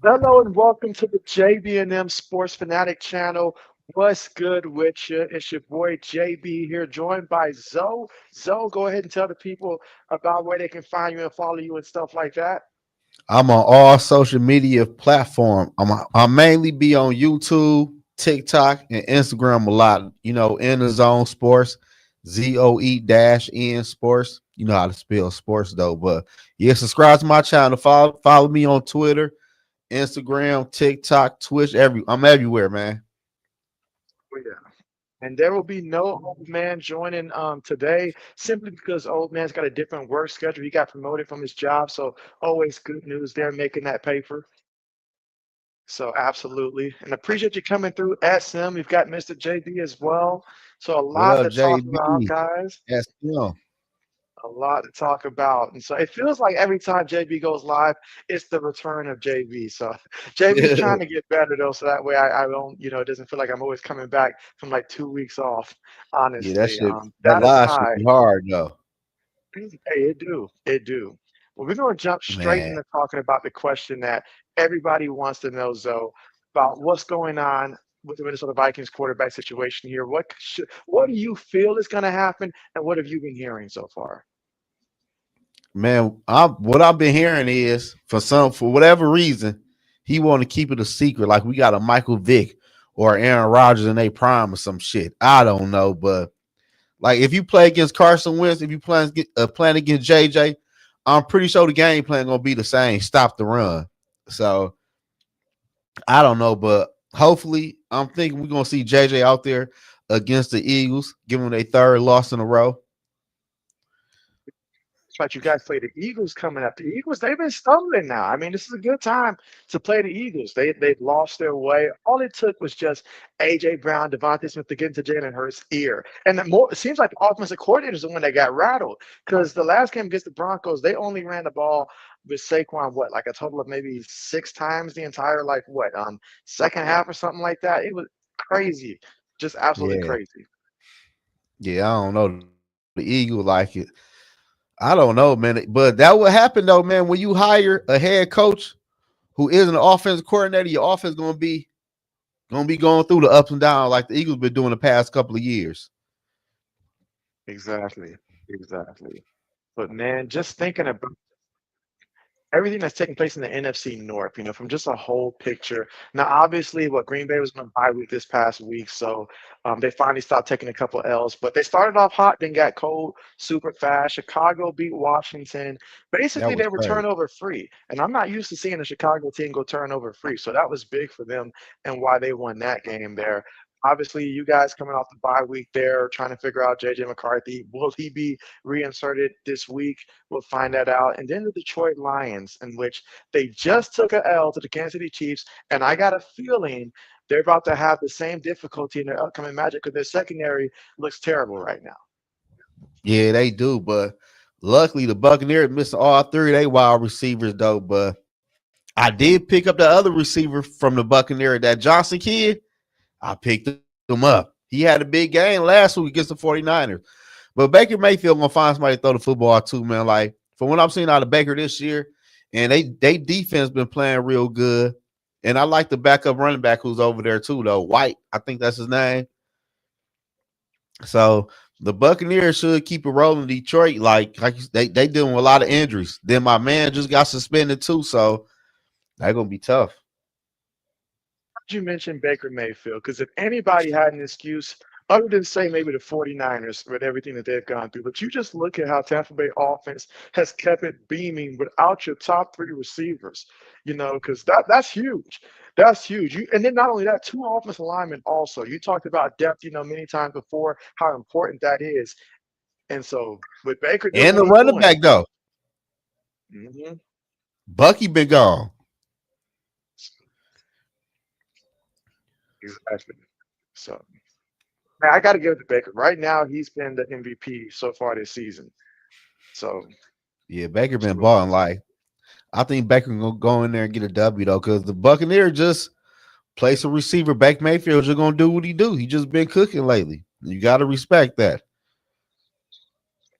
Hello and welcome to the JB&M Sports Fanatic channel. What's good with you? It's your boy JB here, joined by Zoe. Zoe, go ahead and tell the people about where they can find you and follow you and stuff like that. I'm on all social media platform. I mainly be on YouTube, TikTok, and Instagram a lot. In the zone sports, ZOE-N sports. You know how to spell sports though. But yeah, subscribe to my channel. Follow me on Twitter, Instagram, TikTok, Twitch. I'm everywhere, man. Oh, yeah. And there will be no old man joining today simply because old man's got a different work schedule. He got promoted from his job, so always good news there making that paper. So absolutely. And appreciate you coming through SM. We've got Mr. JB as well. So a What lot up, to talk about, JB? guys. SL. A lot to talk about. And so it feels like every time JB goes live, it's the return of JB. So JB's Yeah, trying to get better though, so that way I don't, it doesn't feel like I'm always coming back from like 2 weeks off, yeah, that honestly. shit. That That live should aside, be hard though, hey, it do. It do. Well, we're going to jump straight man. into talking about the question that everybody wants to know, Zoe, about what's going on with the Minnesota Vikings quarterback situation here. What do you feel is going to happen, and what have you been hearing so far? Man, what I've been hearing is for whatever reason, he want to keep it a secret. Like we got a Michael Vick or Aaron Rodgers in a prime or some shit. I don't know, but like if you play against Carson Wentz, if you playing against JJ, I'm pretty sure the game plan gonna be the same. Stop the run. So I don't know, but hopefully, I'm thinking we're gonna see JJ out there against the Eagles, give them their third loss in a row. But you guys play the Eagles coming up. The Eagles, they've been stumbling now. I mean, this is a good time to play the Eagles. They've lost their way. All it took was just AJ Brown, Devontae Smith to get into Jalen Hurts' ear. And it seems like the offensive coordinator is the one that got rattled. Because the last game against the Broncos, they only ran the ball with Saquon, what, like a total of maybe 6 times the entire, like what, second half or something like that. It was crazy. Just absolutely Yeah, crazy. yeah, I don't know. The Eagle like it. I don't know, man. But that would happen though, man. When you hire a head coach who isn't an offensive coordinator, your offense gonna be going through the ups and downs like the Eagles been doing the past couple of years. Exactly. Exactly. But man, just thinking about everything that's taking place in the NFC North, from just a whole picture. Now, obviously, what Green Bay was on a bye week this past week, so they finally stopped taking a couple L's. But they started off hot, then got cold super fast. Chicago beat Washington. Basically, That was they were crazy. turnover free, and I'm not used to seeing a Chicago team go turnover free, so that was big for them and why they won that game there. Obviously, you guys coming off the bye week there, trying to figure out JJ McCarthy. Will he be reinserted this week? We'll find that out. And then the Detroit Lions, in which they just took a L to the Kansas City Chiefs, and I got a feeling they're about to have the same difficulty in their upcoming matchup because their secondary looks terrible right now. Yeah, they do. But luckily, the Buccaneers missed all three of their wide receivers though. But I did pick up the other receiver from the Buccaneers, that Johnson kid. I picked him up. He had a big game last week against the 49ers. But Baker Mayfield gonna find somebody to throw the football to, man. Like from what I'm seeing out of Baker this year, and they defense been playing real good. And I like the backup running back who's over there too, though. White, I think that's his name. So the Buccaneers should keep it rolling. Detroit, like they dealing with a lot of injuries. Then my man just got suspended too, so they're gonna be tough. You mentioned Baker Mayfield because if anybody had an excuse, other than say maybe the 49ers with everything that they've gone through, but you just look at how Tampa Bay offense has kept it beaming without your top three receivers, because that's huge. That's huge. And then not only that, two offensive linemen also. You talked about depth, many times before, how important that is. And so with Baker doing And what the he's running doing, back though, mhm, Bucky been gone. exactly. So man, I got to give it to Baker. Right now, he's been the MVP so far this season. So Yeah, Baker been absolutely. balling. Like I think Baker gonna go in there and get a W though, because the Buccaneers just place a receiver. Back Mayfield's just gonna do what he do. He just been cooking lately. You got to respect that.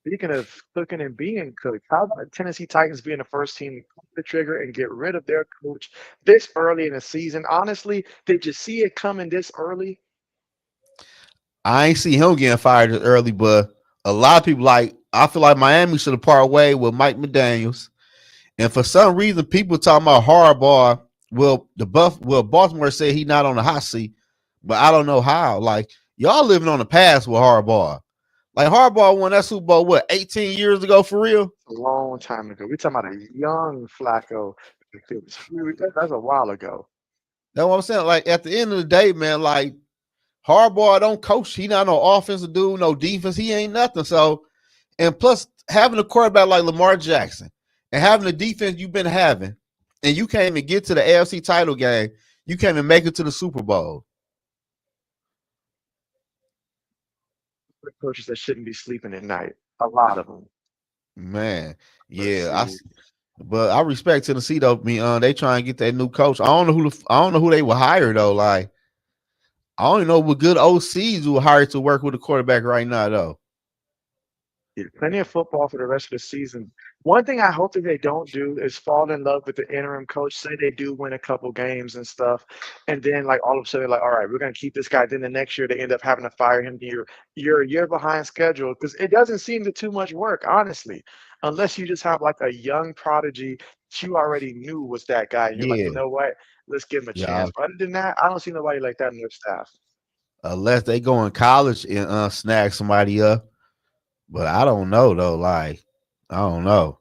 Speaking of cooking and being cooked, how about Tennessee Titans being the first team to pull the trigger and get rid of their coach this early in the season? Honestly, did you see it coming this early? I ain't see him getting fired this early, but a lot of people like. I feel like Miami should have parted way with Mike McDaniels, and for some reason, people talking about Harbaugh. Baltimore said he not on the hot seat, but I don't know how. Like y'all living on the past with Harbaugh. Like Harbaugh won that Super Bowl 18 years ago for real. A long time ago. We're talking about a young Flacco. That's a while ago. That's what I'm saying. Like at the end of the day, man, like Harbaugh don't coach. He not no offensive dude, no defense. He ain't nothing. So, and plus having a quarterback like Lamar Jackson and having the defense you've been having, and you can't even get to the AFC title game. You can't even make it to the Super Bowl. Coaches that shouldn't be sleeping at night. A lot of them. Man, Let's yeah, see. but I respect Tennessee though. They try and get that new coach. I don't know who they will hire though. Like I don't even know what good OCs will hire to work with a quarterback right now though. Yeah, plenty of football for the rest of the season. One thing I hope that they don't do is fall in love with the interim coach. Say they do win a couple games and stuff, and then like all of a sudden, like, all right, we're gonna keep this guy. Then the next year they end up having to fire him. You're a year behind schedule because it doesn't seem to too much work, honestly, unless you just have like a young prodigy that you already knew was that guy, and you're like, Yeah, you know what, let's give him a yeah. chance. But other than that, I don't see nobody like that in their staff. Unless they go in college and snag somebody up. But I don't know though. Like, I don't know.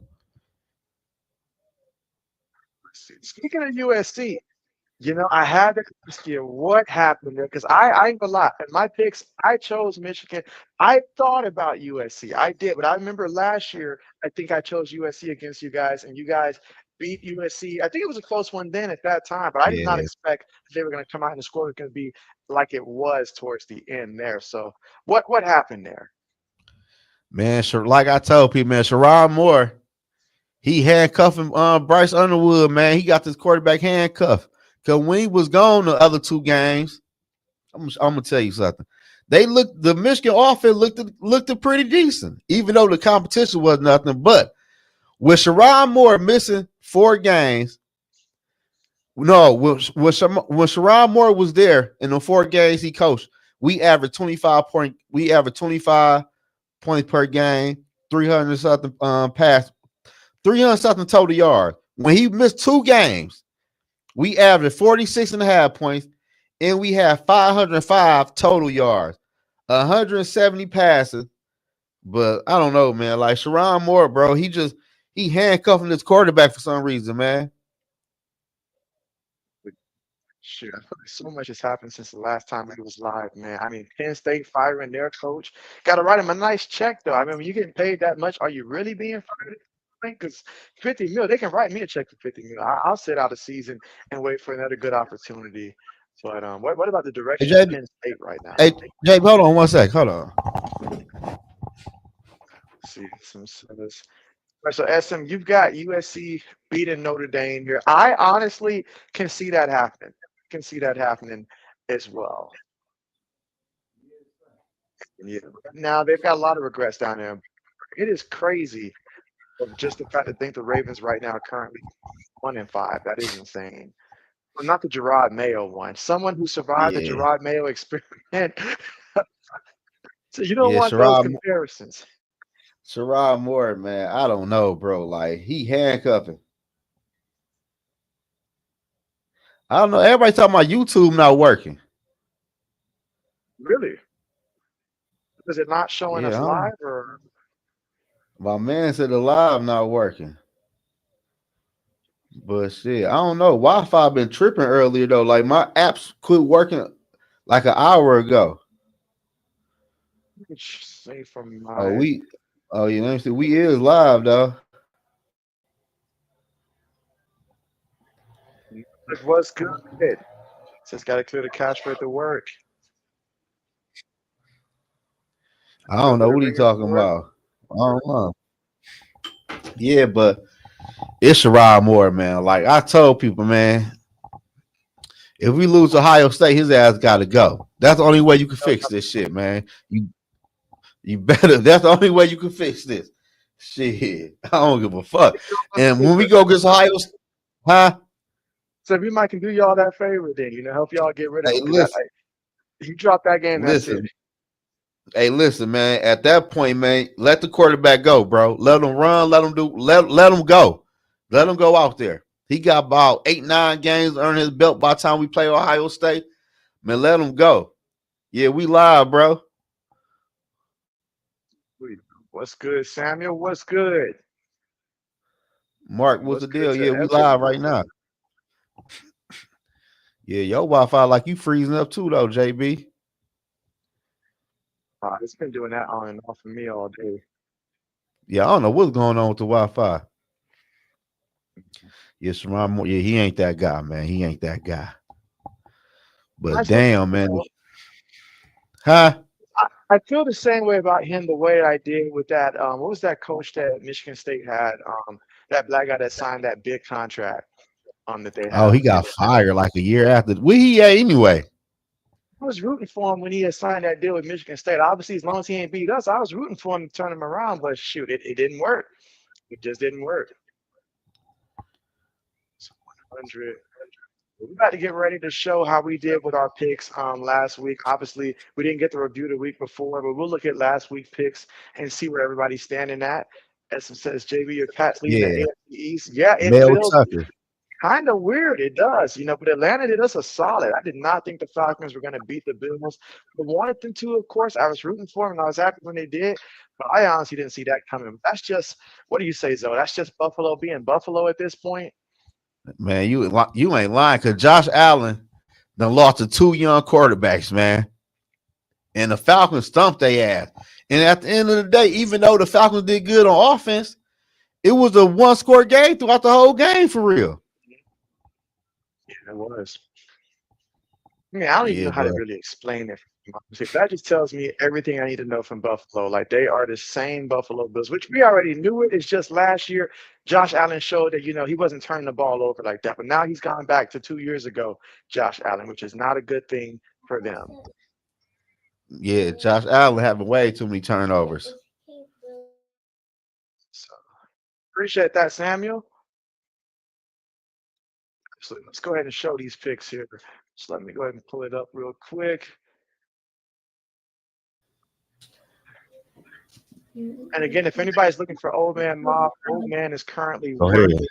Speaking of USC, I had to ask you what happened there because I ain't gonna lie. In my picks, I chose Michigan. I thought about USC. I did, but I remember last year, I think I chose USC against you guys, and you guys beat USC. I think it was a close one then at that time, but I did not Yeah, expect they were going to come out and the score was going to be like it was towards the end there. So what happened there? man. Sure, like I told people, man, Sherrod Moore, he handcuffing Bryce Underwood, man. He got this quarterback handcuffed. Cause when he was gone the other two games, I'm gonna tell you something. The Michigan offense looked pretty decent, even though the competition was nothing. But with Sherrod Moore missing 4 games, no, when Sherrod Moore was there in the 4 games he coached, we averaged 25 points per game, 300 something pass, 300 something total yards. When he missed 2 games, we averaged 46 and a half points, and we had 505 total yards, 170 passes. But I don't know, man. Like Sherrod Moore, bro, he handcuffing this quarterback for some reason, man. Shoot, I feel like so much has happened since the last time we was live, man. I mean, Penn State firing their coach. Got to write him a nice check, though. I mean, when you're getting paid that much, are you really being fired? Because 50 mil, they can write me a check for 50 mil. I'll sit out a season and wait for another good opportunity. But what about the Hey, direction of JB, Penn State right now? hey, JB, hold on one sec. Hold on. Let's see some service. All right, so SM, you've got USC beating Notre Dame here. I honestly can see that happening. Can see that happening as well. Yeah. Now they've got a lot of regrets down there. It is crazy of just the fact to think the Ravens right now are currently 1-5. That is insane. Well, not the Gerard Mayo one. Someone who survived the Yeah, Gerard Mayo experiment. So you don't yeah, want those comparisons. Sherrod Moore, man. I don't know, bro. Like he handcuffing. I don't know. Everybody talking about YouTube not working. Really? Is it not showing Yeah, us live or my man said the live not working. But shit, I don't know. Wi-Fi been tripping earlier though. Like my apps quit working like an hour ago. say from Oh, my you know, we is live though. it was good. Just got to clear the cache for it to work. I don't know We're what he ringing talking for it. about. I don't know. Yeah, but it's Sherrod Moore, man. Like I told people, man, if we lose Ohio State, his ass got to go. That's the only way you can fix this shit, man. You better. That's the only way you can fix this. Shit, I don't give a fuck. And when we go against Ohio, huh? So if you might can do y'all that favor, then help y'all get rid of Hey, him because listen, he dropped that game. That's it. listen. Hey, listen, man. At that point, man, let the quarterback go, bro. Let him run. Let him do. Let him go. Let him go out there. He got about 8, 9 games earned his belt by the time we play Ohio State. Man, let him go. Yeah, we live, bro. What's good, Samuel? What's good? Mark, what's What's the good deal? to Yeah, we live everyone? right now. Yeah, your Wi-Fi like you freezing up too, though, JB. It's been doing that on and off of me all day. Yeah, I don't know what's going on with the Wi-Fi. Yeah, Sharon, yeah, he ain't that guy, man. He ain't that guy. But I still, damn, man. Huh? I feel the same way about him the way I did with that. What was that coach that Michigan State had? That black guy that signed that big contract. That they Oh, had. he got fired like a year after. Where he at anyway? I was rooting for him when he had signed that deal with Michigan State. Obviously, as long as he ain't beat us, I was rooting for him to turn him around. But shoot, it didn't work. It just didn't work. So 100. We got to get ready to show how we did with our picks last week. Obviously, we didn't get to review the week before, but we'll look at last week's picks and see where everybody's standing at. As it says, JB, your Pats leading the Yeah, AFC East. Yeah, it Mel feels Tucker. kind of weird. It does, but Atlanta did us a solid. I did not think the Falcons were going to beat the Bills. I wanted them to, of course. I was rooting for them, and I was happy when they did. But I honestly didn't see that coming. That's just, what do you say, Zoe? That's just Buffalo being Buffalo at this point. Man, you ain't lying because Josh Allen done lost to 2 young quarterbacks, man. And the Falcons stumped their ass. And at the end of the day, even though the Falcons did good on offense, it was a one-score game throughout the whole game for real. Yeah, it was. I mean, I don't even Yeah, know how to but really explain it. See, that just tells me everything I need to know from Buffalo. Like they are the same Buffalo Bills, which we already knew it. It's just last year, Josh Allen showed that he wasn't turning the ball over like that. But now he's gone back to 2 years ago, Josh Allen, which is not a good thing for them. yeah, Josh Allen having way too many turnovers. So appreciate that, Samuel. So let's go ahead and show these picks here. So let me go ahead and pull it up real quick. And again, if anybody's looking for Old Man Mob, Old Man is currently Go ahead. working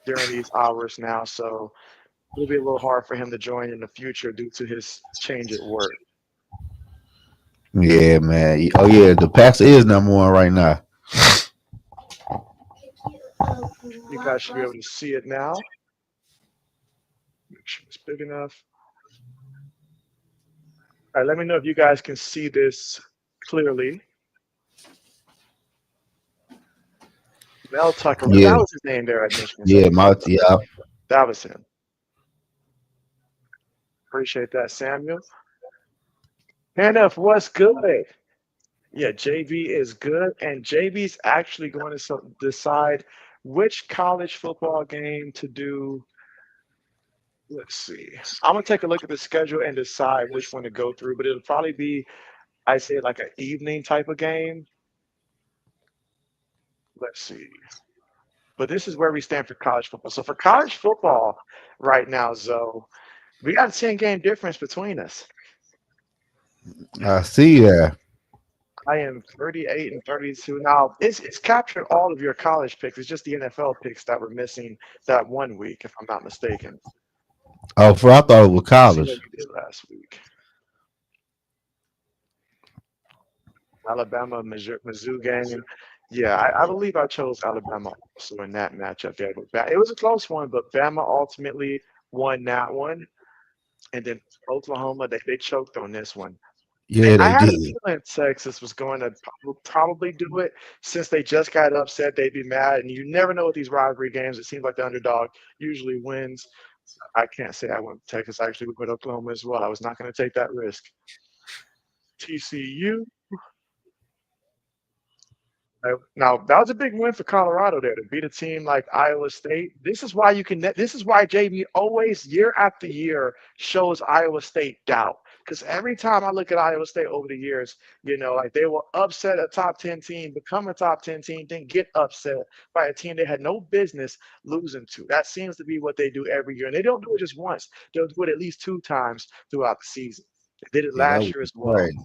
during these hours now, so it'll be a little hard for him to join in the future due to his change at work. Yeah, man. Oh yeah, the Pats is #1 right now. You guys should be able to see it now. Make sure it's big enough. All right, let me know if you guys can see this clearly. Mel Tucker, Yeah, that was his name there at Michigan yeah, State. yeah. That was him. Appreciate that, Samuel. Hannah, what's good? Yeah, JB is good, and JB's actually going to decide which college football game to do. Let's see. I'm gonna take a look at the schedule and decide which one to go through, but it'll probably be, I say, like an evening type of game. Let's see. But this is where we stand for college football. So for college football right now, Zoe, we got a 10-game difference between us. I see that. I am 38 and 32. Now, it's captured all of your college picks. It's just the NFL picks that were missing that one week, if I'm not mistaken. Oh, I thought it was Let's see what college. you did last week. Alabama, Mizzou game. Yeah, I believe I chose Alabama also in that matchup there. But it was a close one, but Bama ultimately won that one. And then Oklahoma, they choked on this one. And Yeah, I they had a did. feeling Texas was going to probably do it since they just got upset. They'd be mad. And you never know with these rivalry games. It seems like the underdog usually wins. I can't say I went with Texas. I actually went with Oklahoma as well. I was not going to take that risk. TCU. Now that was a big win for Colorado there to beat a team like Iowa State. This is why JB always year after year shows Iowa State doubt Because every time I look at Iowa State over the years, like they will upset a top 10 team, become a top 10 team, then get upset by a team they had no business losing to. That seems to be what they do every year. And they don't do it just once, they'll do it at least 2 times throughout the season. They did it Yeah, that last was year as well. crazy.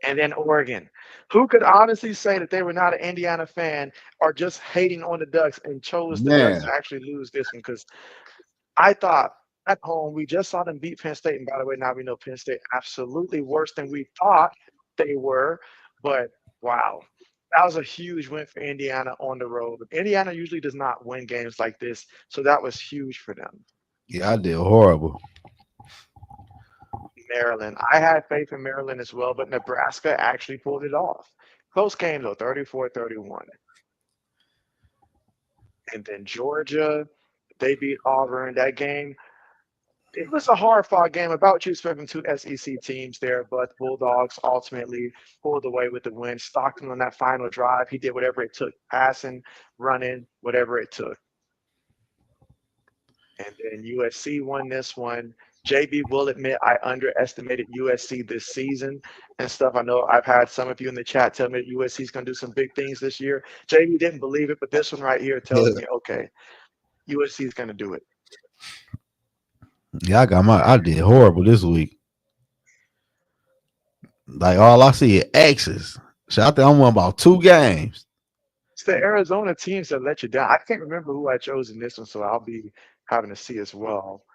And then Oregon. Who could honestly say that they were not an Indiana fan or just hating on the Ducks and chose the Ducks Man, to actually lose this one? Because I thought at home, we just saw them beat Penn State. And by the way, now we know Penn State absolutely worse than we thought they were. But wow, that was a huge win for Indiana on the road. Indiana usually does not win games like this. So that was huge for them. yeah, I did horrible. Maryland. I had faith in Maryland as well, but Nebraska actually pulled it off. Close game though, 34-31. And then Georgia, they beat Auburn. That game, it was a hard fought game. About you expecting two SEC teams there, but the Bulldogs ultimately pulled away with the win. Stockton on that final drive, he did whatever it took, passing, running, whatever it took. And then USC won this one. JB will admit I underestimated USC this season and stuff. I know I've had some of you in the chat tell me that USC is going to do some big things this year. JB didn't believe it, but this one right here tells me, okay, USC is going to do it. Yeah, I did horrible this week. Like all I see is X's. So I think I'm won about 2 games. It's the Arizona teams that let you down. I can't remember who I chose in this one, so I'll be having to see as well.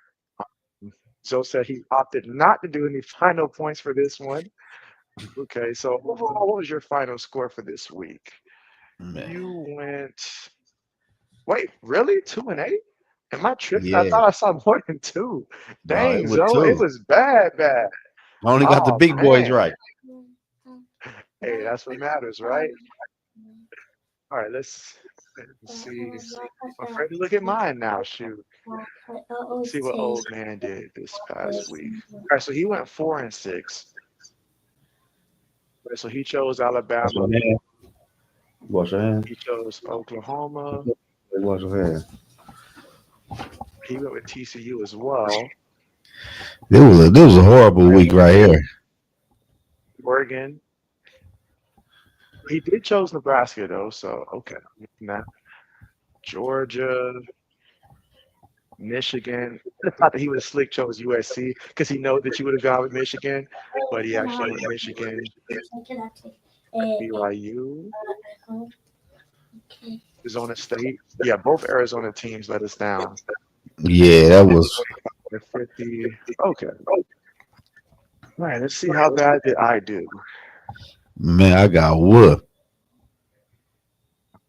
Joe said he opted not to do any final points for this one. Okay, so overall, what was your final score for this week? Man. You went, wait, really? 2-8? Am I tripping? I Yeah. thought I saw more than 2. No, it Dang, was Zoe, it 2. was bad, bad. I only got the Oh, big boys man. right. Hey, that's what matters, right? All right, let's see. I'm afraid to look at mine now. Shoot. See what old man did this past week. All right, so he went 4-6. So he chose Wash Alabama. your hand. Wash your hand. He chose Oklahoma. Wash your hand. He went with TCU as well. This was a horrible week right here. Oregon. He did chose Nebraska though, so okay. Nah. Georgia, Michigan. I thought that he would have slick chose USC because he know that you would have gone with Michigan, but he actually went Michigan, BYU, Arizona State. Yeah, both Arizona teams let us down. Yeah, that was 50. Okay. All right, let's see how bad did I do. man. I got whooped.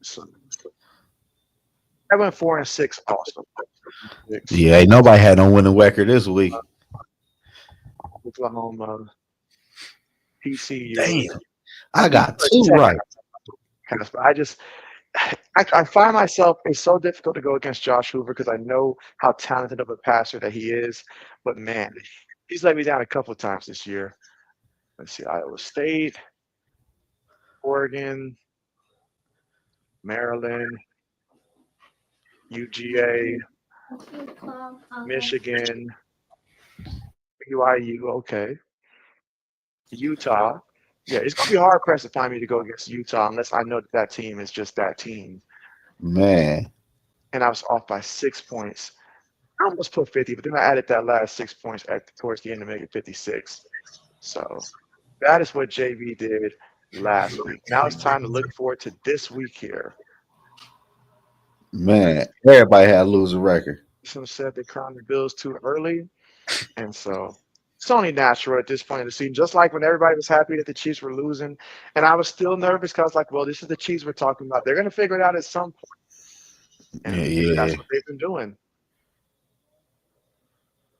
So I went 4-6 also. Yeah, ain't nobody had no winning record this week. Oklahoma, TCU. Damn, I got 2 right. I find myself, it's so difficult to go against Josh Hoover because I know how talented of a passer that he is. But man, he's let me down a couple of times this year. Let's see, Iowa State, Oregon, Maryland, UGA, Michigan, BYU, okay, Utah. Yeah, it's gonna be hard pressed to find me to go against Utah unless I know that team is just that team. Man, And I was off by 6 points. I almost put 50, but then I added that last 6 points towards the end to make it 56. So that is what JB did last week. Now it's time to look forward to this week here. man, everybody had a losing record. Some said they crowned the Bills too early, and so it's only natural at this point in the season. Just like when everybody was happy that the Chiefs were losing, and I was still nervous because I was like, well, this is the Chiefs we're talking about. They're going to figure it out at some point, and Yeah. that's what they've been doing.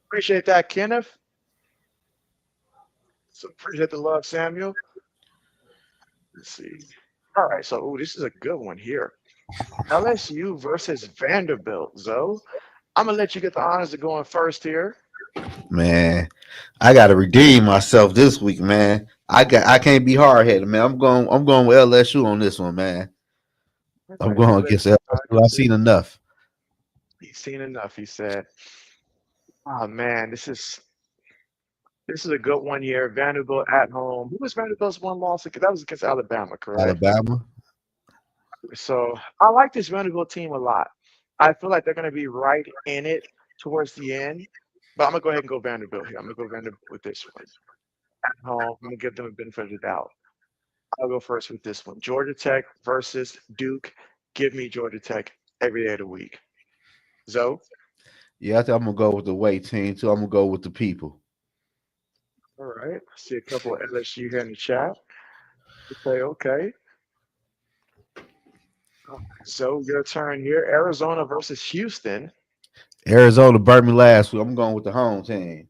Appreciate that, Kenneth. So appreciate the love, Samuel. Let's see. All right, so this is a good one here. LSU versus Vanderbilt, Zoe. I'm gonna let you get the honors of going first here. Man, I gotta redeem myself this week, man. I can't be hard headed, man. I'm going with LSU on this one, man. I'm going against LSU. I've seen enough. He's seen enough, he said. Oh man, this is This is a good one here. Vanderbilt at home. Who was Vanderbilt's one loss? That was against Alabama, correct? Alabama. So I like this Vanderbilt team a lot. I feel like they're going to be right in it towards the end. But I'm going to go ahead and go Vanderbilt here. I'm going to go Vanderbilt with this one. At home, I'm going to give them a benefit of the doubt. I'll go first with this one. Georgia Tech versus Duke. Give me Georgia Tech every day of the week. Zoe? Yeah, I think I'm gonna go with the away team too. I'm gonna go with the people. All right. I see a couple of LSU here in the chat. Okay, okay. So your turn here. Arizona versus Houston. Arizona burnt me last week. I'm going with the home team.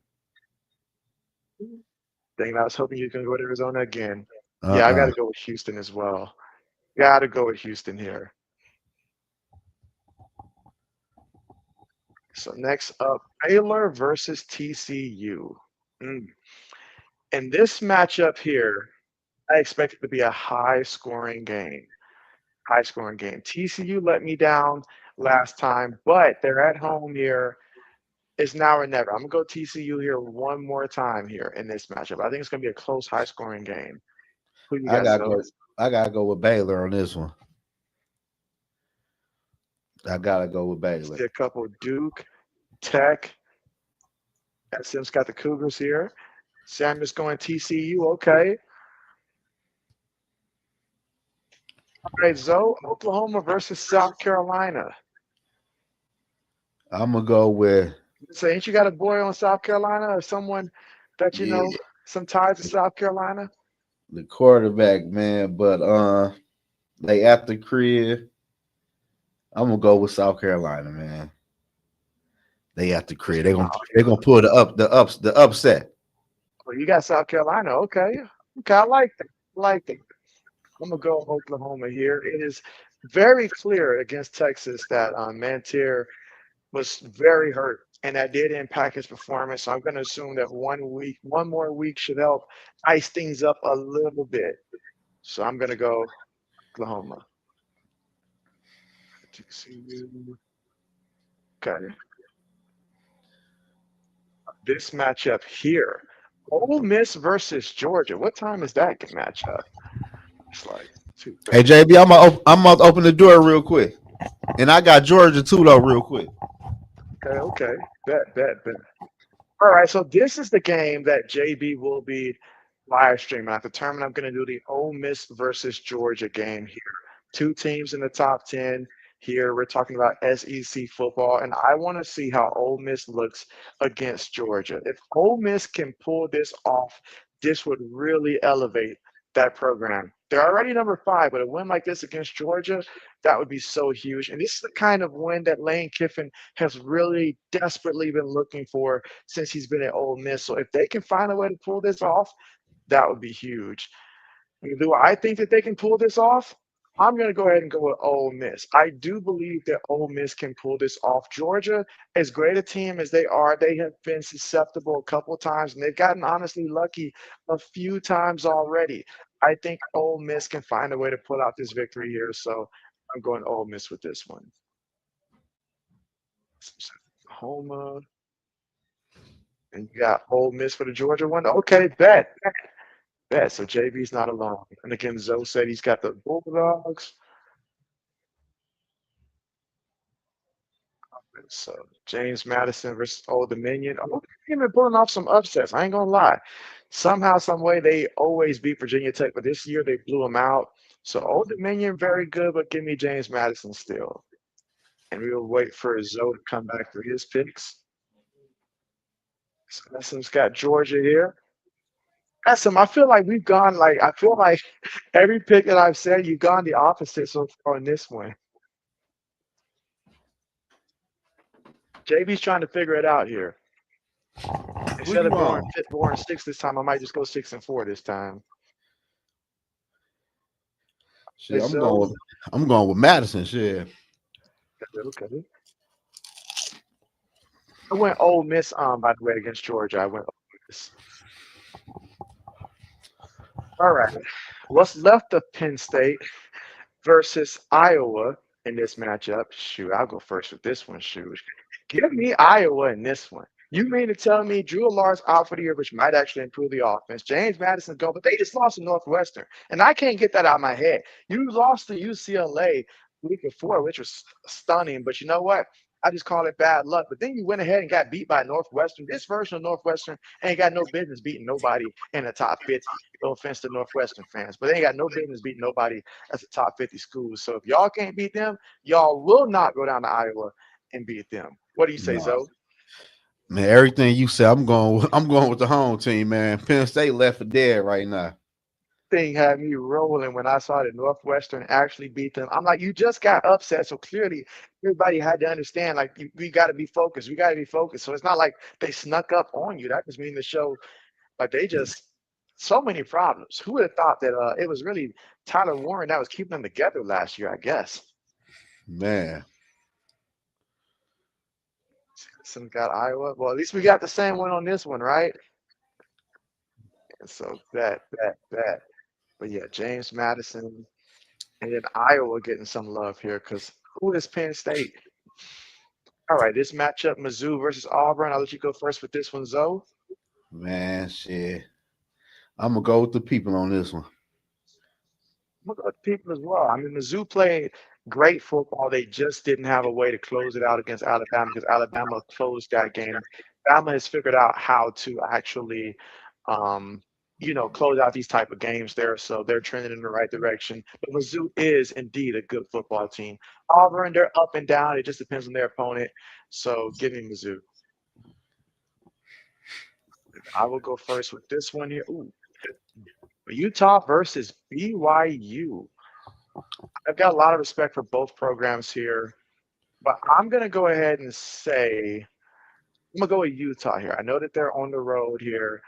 Dang, I was hoping you can go to Arizona again. Yeah, I got Uh-uh. to go with Houston as well. Got to go with Houston here. So next up, Baylor versus TCU. Mm. In this matchup here, I expect it to be a high-scoring game. High-scoring game. TCU let me down last time, but they're at home here. It's now or never. I'm gonna go TCU here one more time here in this matchup. I think it's gonna be a close, high-scoring game. Who you I got, gotta Zoe? go. I gotta go with Baylor on this one. I gotta go with Baylor. See a couple Duke, Tech. SM's got the Cougars here. Sam is going TCU. Okay. All right, Zoe. Oklahoma versus South Carolina. I'm gonna go with So ain't you got a boy on South Carolina or someone that you know yeah, some ties to South Carolina? the quarterback, man. But they at the crib. I'm gonna go with South Carolina, man. They at the crib. They're gonna pull the upset. Well, you got South Carolina. Okay. Okay, I like that. I like that. I'm gonna go Oklahoma here. It is very clear against Texas that Mantier was very hurt, and that did impact his performance. So I'm going to assume that one more week should help ice things up a little bit. So I'm going to go Oklahoma. TCU. Okay. This matchup here, Ole Miss versus Georgia. What time is that matchup? It's like Hey 2:30. JB, I'm gonna open the door real quick, and I got Georgia too though, real quick. Okay, okay. Bet. All right, so this is the game that JB will be live streaming. I've determined I'm going to do the Ole Miss versus Georgia game here. Two teams in the top 10 here. We're talking about SEC football, and I want to see how Ole Miss looks against Georgia. If Ole Miss can pull this off, this would really elevate that program. They're already number 5, but a win like this against Georgia, that would be so huge. And this is the kind of win that Lane Kiffin has really desperately been looking for since he's been at Ole Miss. So if they can find a way to pull this off, that would be huge. Do I think that they can pull this off? I'm going to go ahead and go with Ole Miss. I do believe that Ole Miss can pull this off. Georgia, as great a team as they are, they have been susceptible a couple of times, and they've gotten honestly lucky a few times already. I think Ole Miss can find a way to pull out this victory here, so I'm going Ole Miss with this one. Oklahoma. And you got Ole Miss for the Georgia one. Okay, bet. So JB's not alone. And again, Zoe said he's got the Bulldogs. So James Madison versus Old Dominion. Old Dominion been pulling off some upsets. I ain't gonna lie. Somehow, some way, they always beat Virginia Tech, but this year they blew them out. So Old Dominion very good, but give me James Madison still. And we will wait for Zoe to come back for his picks. So Madison's got Georgia here. SM, I feel like we've gone like I feel like every pick that I've said, you've gone the opposite so far on this one. JB's trying to figure it out here. Who Instead you of going on? going 6 this time, I might just go 6-4 this time. Shit, So I'm going with Madison. Shit. okay. I went Ole Miss by the way against Georgia. I went Ole Miss. All right. What's left of Penn State versus Iowa in this matchup? Shoot, I'll go first with this one. Shoot. Give me Iowa in this one. You mean to tell me Drew Allar's out for the year, which might actually improve the offense? James Madison go, but they just lost to Northwestern, and I can't get that out of my head. You lost to UCLA week before, which was stunning. But you know what? I just call it bad luck. But then you went ahead and got beat by Northwestern. This version of Northwestern ain't got no business beating nobody in the top 50. No offense to Northwestern fans, but they ain't got no business beating nobody that's a top 50 school. So if y'all can't beat them, y'all will not go down to Iowa and beat them. What do you say, No. Zoe? Man, everything you said, I'm going. I'm going with the home team, man. Penn State left for dead right now. Thing had me rolling when I saw that Northwestern actually beat them. I'm like, you just got upset, so clearly everybody had to understand. Like, we got to be focused. We got to be focused. So it's not like they snuck up on you. That just means to show like they just so many problems. Who would have thought that it was really Tyler Warren that was keeping them together last year? I guess. Man, Some got Iowa. Well, at least we got the same one on this one, right? And so that. But yeah, James Madison and then Iowa getting some love here because who is Penn State? All right, this matchup, Mizzou versus Auburn. I'll let you go first with this one, Zoe. man, shit. I'm gonna go with the people on this one. I'm gonna go with people as well. I mean, Mizzou played great football. They just didn't have a way to close it out against Alabama because Alabama closed that game. Alabama has figured out how to actually, um, close out these type of games there. So they're trending in the right direction. But Mizzou is indeed a good football team. Auburn, they're up and down. It just depends on their opponent. So give me Mizzou. I will go first with this one here. Ooh, Utah versus BYU. I've got a lot of respect for both programs here, but I'm going to go ahead and say I'm going to go with Utah here. I know that they're on the road here.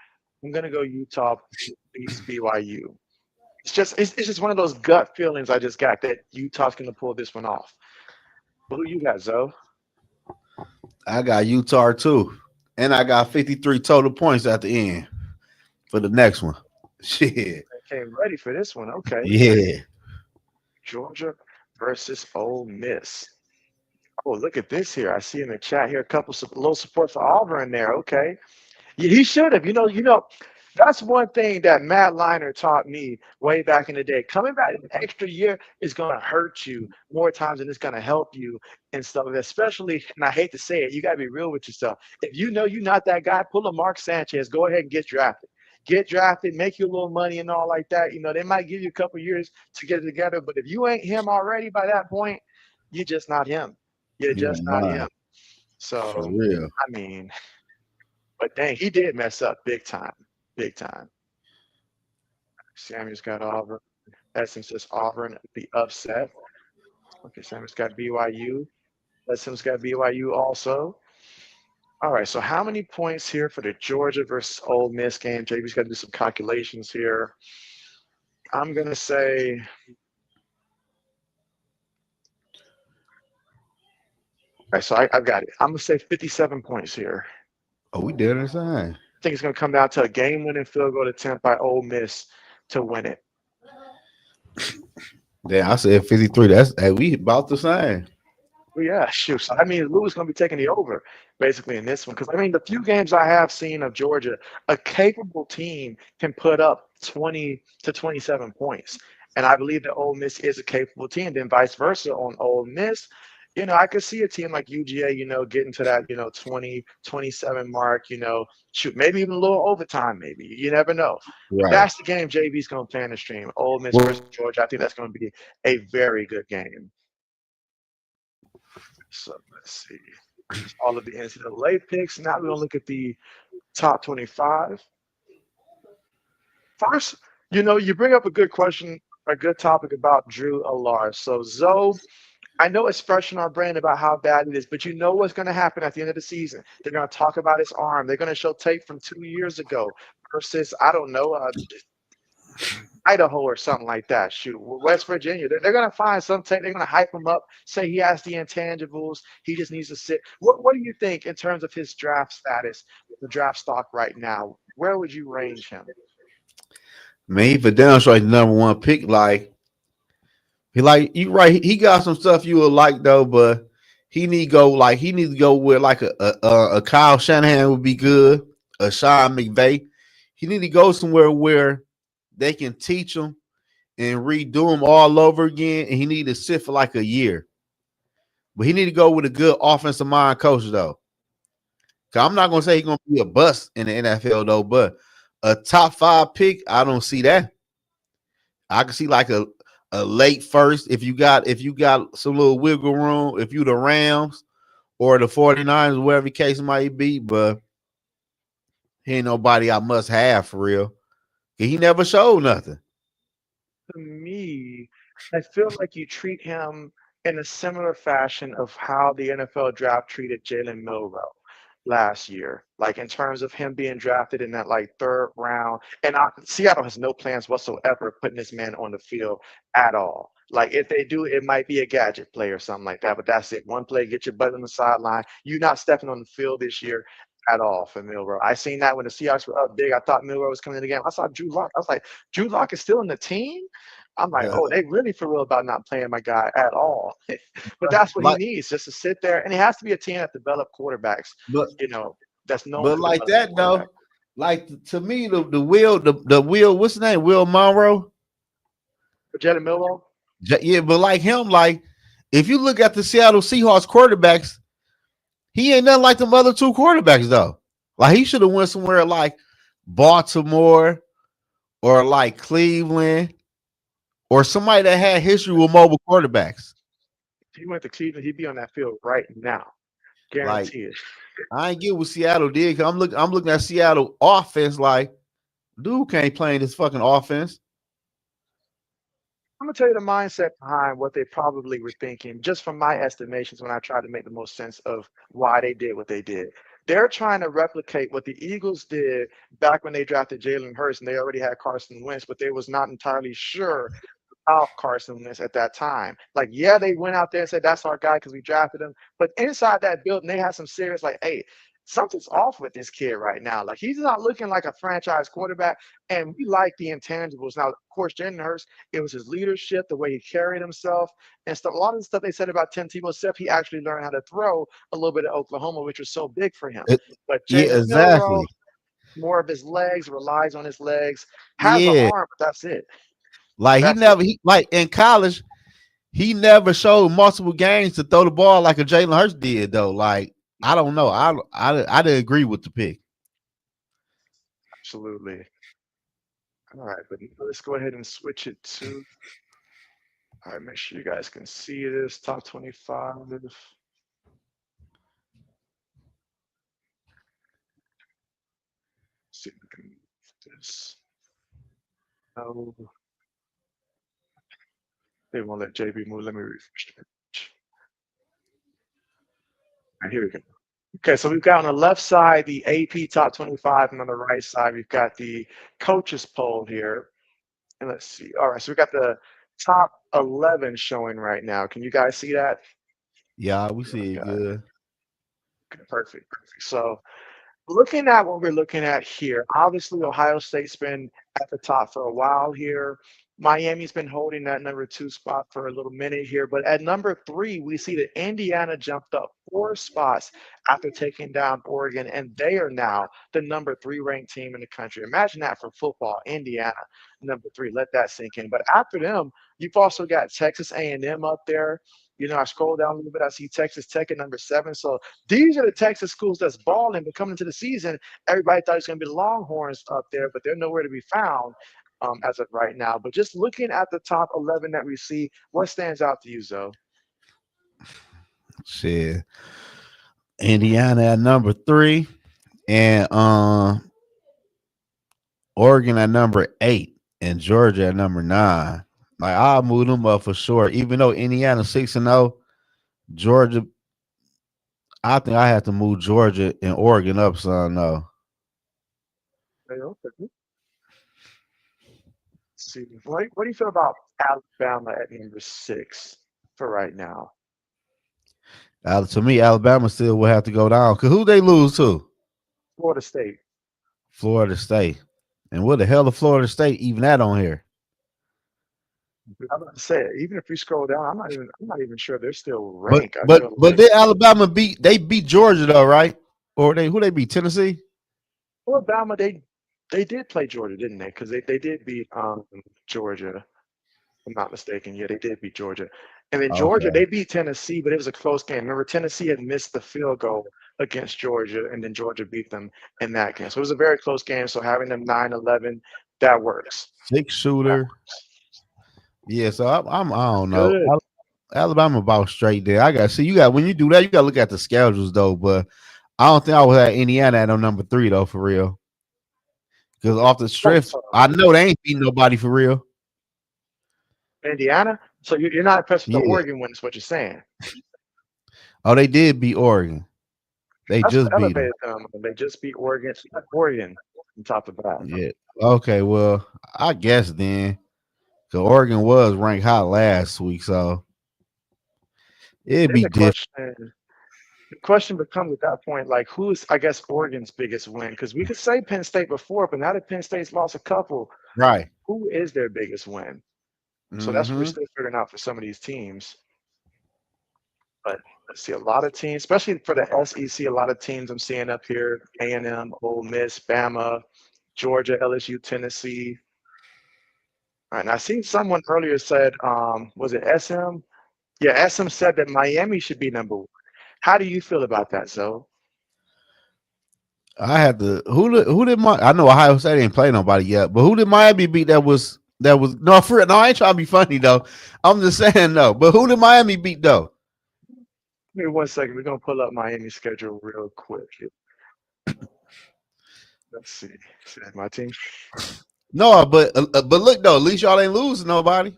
I'm going to go Utah beats BYU. It's just one of those gut feelings I just got that Utah's going to pull this one off. But who you got, Zoe? I got Utah too, and I got 53 total points at the end for the next one. Shit. I came ready for this one. Okay. Yeah. Georgia versus Ole Miss. Oh, look at this here. I see in the chat here a little support for Auburn there. Okay. Yeah, he should have. That's one thing that Matt Leinart taught me way back in the day. Coming back an extra year is going to hurt you more times than it's going to help you and stuff. Especially, and I hate to say it, you got to be real with yourself. If you know you're not that guy, pull a Mark Sanchez. Go ahead and get drafted. Get drafted, make you a little money and all like that. They might give you a couple years to get it together, but if you ain't him already by that point, you're just not him. You're You just ain't not lying. him. For So, real. I mean, but dang, he did mess up big time. Big time. Samuel's got Auburn. Essence says Auburn the upset. Okay, Samuel's got BYU. Essence got BYU also. All right, so how many points here for the Georgia versus Ole Miss game? JB's got to do some calculations here. I'm going to say all right, so I've got it. I'm going to say 57 points here. Oh, we did the same. I think it's going to come down to a game-winning field goal attempt by Ole Miss to win it. Then I said 53. That's we about the same. Well, yeah, shoot. So, I mean, Lou's going to be taking the over basically in this one because, I mean, the few games I have seen of Georgia, a capable team can put up 20 to 27 points. And I believe that Ole Miss is a capable team. Then vice versa on Ole Miss, I could see a team like UGA, getting to that, 20, 27 mark, shoot, maybe even a little overtime, maybe. You never know. But Right. that's the game JB's going to play in the stream. Ole Miss versus Well, Georgia. I think that's going to be a very good game. So let's see. All of the NCAA picks. Now we're going to look at the top 25. First, you bring up a good question, a good topic about Drew Allar. So, Zoe, I know it's fresh in our brain about how bad it is, but you know what's going to happen at the end of the season. They're going to talk about his arm. They're going to show tape from 2 years ago versus, I don't know, Idaho or something like that. Shoot, West Virginia. They're going to find some tape. They're going to hype him up, say he has the intangibles. He just needs to sit. What do you think in terms of his draft status, the draft stock right now? Where would you range him? man, he for damn sure the number one pick. Like you right. He got some stuff you would like though, but he needs to go with like a Kyle Shanahan would be good, a Sean McVay. He need to go somewhere where they can teach him and redo him all over again, and he need to sit for like a year. But he need to go with a good offensive mind coach though. Cause I'm not gonna say he's gonna be a bust in the NFL though, but a top 5 pick, I don't see that. I can see like a late first if you got some little wiggle room, if you the Rams or the 49ers, whatever the case might be, but he ain't nobody I must have for real. He never showed nothing. To me, I feel like you treat him in a similar fashion of how the NFL draft treated Jalen Milroe last year, like in terms of him being drafted in that like third round. And Seattle has no plans whatsoever of putting this man on the field at all. Like if they do, it might be a gadget play or something like that, but that's it. One play, get your butt on the sideline. You're not stepping on the field this year at all for Milroe. I seen that when the Seahawks were up big. I thought Milroe was coming in the game. I saw Drew Lock. I was like, Drew Lock is still in the team. I'm like, Uh, oh, they really for real about not playing my guy at all. But that's what he like, needs, just to sit there. And it has to be a team that develop quarterbacks, but that's known but for like developing that quarterbacks. though, like to me, the Will, what's his name? Will Monroe. But Jalen Milroe, Yeah, but like him, like if you look at the Seattle Seahawks quarterbacks, he ain't nothing like them other 2 quarterbacks though. Like he should have went somewhere like Baltimore or like Cleveland or somebody that had history with mobile quarterbacks. if he went to Cleveland, he'd be on that field right now. Like Guarantee it. I ain't get what Seattle did. Cause I'm looking at Seattle offense. Like dude can't play in this fucking offense. I'm gonna tell you the mindset behind what they probably were thinking, just from my estimations when I tried to make the most sense of why they did what they did. They're trying to replicate what the Eagles did back when they drafted Jalen Hurts and they already had Carson Wentz, but they was not entirely sure about Carson Wentz at that time. Like, yeah, they went out there and said that's our guy because we drafted him, but inside that building, they had some serious like, hey, something's off with this kid right now. Like, he's not looking like a franchise quarterback, and we like the intangibles. Now, of course, Jalen Hurts, it was his leadership, the way he carried himself, and stuff. A lot of the stuff they said about Tim Tebow, stuff he actually learned how to throw a little bit at Oklahoma, which was so big for him. It- But yeah, Jalen Milroe, exactly. more of his legs, relies on his legs, has an Yeah, arm, but that's it. like That's it. he like in college, he never showed multiple games to throw the ball like a Jalen Hurts did though. Like I don't know. I didn't agree with the pick. Absolutely. All right, but let's go ahead and switch it to. All right, make sure you guys can see this top 25. See if we can move this. Oh, they won't let JB move. Let me refresh the page. All right, here we go. Okay, so we've got on the left side the AP top 25, and on the right side we've got the coaches poll here. And let's see. All right, so we got the top 11 showing right now. Can you guys see that? Yeah, we Oh, see it God. good. Okay, perfect, perfect. So looking at what we're looking at here, obviously Ohio State's been at the top for a while here. Miami's been holding that number 2 spot for a little minute here, but at number 3, we see that Indiana jumped up 4 spots after taking down Oregon, and they are now the number 3 ranked team in the country. Imagine that for football, Indiana, number 3. Let that sink in. But after them, you've also got Texas A&M up there. I scroll down a little bit, I see Texas Tech at number 7. So these are the Texas schools that's balling, but coming into the season, everybody thought it was going to be the Longhorns up there, but they're nowhere to be found as of right now. But just looking at the top 11 that we see, what stands out to you, Zoe? Shit. Indiana at number 3 and Oregon at number 8 and Georgia at number 9. Like I'll move them up for sure. Even though Indiana 6-0, Georgia, I think I have to move Georgia and Oregon up, son. No. Let's see. What do you feel about Alabama at number 6 for right now? To me, Alabama still will have to go down. Cause who they lose to? Florida State. Florida State. And what the hell is Florida State even that on here? I'm about to say, even if we scroll down, I'm not even sure they're still But ranked. I but feel but like they Alabama beat Georgia though, right? Or they beat Tennessee? Alabama, they did play Georgia, didn't they? Because they did beat Georgia, if I'm not mistaken. Yeah, they did beat Georgia. And then Georgia, Okay. they beat Tennessee, but it was a close game. Remember, Tennessee had missed the field goal against Georgia, and then Georgia beat them in that game. So it was a very close game. So having them 9-11, that works. Six That shooter. works. Yeah, so I don't know. Good. Alabama about straight there. I got see you got when you do that, you gotta look at the schedules though. But I don't think I would have Indiana at on number 3 though, for real. Because off the Oh, strips, I know they ain't beating nobody for real. Indiana. So you're not impressed with the Yeah. Oregon win, is what you're saying. Oh, they did beat Oregon. They That's what just beat them. elevated them. They just beat Oregon. Oregon on top of that. Yeah. Okay. Well, I guess then, because Oregon was ranked high last week, so it'd Then be different. the question becomes at that point, like, who's, I guess, Oregon's biggest win? Because we could say Penn State before, but now that Penn State's lost a couple, Right. who is their biggest win? So that's what we're Mm-hmm. still figuring out for some of these teams. But let's see, a lot of teams, especially for the SEC, a lot of teams I'm seeing up here: A&M, Ole Miss, Bama, Georgia, LSU, Tennessee. All right, and I seen someone earlier said, was it SM? Yeah, SM said that Miami should be number one. How do you feel about that, Zoe? I had to who did my I know Ohio State ain't play nobody yet, but who did Miami beat that was no for real, no, I ain't trying to be funny though. I'm just saying no. But who did Miami beat though? Give me 1 second. We're gonna pull up Miami's schedule real quick. Let's see. See my team. No, but look though, at least y'all ain't losing nobody.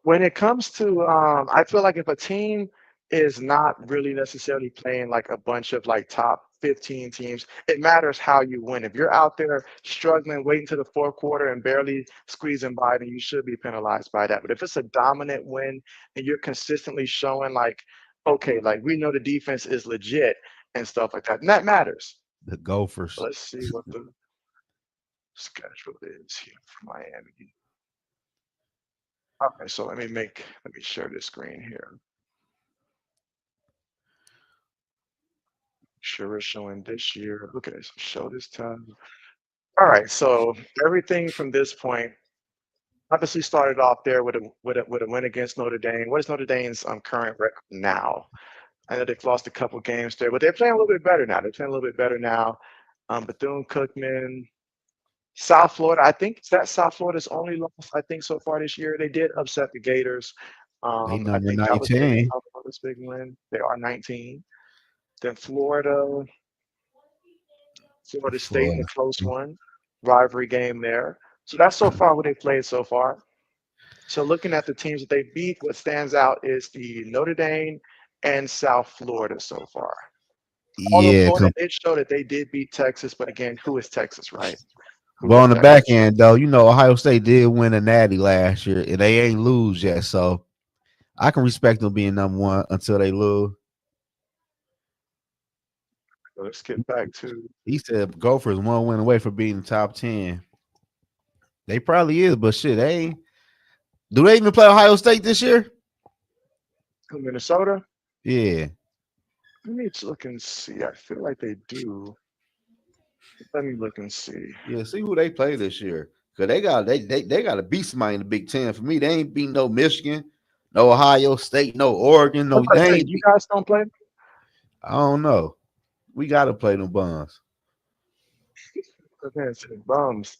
When it comes to, I feel like if a team is not really necessarily playing like a bunch of like top 15 teams, it matters how you win. If you're out there struggling, waiting to the fourth quarter and barely squeezing by, then you should be penalized by that. But if it's a dominant win and you're consistently showing like, okay, like we know the defense is legit and stuff like that, and that matters. The Gophers. Let's see what the schedule is here for Miami. Okay, so let me share this screen here. Sure we're showing this year. Look at this. Show this time. All right, so everything from this point obviously started off there with a win against Notre Dame. What is Notre Dame's current record now? I know they've lost a couple games there, but they're playing a little bit better now. They're playing a little bit better now. Bethune-Cookman, South Florida. I think that South Florida's only loss, I think, so far this year. They did upset the Gators. They I number think that was maybe 19. South Florida's big win. They are 19. Then Florida State in a Florida. close one, rivalry game there. So that's so far what they played so far. So looking at the teams that they beat, what stands out is the Notre Dame and South Florida so far. Although Yeah, Florida did show that they did beat Texas, but again, who is Texas, right? Who but is on the back Texas? end though, Ohio State did win a natty last year and they ain't lose yet. So I can respect them being number one until they lose. So let's get back to He said Gophers 1 win away from being top 10. They probably is, but shit, they ain't. Do they even play Ohio State this year? Minnesota. Yeah. Let me look and see. I feel like they do. Let me look and see. Yeah, see who they play this year. Cause they got to beat somebody in the Big Ten. For me, they ain't beat no Michigan, no Ohio State, no Oregon, I no was about to they say, ain't you beat. guys don't play? I don't know. We gotta play them buns. Okay, it's the bums.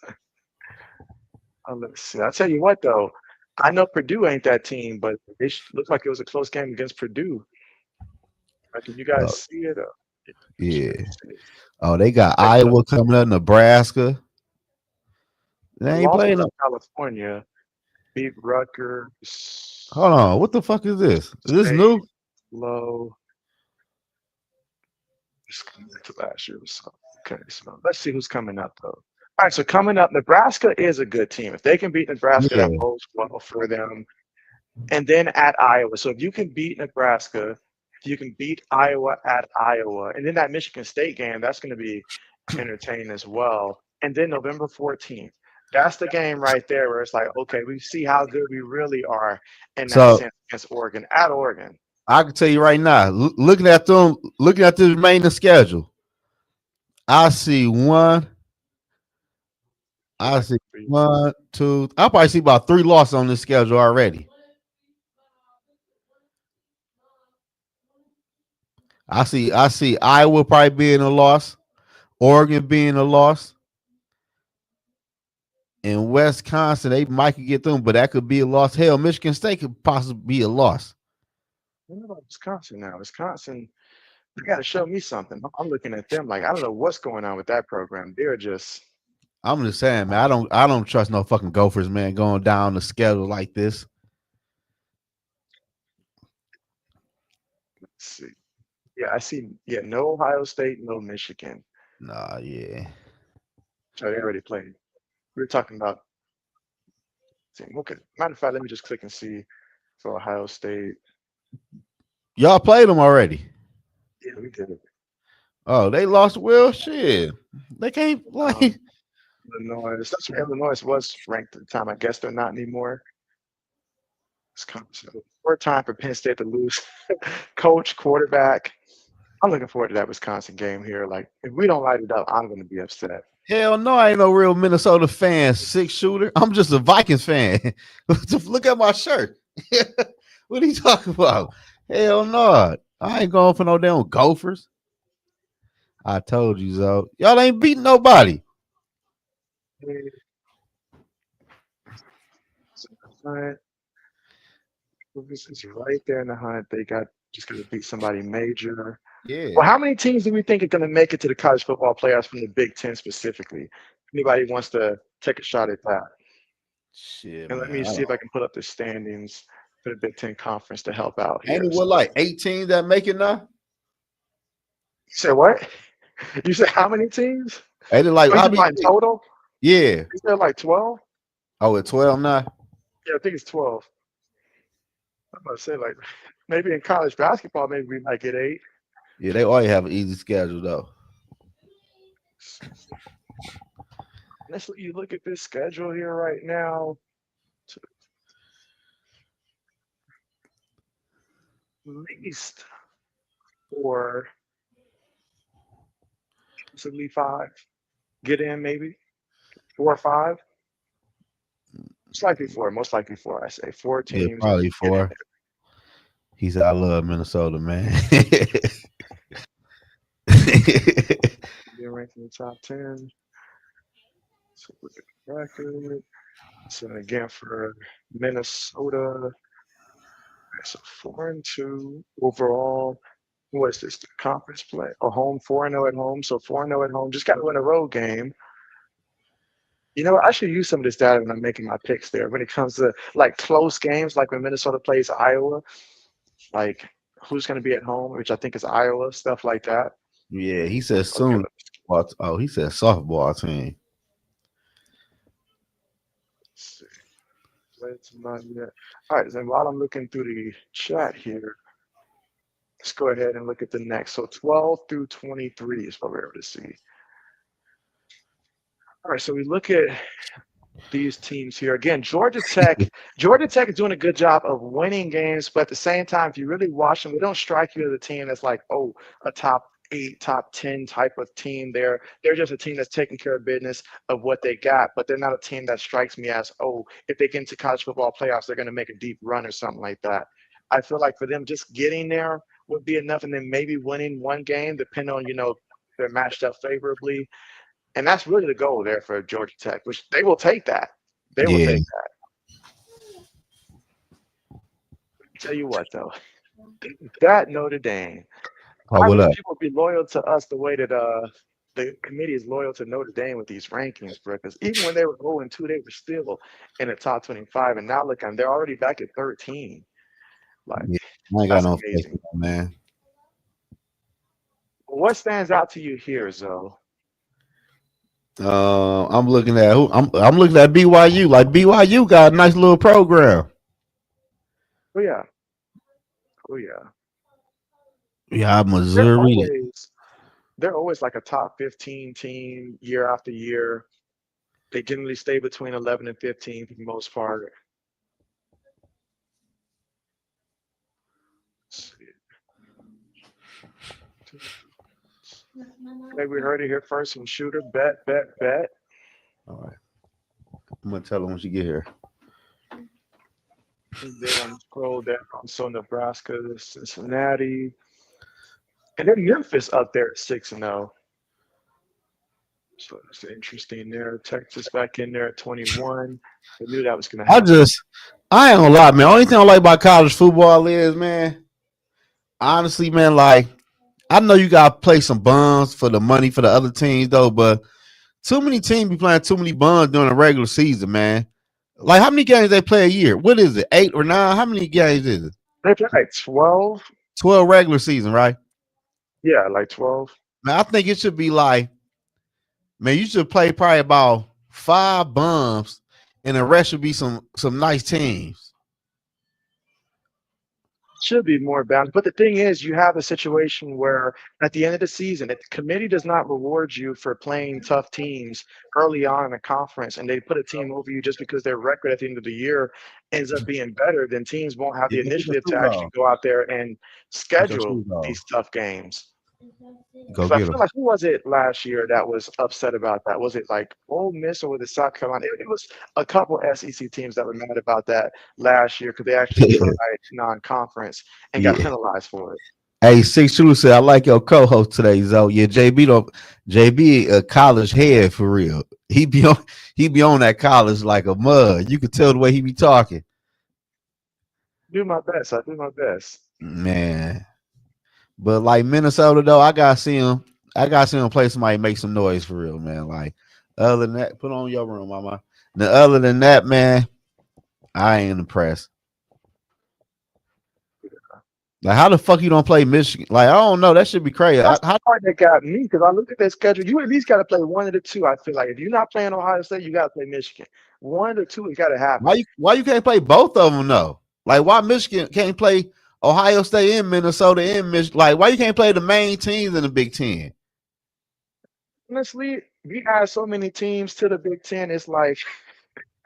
Let's see. I'll tell you what, though. I know Purdue ain't that team, but it looked like it was a close game against Purdue. Can you guys Oh, see it? yeah. See it. Oh, they got They Iowa coming up, Nebraska. They ain't lost playing. to California, beat Hold Rutgers, on. What the fuck is this? Is this State new? low. Just coming to last year or so. Okay, so let's see who's coming up, though. All right, so coming up, Nebraska is a good team. If they can beat Nebraska, Yeah. that bodes well for them. And then at Iowa. So if you can beat Nebraska, if you can beat Iowa at Iowa, and then that Michigan State game, that's going to be entertaining as well. And then November 14th, That's the game right there where it's like, okay, we see how good we really are in that So sense against Oregon at Oregon. I can tell you right now, looking at them, looking at the remaining schedule, I see one. Feel I like see we- one, two. I probably see about 3 losses on this schedule already. I see Iowa probably being a loss, Oregon being a loss, and Wisconsin they might could get them, but that could be a loss. Hell, Michigan State could possibly be a loss. What about Wisconsin now? Wisconsin, you got to show me something. I'm looking at them like I don't know what's going on with that program. They're just I'm just saying, man. I don't trust no fucking Gophers, man, going down the schedule like this. let's see. Yeah, I see. Yeah, no Ohio State, no Michigan. Nah, yeah. So they already played. We were talking about. See, okay. Matter of fact, let me just click and see for Ohio State. Y'all played them already. Yeah, we did it. Oh, they lost. Well, shit. They can't Um, like. Illinois. That's where Illinois was ranked at the time. I guess they're not anymore. Wisconsin. More time for Penn State to lose coach, quarterback. I'm looking forward to that Wisconsin game here. Like, if we don't light it up, I'm going to be upset. Hell no, I ain't no real Minnesota fan, 6-shooter. I'm just a Vikings fan. Look at my shirt. What are you talking about? Hell no. I ain't going for no damn Gophers. I told you so. Y'all ain't beating nobody. This is right there in the hunt. They got just going to beat somebody major. Yeah. Well, how many teams do we think are going to make it to the college football playoffs from the Big Ten specifically? Anybody wants to take a shot at that? Shit, And let man. me see if I can put up the standings for the Big Ten conference to help out Ain't here. it what like 18 that make it now? You said what? You said how many teams? Ain't it like Oh, you how talking many? about in total? Yeah. You said like 12? Oh, at 12 now? Yeah, I think it's 12. I'm about to say like maybe in college basketball, maybe we might get 8. Yeah, they always have an easy schedule though. Honestly, you look at this schedule here right now, at least for possibly 5. Get in maybe 4 or 5. Most likely 4. Most likely 4. I say 4 Yeah, teams probably get in 4. He said, I love Minnesota, man. there. Get ranked in the top 10. So look at the record. So again for Minnesota, so 4-2 overall. What is this? The conference play? A home 4-0 at home. So 4-0 at home. Just got to win a road game. You know, I should use some of this data when I'm making my picks there. When it comes to like close games, like when Minnesota plays Iowa, like who's going to be at home, which I think is Iowa, stuff like that. Yeah, he said Okay, soon. Oh, he said softball team. let's see. Played somebody yet. All right, then while I'm looking through the chat here, let's go ahead and look at the next. So 12 through 23 is what we're able to see. All right, so we look at these teams here. Again, Georgia Tech. Georgia Tech is doing a good job of winning games, but at the same time, if you really watch them, they don't strike you as a team that's like, oh, a top 8, top 10 type of team. They're just a team that's taking care of business of what they got, but they're not a team that strikes me as, oh, if they get into college football playoffs, they're going to make a deep run or something like that. I feel like for them, just getting there would be enough, and then maybe winning one game, depending on, they're matched up favorably. And that's really the goal there for Georgia Tech, which they will take that. They will Yeah. take that. Tell you what, though, that Notre Dame, Oh, I what wish up? people would be loyal to us the way that the committee is loyal to Notre Dame with these rankings, bro. Because even when they were 0-2, they were still in the top 25. And now look, they're already back at 13. Like, Yeah, I ain't got that's no faith amazing. in them, man. What stands out to you here, Zoe? I'm looking at who I'm looking at BYU. Like BYU got a nice little program. Oh, yeah. Oh, yeah. Yeah, They're Missouri. always they're always like a top 15 team year after year. They generally stay between 11 and 15 for the most part. Let's see. Maybe we heard it here first from Shooter. Bet, bet, bet. All right. I'm gonna tell him when she get here. And then scroll down. So Nebraska, Cincinnati, and then Memphis up there at 6-0. So that's interesting there. Texas back in there at 21. I knew that was going to happen. I ain't gonna lie, man. Only thing I like about college football is, man, honestly, man, like, I know you gotta play some bums for the money for the other teams, though, but too many teams be playing too many bums during the regular season, man. Like, how many games they play a year? What is it, 8 or 9? How many games is it? They play like 12. 12 regular season, right? Yeah, like 12. Man, I think it should be like, man, you should play probably about 5 bums, and the rest should be some nice teams. Should be more balanced. But the thing is, you have a situation where at the end of the season, if the committee does not reward you for playing tough teams early on in a conference and they put a team over you just because their record at the end of the year ends up being better, then teams won't have the initiative to actually go out there and schedule these tough games. Go I get feel them. like who was it last year that was upset about that? Was it like Ole Miss or was it South Carolina? It was a couple SEC teams that were mad about that last year because they actually tried non-conference and got Yeah. penalized for it. Hey, Six Shooter said, I like your co-host today, Zoe. Yeah, JB a college head for real. He be on that college like a mud. You could tell the way he be talking. Do my best. I do my best. Man. But like Minnesota though, I gotta see him. I gotta see him play somebody make some noise for real, man. Like, other than that, put on your room, mama. Now, other than that, man, I ain't impressed. Like, how the fuck you don't play Michigan? Like, I don't know. That should be crazy. That's the part that got me because I look at their schedule. You at least got to play one of the two. I feel like if you're not playing Ohio State, you got to play Michigan. One or two, it got to happen. Why you can't play both of them though? Like, why Michigan can't play Ohio State and Minnesota and Michigan? Like, why you can't play the main teams in the Big Ten? Honestly, we add so many teams to the Big Ten. It's like,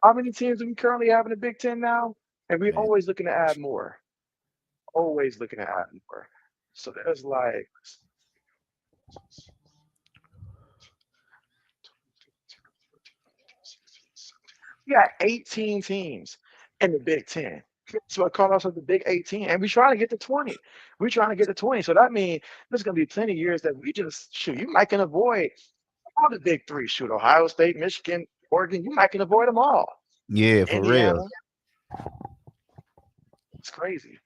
how many teams do we currently have in the Big Ten now? And we're always looking to add more. Always looking to add more. So there's like, we got 18 teams in the Big Ten. So I call ourselves the Big 18, and we're trying to get to 20. We're trying to get to 20. So that means there's going to be plenty of years that we just shoot. You might can avoid all the big three. Shoot, Ohio State, Michigan, Oregon. You might can avoid them all. Yeah, for Indiana. real. It's crazy.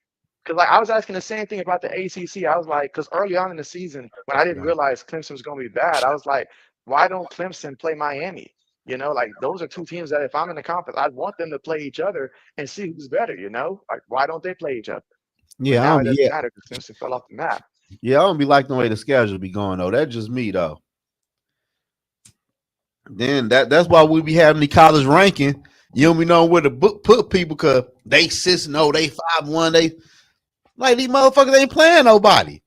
Because like I was asking the same thing about the ACC. I was like, because early on in the season, when I didn't realize Clemson was going to be bad, I was like, why don't Clemson play Miami? You know, like those are two teams that if I'm in the conference, I'd want them to play each other and see who's better. You know, like why don't they play each other? Yeah, But now it doesn't matter because Clemson fell off the map. Yeah, I don't be like the way the schedule be going though. That's just me though. Then that's why we be having the college ranking. You don't be knowing where to put people because they 6-0, they 5-1, they like these motherfuckers ain't playing nobody.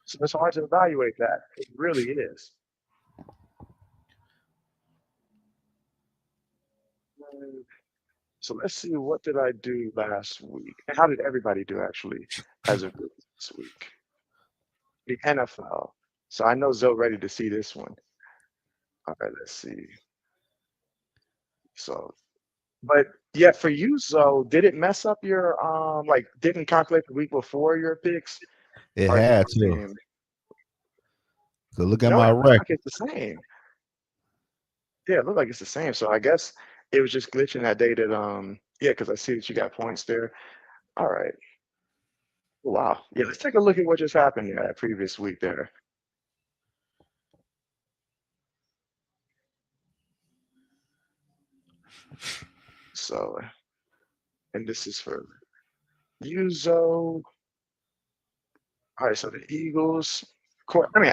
So it's hard to evaluate that. It really is. So let's see, what did I do last week? And how did everybody do actually as of this week? The NFL. So I know Zoe ready to see this one. All right, let's see. So, but yeah, for you, Zoe, did it mess up your like didn't calculate the week before your picks? It Or had to. So look at no, my it looks record. like it's the same. Yeah, it looked like it's the same. So I guess it was just glitching that day that yeah, because I see that you got points there. All right. Wow. Yeah, let's take a look at what just happened there that previous week there. So, and this is for Uzo. All right, so the Eagles. I mean,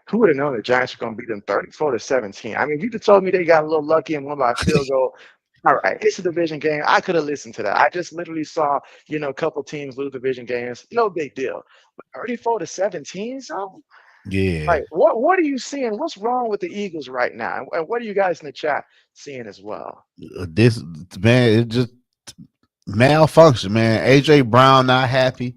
who would have known the Giants were going to beat them 34-17? I mean, if you just told me they got a little lucky and won by a field goal, all right, it's a division game. I could have listened to that. I just literally saw, a couple teams lose division games. No big deal. But 34-17, so Yeah. Like, what are you seeing? What's wrong with the Eagles right now? And what are you guys in the chat seeing as well? This man, it just malfunction, man. AJ Brown not happy.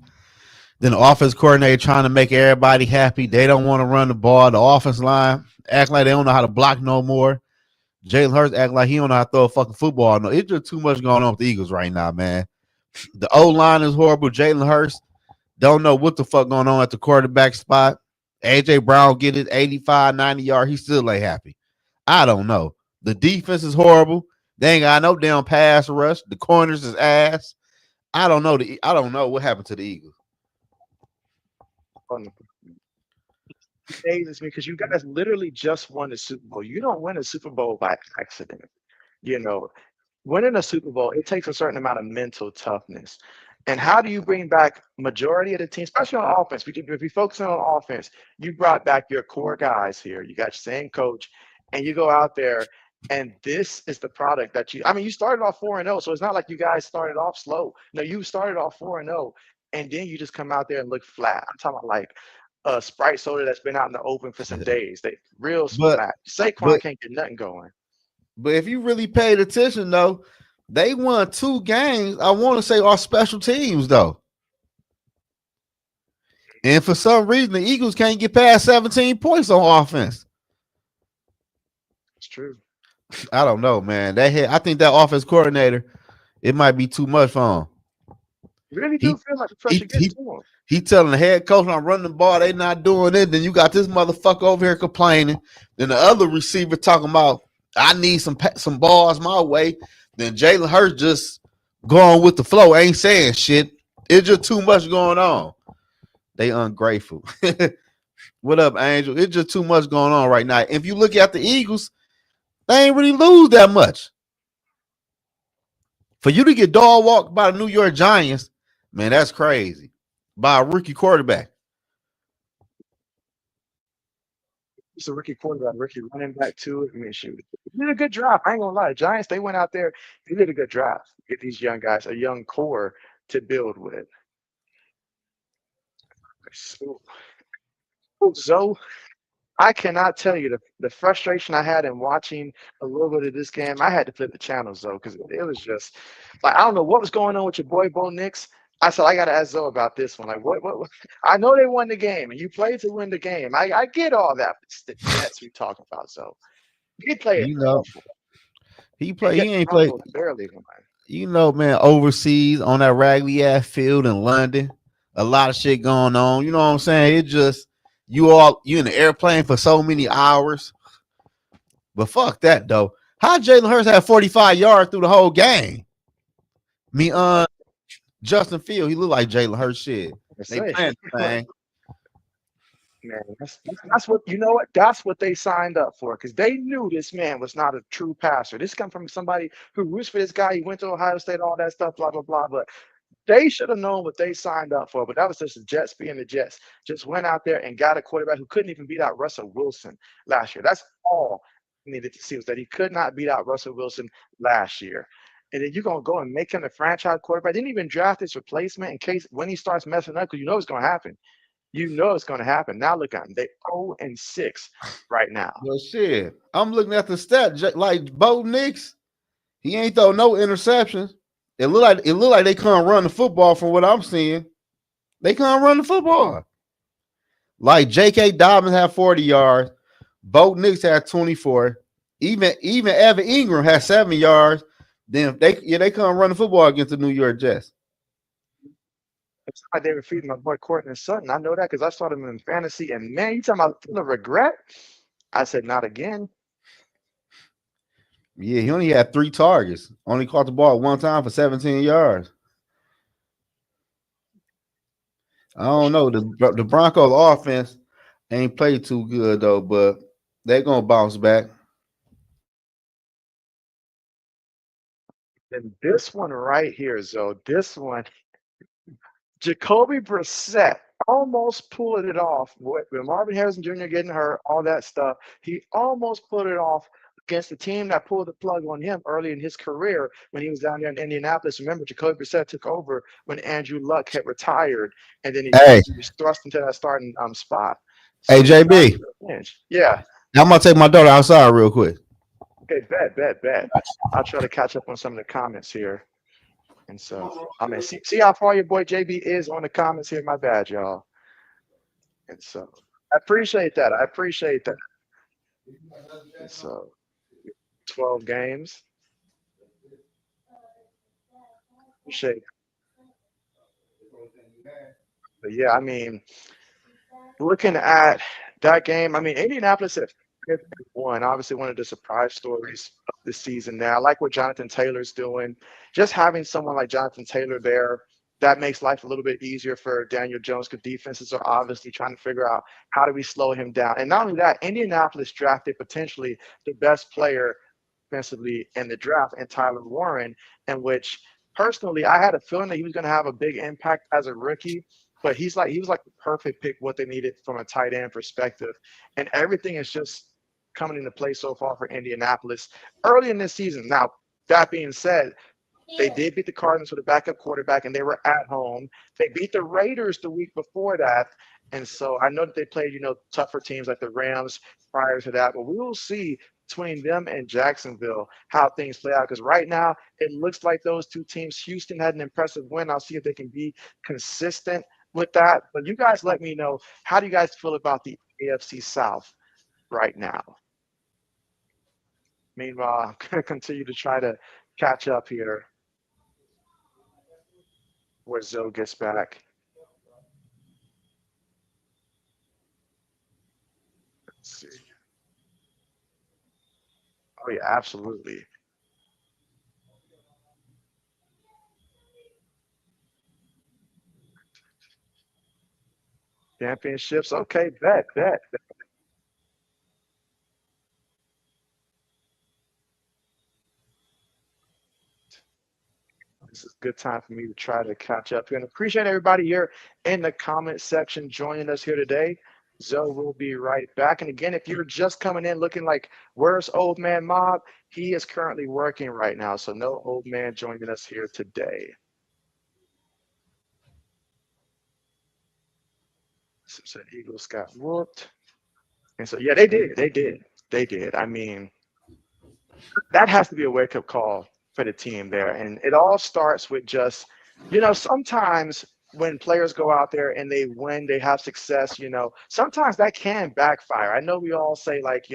Then the offense coordinator trying to make everybody happy. They don't want to run the ball. The offense line act like they don't know how to block no more. Jalen Hurts act like he don't know how to throw a fucking football. No, it's just too much going on with the Eagles right now, man. The O line is horrible. Jalen Hurts don't know what the fuck going on at the quarterback spot. AJ Brown get it 85, 90 yards. He still ain't happy. I don't know. The defense is horrible. They ain't got no damn pass rush. The corners is ass. I don't know. I don't know what happened to the Eagles. Amazes me because you guys literally just won the Super Bowl. You don't win a Super Bowl by accident. You know, winning a Super Bowl, it takes a certain amount of mental toughness. And how do you bring back majority of the team, especially on offense? If you focus on offense, you brought back your core guys here. You got your same coach, and you go out there, and this is the product that you. I mean, you started off 4-0, so it's not like you guys started off slow. No, you started off 4-0, and then you just come out there and look flat. I'm talking about like a Sprite soda that's been out in the open for some days. They real But flat. Saquon but can't get nothing going. but if you really paid attention though, they won 2 games. I want to say our special teams though. And for some reason, the Eagles can't get past 17 points on offense. It's true. I don't know, man. I think that offense coordinator, it might be too much for him. Really do He feel like the he pressure getting he, to him. he telling the head coach, I'm running the ball, they not doing it. Then you got this motherfucker over here complaining. Then the other receiver talking about, I need some balls my way. Then Jalen Hurts just going with the flow, ain't saying shit. It's just too much going on. They ungrateful. What up, Angel? It's just too much going on right now. If you look at the Eagles, they ain't really lose that much. For you to get dog walked by the New York Giants, man, that's crazy. By a rookie quarterback. He's a rookie quarterback, rookie running back too. I mean, shoot, they did a good draft. I ain't gonna lie. The Giants, they went out there, they did a good draft. Get these young guys, a young core to build with. So, Zoe, I cannot tell you the frustration I had in watching a little bit of this game. I had to flip the channels though, because it was just like I don't know what was going on with your boy Bo Nix. I said I gotta ask Zoe about this one. Like what I know they won the game and you played to win the game. I get all that, but it's the Jets we talking about. So he played You know, awful. he And play. yet He the ain't play. Broncos barely won. You know, man, overseas on that raggedy ass field in London, a lot of shit going on. You know what I'm saying? It just you in the airplane for so many hours. But fuck that though. How Jalen Hurts had 45 yards through the whole game? Me, Justin Field, he looked like Jalen Hurts shit. I They say, playing the thing. man, that's what you know. What that's what they signed up for because they knew this man was not a true passer. This come from somebody who roots for this guy. He went to Ohio State, all that stuff, blah blah blah. But they should have known what they signed up for. But that was just the Jets being the Jets. Just went out there and got a quarterback who couldn't even beat out Russell Wilson last year. That's all we needed to see was that he could not beat out Russell Wilson last year. And then you're gonna go and make him the franchise quarterback. Didn't even draft his replacement in case when he starts messing up, because you know it's gonna happen. You know it's going to happen. Now look at them. They 0-6 right now. Well, shit. I'm looking at the stat like Bo Nix. He ain't throw no interceptions. It look like they can't run the football from what I'm seeing. They can't run the football. Like J.K. Dobbins had 40 yards. Bo Nix had 24. Even Evan Ingram had 7 yards. Then they can't run the football against the New York Jets. It's not like they were feeding my boy Courtland Sutton. I know that because I saw them in fantasy. And man, you talking about the regret? I said, not again. Yeah, he only had 3 targets. Only caught the ball one time for 17 yards. I don't know. The Broncos offense ain't played too good though, but they're gonna bounce back. And this one right here, Zoe, this one, Jacoby Brissett almost pulled it off with Marvin Harrison Jr. getting hurt, all that stuff. He almost pulled it off against the team that pulled the plug on him early in his career when he was down there in Indianapolis. Remember, Jacoby Brissett took over when Andrew Luck had retired, and then he Hey, was thrust into that starting spot. Hey So JB, yeah. I'm gonna take my daughter outside real quick. Okay, bet. I'll try to catch up on some of the comments here. And so, I mean, see how far your boy JB is on the comments here. My bad, y'all. And so, I appreciate that. I appreciate that. And so, 12 games. Appreciate. But yeah, I mean, looking at that game, I mean, Indianapolis at 51, obviously one of the surprise stories of the season now. I like what Jonathan Taylor's doing. Just having someone like Jonathan Taylor there, that makes life a little bit easier for Daniel Jones because defenses are obviously trying to figure out how do we slow him down. And not only that, Indianapolis drafted potentially the best player offensively in the draft and Tyler Warren, in which personally I had a feeling that he was going to have a big impact as a rookie. But he was like the perfect pick, what they needed from a tight end perspective, and everything is just coming into play so far for Indianapolis early in this season. Now that being said, they did beat the Cardinals with a backup quarterback, and they were at home. They beat the Raiders the week before that, and so I know that they played, tougher teams like the Rams prior to that. But we will see between them and Jacksonville how things play out. Because right now it looks like those two teams. Houston had an impressive win. I'll see if they can be consistent with that. But you guys let me know, how do you guys feel about the AFC South right now? Meanwhile, I'm going to continue to try to catch up here where Zoe gets back. Let's see. Oh, yeah, absolutely. Championships. Okay, bet. This is a good time for me to try to catch up here. And appreciate everybody here in the comment section joining us here today. Zoe will be right back. And again, if you're just coming in looking like, where's Old Man Mob? He is currently working right now. So no old man joining us here today. So Eagles got whooped. And so, yeah, they did. I mean, that has to be a wake up call for the team there. And it all starts with just, sometimes when players go out there and they win, they have success, sometimes that can backfire. I know we all say, like,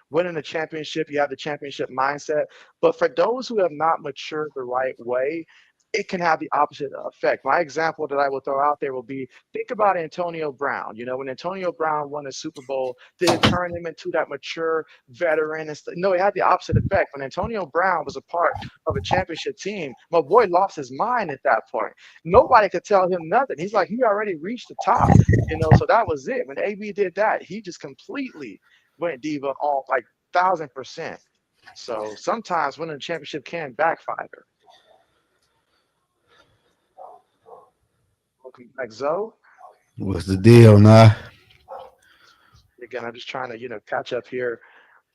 winning a championship, you have the championship mindset. But for those who have not matured the right way, it can have the opposite effect. My example that I will throw out there will be, think about Antonio Brown. When Antonio Brown won a Super Bowl, did it turn him into that mature veteran? And no, it had the opposite effect. When Antonio Brown was a part of a championship team, my boy lost his mind at that point. Nobody could tell him nothing. He's like, he already reached the top, so that was it. When AB did that, he just completely went diva all like 1,000%. So sometimes winning a championship can backfire. Welcome back, Zoe. What's the deal, nah? Again, I'm just trying to, catch up here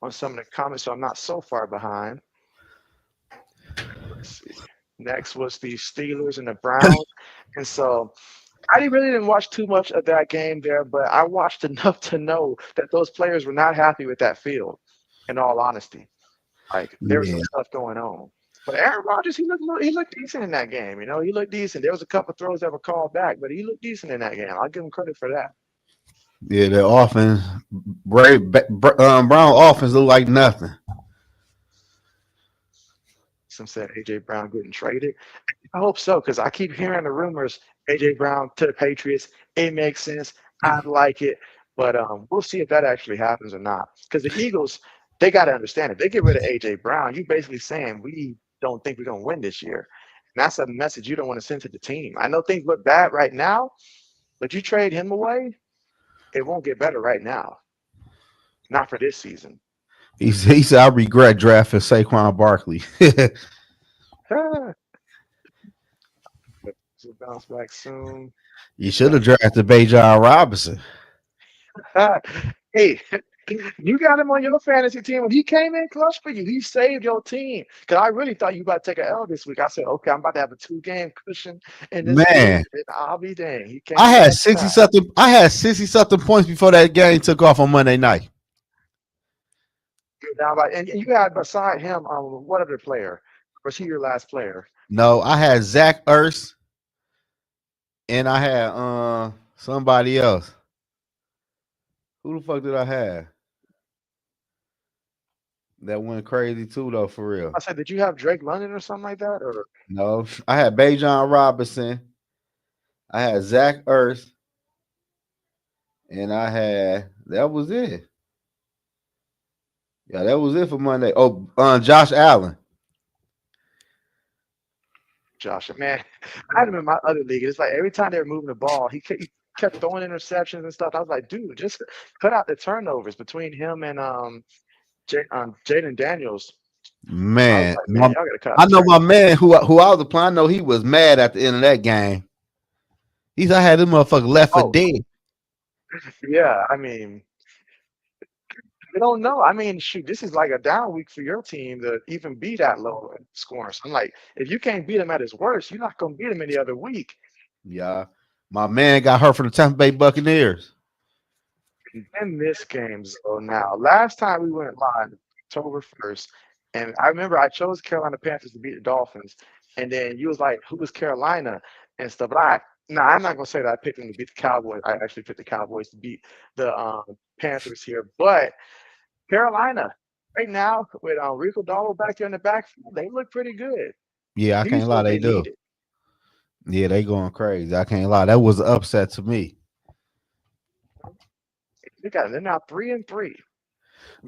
on some of the comments so I'm not so far behind. Let's see. Next was the Steelers and the Browns. And so I really didn't watch too much of that game there, but I watched enough to know that those players were not happy with that field, in all honesty. Like, there was Yeah, some stuff going on. But Aaron Rodgers, he looked decent in that game. He looked decent. There was a couple throws that were called back, but he looked decent in that game. I'll give him credit for that. yeah. The offense, Brown offense look like nothing. Some said AJ Brown getting traded. I hope so, because I keep hearing the rumors AJ Brown to the Patriots. It makes sense. I like it, but we'll see if that actually happens or not. Because the Eagles, they got to understand, if they get rid of AJ Brown, you basically saying we don't think we're gonna win this year. And that's a message you don't want to send to the team. I know things look bad right now, but you trade him away, it won't get better right now. Not for this season. He said, I regret drafting Saquon Barkley. So bounce back soon. You should have drafted Bajan Robinson. Hey, You got him on your fantasy team. When he came in clutch for you, he saved your team. Because I really thought you about to take an L this week. I said, okay, I'm about to have a 2-game cushion in this league. Man, And I'll be dang. He I came had back 60 fast. something. I had 60 something points before that game took off on Monday night. Now, and you had beside him, what other player? Was he your last player? No, I had Zach Ertz and I had somebody else. Who the fuck did I have? That went crazy too though, for real. I said, did you have Drake London or something like that? Or No, I had Bajon Robinson. I had Zach Ertz, and I had that was it. Yeah, that was it for Monday. Oh, Josh Allen. Josh? Man, I had him in my other league. It's like every time they were moving the ball, he kept throwing interceptions and stuff. I was like, dude, just cut out the turnovers between him and Jaden Daniels. I was Man, like, man, y'all got to cut out I the know my turnovers. man who I was applying. I know he was mad at the end of that game. I had this motherfucker left for Oh, dead. yeah. I mean, I don't know. I mean, shoot, this is like a down week for your team to even be that low in scoring. So I'm like, if you can't beat him at his worst, you're not going to beat him any other week. Yeah, my man got hurt for the Tampa Bay Buccaneers. In this game, so now, last time we went live, October 1st, and I remember I chose Carolina Panthers to beat the Dolphins, and then you was like, who was Carolina and stuff. But no, I'm not gonna say that I picked them to beat the Cowboys. I actually picked the Cowboys to beat the Panthers here, but Carolina right now with Rico Dowdle back there in the backfield, they look pretty good. Yeah, I can't He's lie, what they they do. needed. Yeah, they going crazy. I can't lie. That was an upset to me. They're now 3-3. You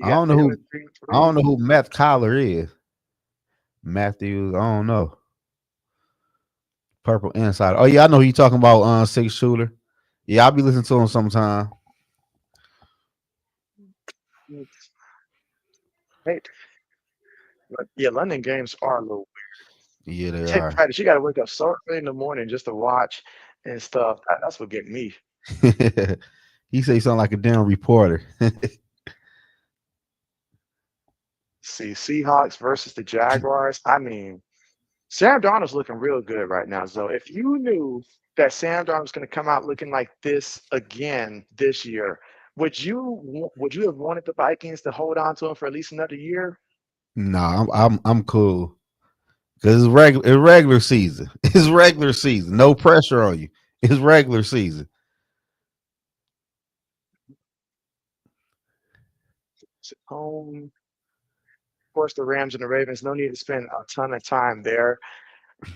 I got don't know them who at 3 and I don't 3. know who Matt Collar is. Matthews, I don't know. Purple Insider. Oh yeah, I know who you talking about. Six shooter. Yeah, I'll be listening to him sometime. Hey, but yeah, London games are a little Yeah, they weird. are. Practice. You got to wake up so early in the morning just to watch and stuff. That's what get me. He say something like a damn reporter. See, Seahawks versus the Jaguars. I mean, Sam Darnold's looking real good right now. So if you knew that Sam Darnold was going to come out looking like this again this year, would you have wanted the Vikings to hold on to him for at least another year? Nah, I'm cool. Cause it's regular season. It's regular season. No pressure on you. It's regular season. Home, of course, the Rams and the Ravens. No need to spend a ton of time there.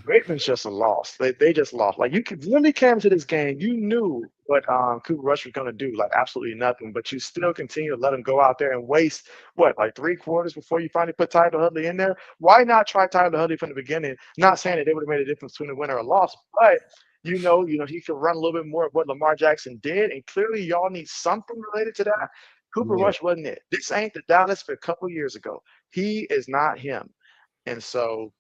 Ravens just a loss. They just lost. Like you could really came to this game, you knew what Cooper Rush was gonna do, like absolutely nothing, but you still continue to let him go out there and waste what, like 3 quarters before you finally put Tyler Huntley in there. Why not try Tyler Huntley from the beginning? Not saying that they would have made a difference between a winner or a loss, but he could run a little bit more of what Lamar Jackson did, and clearly y'all need something related to that. Cooper Yeah. Rush wasn't it. This ain't the Dallas for a couple years ago. He is not him. And so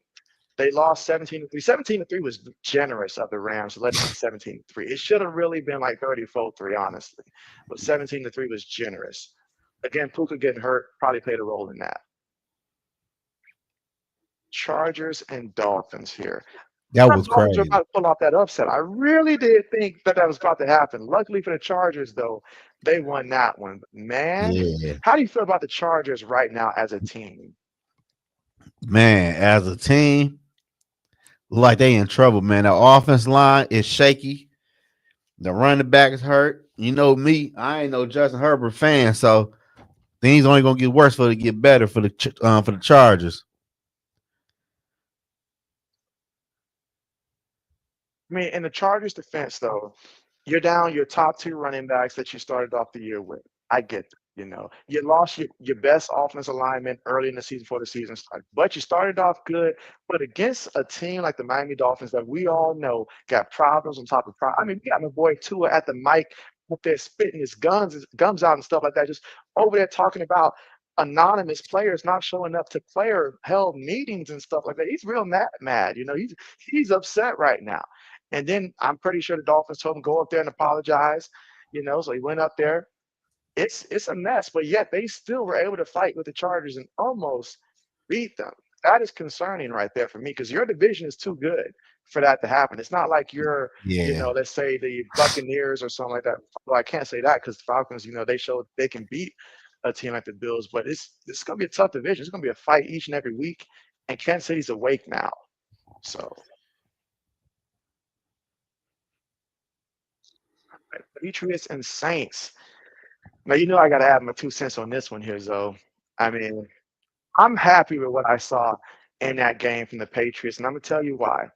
they lost 17-3. 17-3 was generous of the Rams to let it be 17-3. It should have really been like 34-3, honestly. But 17-3 was generous. Again, Puka getting hurt probably played a role in that. Chargers and Dolphins here. That The was Dolphins are crazy. about to pull off that upset. I really did think that was about to happen. Luckily for the Chargers, though, they won that one. But man, Yeah. how do you feel about the Chargers right now as a team? Man, as a team, like they in trouble, man. The offense line is shaky. The running back is hurt. You know me, I ain't no Justin Herbert fan, so things only gonna get worse for it to get better for the Chargers. I mean, in the Chargers' defense, though, you're down your top two running backs that you started off the year with. I get that. You lost your best offensive lineman early in the season before the season started, but you started off good. But against a team like the Miami Dolphins that we all know got problems on top of problems. I mean, we got my boy Tua at the mic up there spitting his gums out and stuff like that, just over there talking about anonymous players not showing up to player held meetings and stuff like that. He's real mad. He's upset right now. And then I'm pretty sure the Dolphins told him go up there and apologize. So he went up there. it's a mess, but yet they still were able to fight with the Chargers and almost beat them. That is concerning right there for me because your division is too good for that to happen. It's not like you're, Yeah. let's say the Buccaneers or something like that. Well, I can't say that because the Falcons, they showed they can beat a team like the Bills, but it's gonna be a tough division. It's gonna be a fight each and every week, and Kansas City's awake now. So Patriots and Saints. Now I got to add my 2 cents on this one here, Zoe. I mean, I'm happy with what I saw in that game from the Patriots, and I'm gonna tell you why.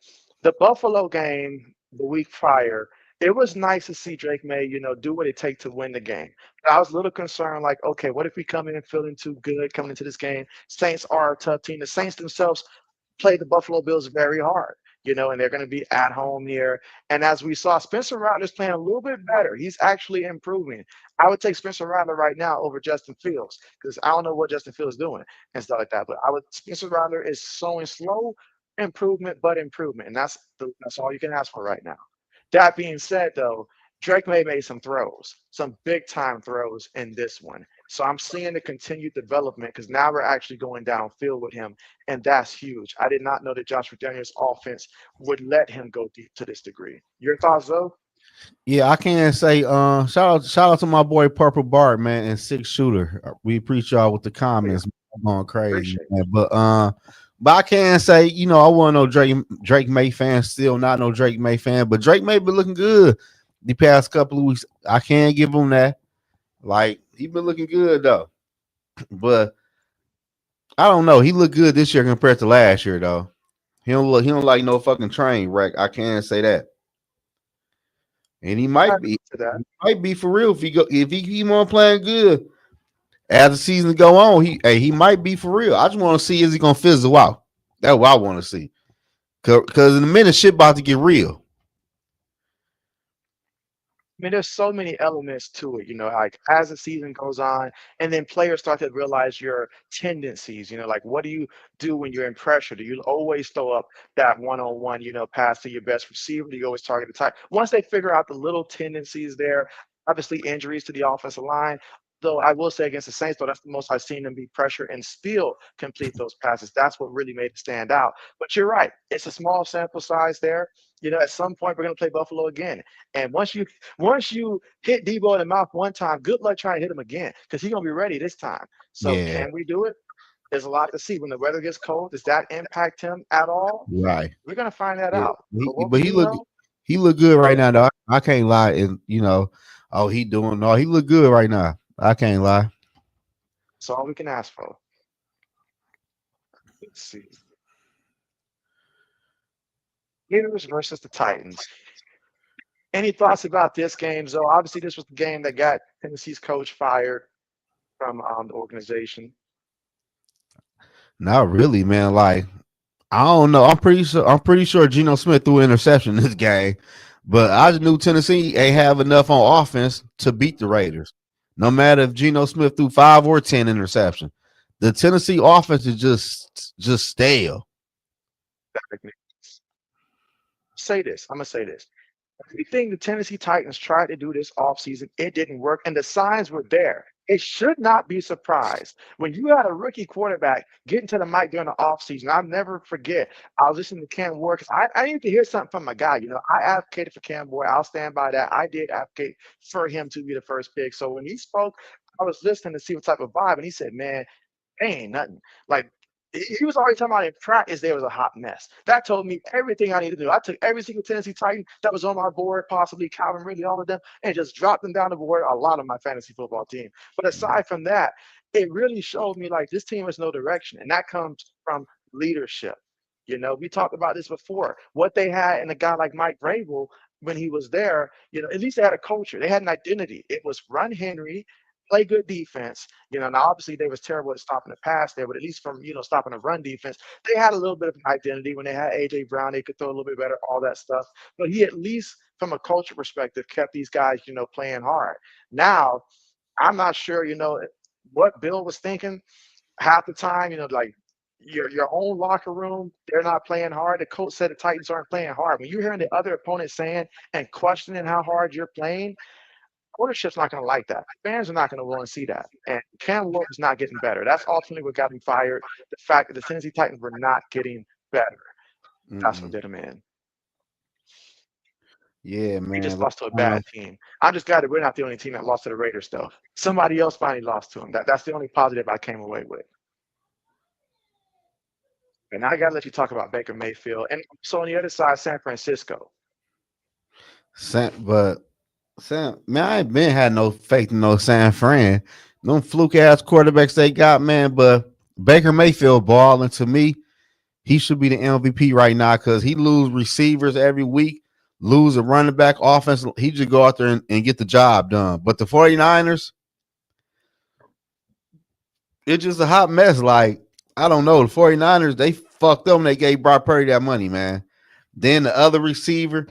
The Buffalo game the week prior, it was nice to see Drake May, do what it takes to win the game. But I was a little concerned, like, okay, what if we come in feeling too good coming into this game? Saints are a tough team. The Saints themselves play the Buffalo Bills very hard, and they're going to be at home here. And as we saw, Spencer Rattler's playing a little bit better. He's actually improving. I would take Spencer Rattler right now over Justin Fields because I don't know what Justin Fields is doing and stuff like that. But Spencer Rattler is showing slow improvement, but improvement, and that's all you can ask for right now. That being said, though, Drake May made some throws, some big time throws in this one. So I'm seeing the continued development because now we're actually going downfield with him, and that's huge. I did not know that Josh McDaniels' offense would let him go deep to this degree. Your thoughts, though? Yeah, I can't say shout out to my boy Purple Bart, man, and Six Shooter. We appreciate y'all with the Oh, yeah, comments. I'm going crazy, appreciate it. man. But I can say, I wasn't no Drake May fan, still not no Drake May fan, but Drake May been looking good the past couple of weeks. I can't give him that. Like, he been looking good though. But I don't know. He looked good this year compared to last year though. He don't like no fucking train wreck. I can't say that. And he I might agree be to that. might be for real if he keep on playing good as the season go on. He might be for real. I just want to see is he gonna fizzle out. That's what I want to see. Cause in a minute shit about to get real. I mean, there's so many elements to it, like as the season goes on, and then players start to realize your tendencies, like what do you do when you're in pressure? Do you always throw up that one-on-one, pass to your best receiver? Do you always target the tight? Once they figure out the little tendencies there, obviously injuries to the offensive line. Though I will say against the Saints, though, that's the most I've seen them be pressure and still complete those passes. That's what really made it stand out. But you're right. It's a small sample size there. At some point we're going to play Buffalo again. And once you hit Debo in the mouth one time, good luck trying to hit him again because he's gonna be ready this time. So Yeah, can we do it? There's a lot to see. When the weather gets cold, does that impact him at all? right. We're gonna find that Yeah, out. But what we but do know, he look good right now. Though. I can't lie, and oh he doing no, he look good right now. I can't lie. that's all we can ask for. Let's see. Raiders versus the Titans. Any thoughts about this game? So obviously this was the game that got Tennessee's coach fired from the organization. Not really, man. Like I don't know. I'm pretty sure Geno Smith threw an interception this game, but I just knew Tennessee ain't have enough on offense to beat the Raiders. No matter if Geno Smith threw 5 or 10 interceptions, the Tennessee offense is just stale. Say this. I'm gonna say this. Everything the Tennessee Titans tried to do this offseason, it didn't work, and the signs were there. It should not be surprised when you had a rookie quarterback getting to the mic during the offseason. I'll never forget. I was listening to Cam Ward because I needed to hear something from my guy. I advocated for Cam Ward. I'll stand by that. I did advocate for him to be the first pick. So when he spoke, I was listening to see what type of vibe, and he said, "Man, ain't nothing." Like he was already talking about in practice there was a hot mess. That told me everything I needed to do. I took every single Tennessee Titan that was on my board, possibly Calvin Ridley, all of them, and just dropped them down the board. A lot of my fantasy football team. But aside from that, it really showed me like this team has no direction, and that comes from leadership. We talked about this before. What they had in a guy like Mike Vrabel when he was there, at least they had a culture. They had an identity. It was run Henry, play good defense. Now obviously they was terrible at stopping the pass there, but at least from stopping the run defense, they had a little bit of an identity. When they had AJ Brown, they could throw a little bit better, all that stuff. But he at least from a culture perspective kept these guys, playing hard. Now I'm not sure, what Bill was thinking half the time, like your own locker room, they're not playing hard. The coach said the Titans aren't playing hard. When you're hearing the other opponent saying and questioning how hard you're playing, ownership's not going to like that. Fans are not going to want to see that. And Cam Ward is not getting better. That's ultimately what got him fired. The fact that the Tennessee Titans were not getting better. That's what Mm-mm. did him in. Yeah, We just man. lost to a bad team. I'm just glad that we're not the only team that lost to the Raiders, though. Somebody else finally lost to them. That's the only positive I came away with. And now I got to let you talk about Baker Mayfield. And so on the other side, San Francisco. But Sam, man, I ain't been had no faith in no San Fran. Them fluke ass quarterbacks they got, man. But Baker Mayfield balling to me, he should be the MVP right now because he lose receivers every week, lose a running back offense. He just go out there and get the job done. But the 49ers, it's just a hot mess. Like, I don't know. The 49ers, they fucked them. They gave Brock Purdy that money, man. Then the other receiver,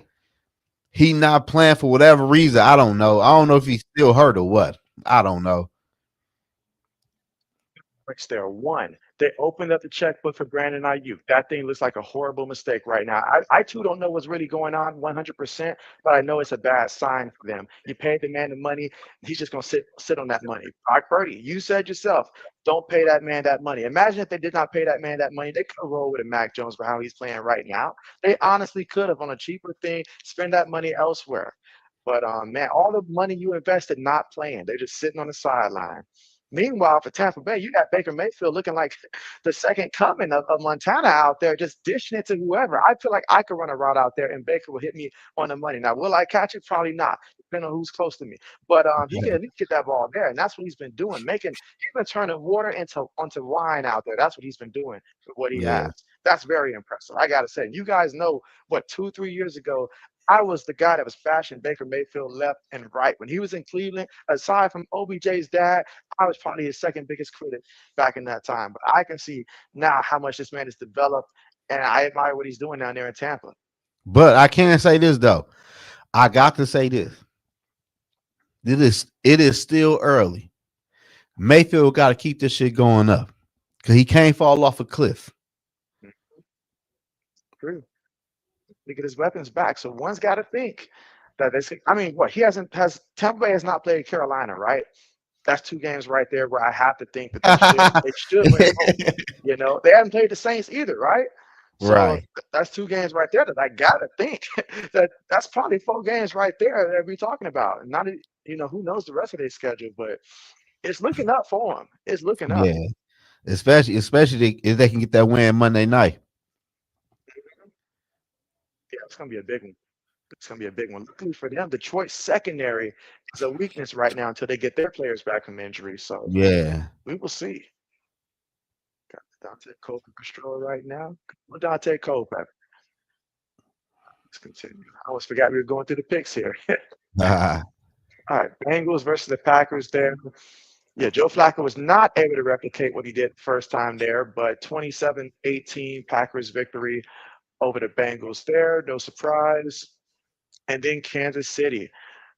he not playing for whatever reason. I don't know. I don't know if he's still hurt or what. I don't know. There. One, they opened up the checkbook for Brandon Ayuk. That thing looks like a horrible mistake right now. I too don't know what's really going on 100%, but I know it's a bad sign for them. You paid the man the money. He's just going to sit on that money. Brock Purdy, you said yourself, don't pay that man that money. Imagine if they did not pay that man that money. They could have rolled with a Mac Jones for how he's playing right now. They honestly could have on a cheaper thing, spend that money elsewhere. But man, all the money you invested not playing, they're just sitting on the sideline. Meanwhile, for Tampa Bay, you got Baker Mayfield looking like the second coming of Montana out there, just dishing it to whoever. I feel like I could run a route out there and Baker will hit me on the money. Now, will I catch it? Probably not, depending on who's close to me. But he can at least get that ball there, and that's what he's been doing. He's been turning water onto wine out there. That's what he's been doing with what he has. Yeah. That's very impressive. I gotta say, you guys know what 2, 3 years ago. I was the guy that was bashing Baker Mayfield left and right. When he was in Cleveland, aside from OBJ's dad, I was probably his second biggest critic back in that time. But I can see now how much this man has developed, and I admire what he's doing down there in Tampa. But I can say this though. I got to say this. It is still early. Mayfield got to keep this shit going up because he can't fall off a cliff. True. To get his weapons back. So one's got to think that they. I mean, what he has Tampa Bay has not played Carolina, right? That's 2 games right there where I have to think that they should win both. You know, they haven't played the Saints either, right? So Right. that's 2 games right there that I gotta think that's probably 4 games right there that we're talking about. And not who knows the rest of their schedule, but it's looking up for them. It's looking up. Yeah. Especially if they can get that win Monday night. Yeah, it's gonna be a big one. It's gonna be a big one. Luckily for them, Detroit's secondary is a weakness right now until they get their players back from injury. So Yeah. we will see. Got Dante Culpepper right now. Dante Culpepper. Let's continue. I almost forgot we were going through the picks here. All right, Bengals versus the Packers there. Yeah, Jflocka was not able to replicate what he did the first time there, but 27-18 Packers victory over the Bengals there. No surprise. And then Kansas City.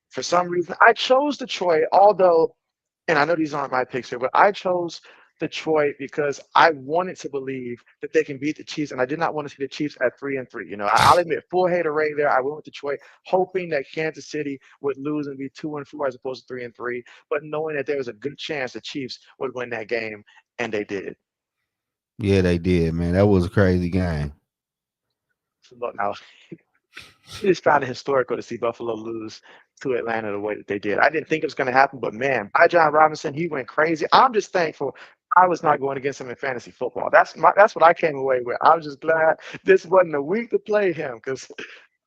For some reason, I chose Detroit, although, and I know these aren't my picks here, but I chose Detroit because I wanted to believe that they can beat the Chiefs, and I did not want to see the Chiefs at 3-3. I'll admit, full haterade there. I went with Detroit, hoping that Kansas City would lose and be 2-4 as opposed to 3-3, but knowing that there was a good chance the Chiefs would win that game, and they did. Yeah, they did, man. That was a crazy game. So look, now it is kind of historical to see Buffalo lose to Atlanta the way that they did. I didn't think it was going to happen, but man, by John Robinson, he went crazy. I'm just thankful I was not going against him in fantasy football. That's what I came away with. I was just glad this wasn't a week to play him because,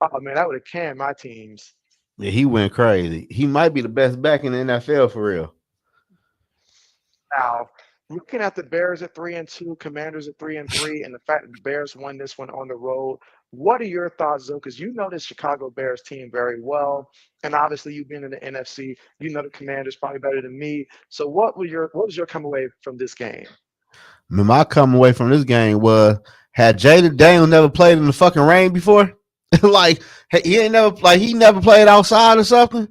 oh man, that would have canned my teams. Yeah, he went crazy. He might be the best back in the NFL for real. Now, looking at the Bears at 3-2, Commanders at 3-3, and the fact that the Bears won this one on the road, what are your thoughts, Zoe? Because you know this Chicago Bears team very well, and obviously you've been in the NFC. You know the Commanders probably better than me. So, what was your come away from this game? I mean, my come away from this game was had Jaden Daniel never played in the fucking rain before? Like he never played outside or something.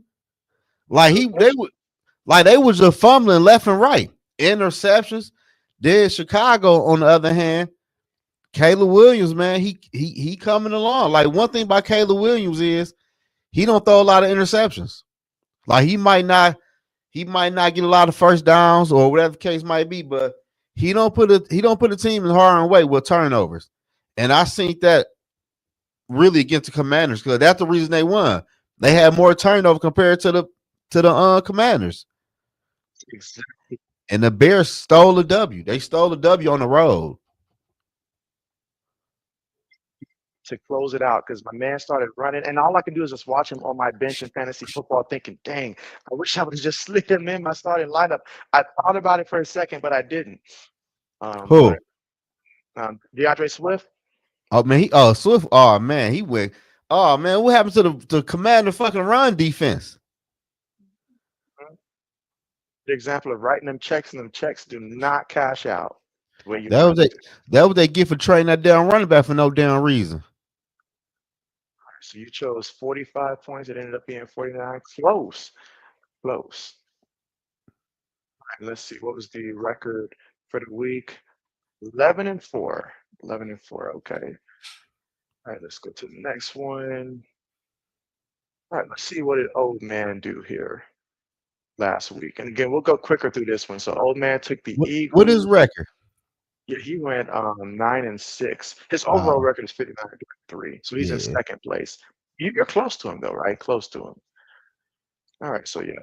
Like they was just fumbling left and right. Interceptions. Then Chicago, on the other hand, Caleb Williams, man, he coming along. Like one thing about Caleb Williams is he don't throw a lot of interceptions. Like he might not get a lot of first downs or whatever the case might be, but he don't put a team in harm's way with turnovers. And I think that really against the Commanders because that's the reason they won. They had more turnover compared to the Commanders. Exactly. And the Bears stole the W. They stole the W on the road. To close it out because my man started running, and all I can do is just watch him on my bench in fantasy football, thinking, "Dang, I wish I would have just slid him in my starting lineup." I thought about it for a second, but I didn't. Who? But DeAndre Swift, Oh man, Swift. Oh man, he went. Oh man, what happened to the Commander fucking run defense? the example of writing them checks, and them checks do not cash out the way you That want was them they to. that was they get for trading that damn running back for no damn reason. So you chose 45 points. It ended up being 49. Close, close. All right, let's see. What was the record for the week? 11-4. 11-4. Okay. All right, let's go to the next one. All right, let's see what did old man do here last week. And again, we'll go quicker through this one. So old man took the What is Eagles. record? Yeah, he went 9-6. His overall Oh record is 59-3. So he's in yeah, second place. You're close to him though, right? Close to him. All right, so yeah,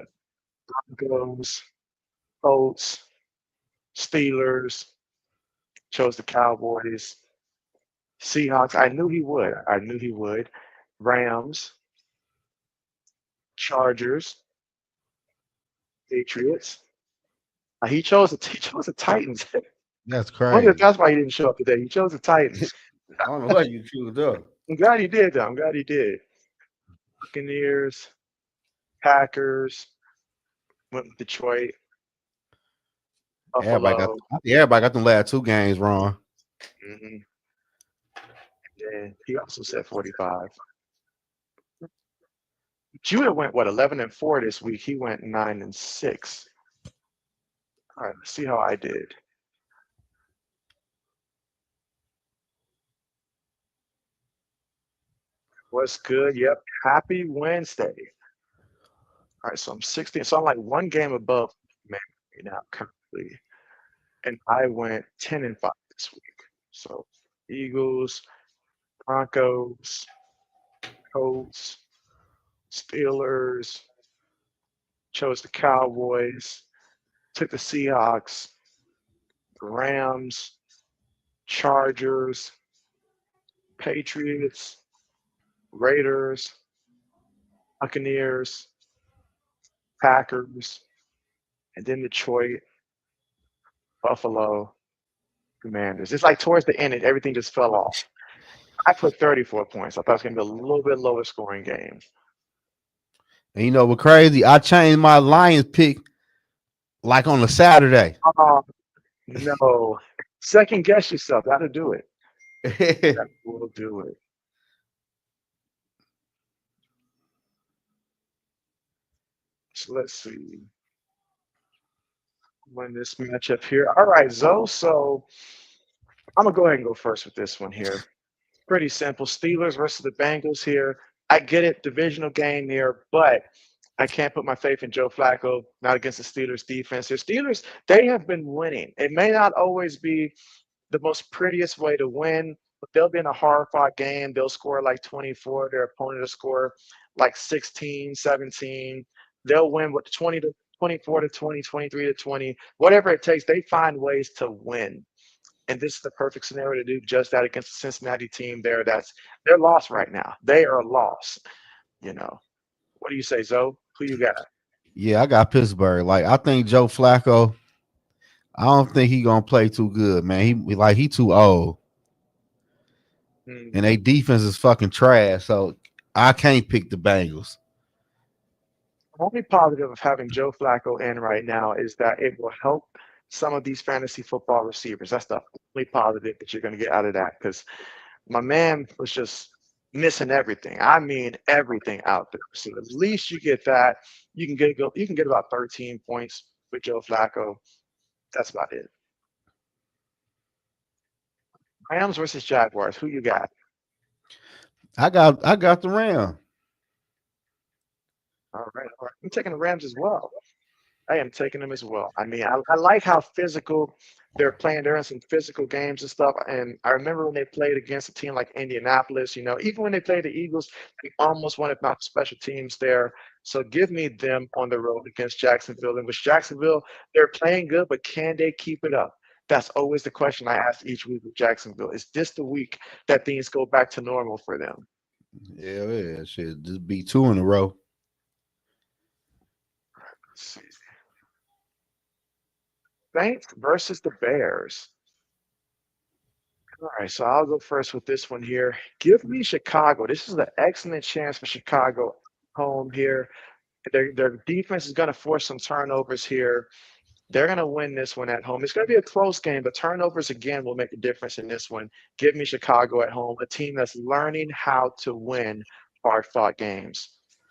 Broncos, Colts, Steelers, chose the Cowboys, Seahawks. I knew he would. I knew he would. Rams, Chargers, Patriots. He chose the Titans. that's I wonder if crazy. that's why he didn't show up today. He chose the Titans. I don't know what you choose up. I'm glad he did, though. I'm glad he did. Buccaneers, Packers, went with Detroit, Buffalo. I think everybody got them last two games wrong. hmm And he also said 45. Judah went, what, 11-4 this week. He went 9-6. All right, let's see how I did. What's good? Yep. Happy Wednesday. All right, so I'm 16. So I'm like one game above man right now currently. And I went 10-5 this week. So Eagles, Broncos, Colts, Steelers, chose the Cowboys, took the Seahawks, the Rams, Chargers, Patriots, Raiders, Buccaneers, Packers, and then Detroit, Buffalo, Commanders. It's like towards the end, everything just fell off. I put 34 points. I thought it was going to be a little bit lower scoring game. And you know what crazy? I changed my Lions pick like on a Saturday. Oh, no. Second guess yourself. That'll do it. That will do it. So let's see. Win this matchup here. All right, Zoe. So I'm going to go ahead and go first with this one here. Pretty simple. Steelers versus the Bengals here. I get it, divisional game here, but I can't put my faith in Joe Flacco, not against the Steelers defense. The Steelers, they have been winning. It may not always be the most prettiest way to win, but they'll be in a hard-fought game. They'll score like 24. Their opponent will score like 16, 17. They'll win with 20 to 24 to 20, 23 to 20, whatever it takes. They find ways to win. And this is the perfect scenario to do just that against the Cincinnati team there. They're lost right now. They are lost, you know. What do you say, Zoe? Who you got? Yeah, I got Pittsburgh. Like I think Joe Flacco. I don't think he gonna play too good, man. He too old, and Mm-hmm. they defense is fucking trash. So I can't pick the Bengals. The only positive of having Joe Flacco in right now is that it will help some of these fantasy football receivers. That's the only positive that you're going to get out of that because my man was just missing everything. I mean, everything out there. So at least you get that. You can get about 13 points with Joe Flacco. That's about it. Rams versus Jaguars. Who you got? I got the Ram. All right, all right. I'm taking the Rams as well. I am taking them as well. I mean, I like how physical they're playing. They're in some physical games and stuff. And I remember when they played against a team like Indianapolis, even when they played the Eagles, they almost won, if not special teams there. So give me them on the road against Jacksonville. And with Jacksonville, they're playing good, but can they keep it up? That's always the question I ask each week with Jacksonville. Is this the week that things go back to normal for them? Yeah, yeah, shit. Just be two in a row. Let's see. Saints versus the Bears. All right, so I'll go first with this one here. Give me Chicago. This is an excellent chance for Chicago home here. Their defense is going to force some turnovers here. They're going to win this one at home. It's going to be a close game, but turnovers again will make a difference in this one. Give me Chicago at home, a team that's learning how to win hard-fought games.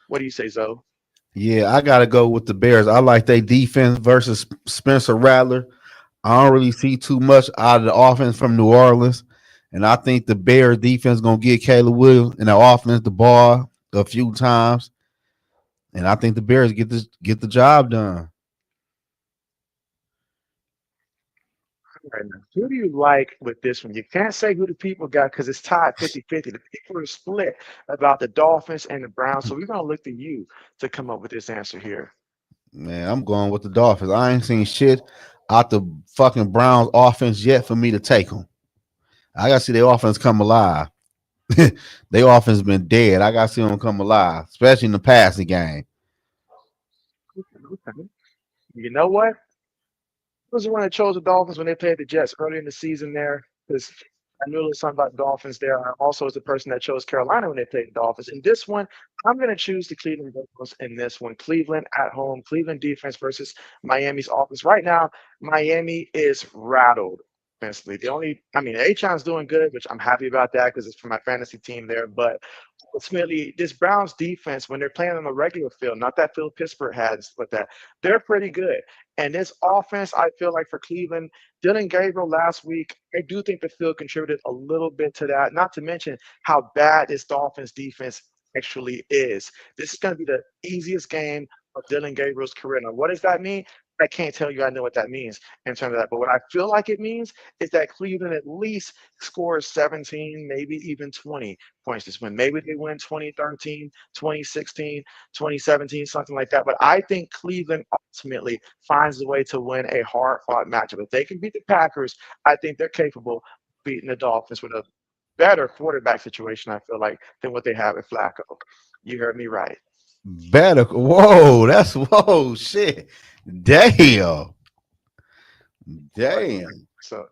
What do you say, Zoe? Yeah, I gotta go with the Bears. I like their defense versus Spencer Rattler. I don't really see too much out of the offense from New Orleans. And I think the Bears defense gonna get Caleb Williams and the offense the ball a few times. And I think the Bears get the job done. Right now. Who do you like with this one? You can't say who the people got because it's tied 50-50. The people are split about the Dolphins and the Browns. So we're going to look to you to come up with this answer here. Man, I'm going with the Dolphins. I ain't seen shit out the fucking Browns offense yet for me to take them. I gotta see their offense come alive. Their offense been dead. I gotta see them come alive, especially in the passing game. Okay. You know what? Was the one that chose the Dolphins when they played the Jets early in the season there because I knew a little something about the Dolphins there. I also was the person that chose Carolina when they played the Dolphins. In this one, I'm going to choose the Cleveland Browns in this one. Cleveland at home, Cleveland defense versus Miami's offense. Right now, Miami is rattled offensively. I mean, Achon's doing good, which I'm happy about that because it's for my fantasy team there. But ultimately, this Browns defense, when they're playing on the regular field, not that field Pittsburgh has, but that they're pretty good. And this offense, I feel like for Cleveland, Dylan Gabriel last week, I do think the field contributed a little bit to that, not to mention how bad this Dolphins defense actually is. This is going to be the easiest game of Dylan Gabriel's career. Now, what does that mean? I can't tell you I know what that means in terms of that. But what I feel like it means is that Cleveland at least scores 17, maybe even 20 points this win. Maybe they win 2013, 2016, 2017, something like that. But I think Cleveland ultimately finds a way to win a hard fought matchup. If they can beat the Packers, I think they're capable of beating the Dolphins with a better quarterback situation, I feel like, than what they have at Flacco. You heard me right. Better. Whoa, that's whoa shit. Damn. Right. Damn. So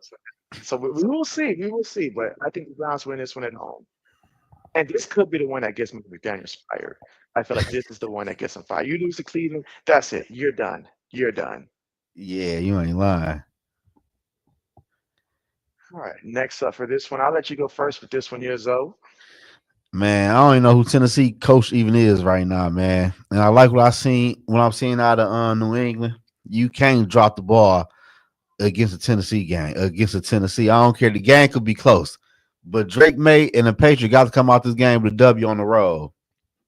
we will see. We will see. But I think the Browns win this one at home. And this could be the one that gets McDaniels fired. I feel like this is the one that gets him fired. You lose to Cleveland, that's it. You're done. You're done. Yeah, you ain't lying. All right. Next up for this one, I'll let you go first with this one here, Zoe. Man, I don't even know who Tennessee coach even is right now, man. And I like what I'm seeing out of New England. You can't drop the ball against a Tennessee game, against a Tennessee. I don't care. The game could be close. But Drake May and the Patriots got to come out this game with a W on the road.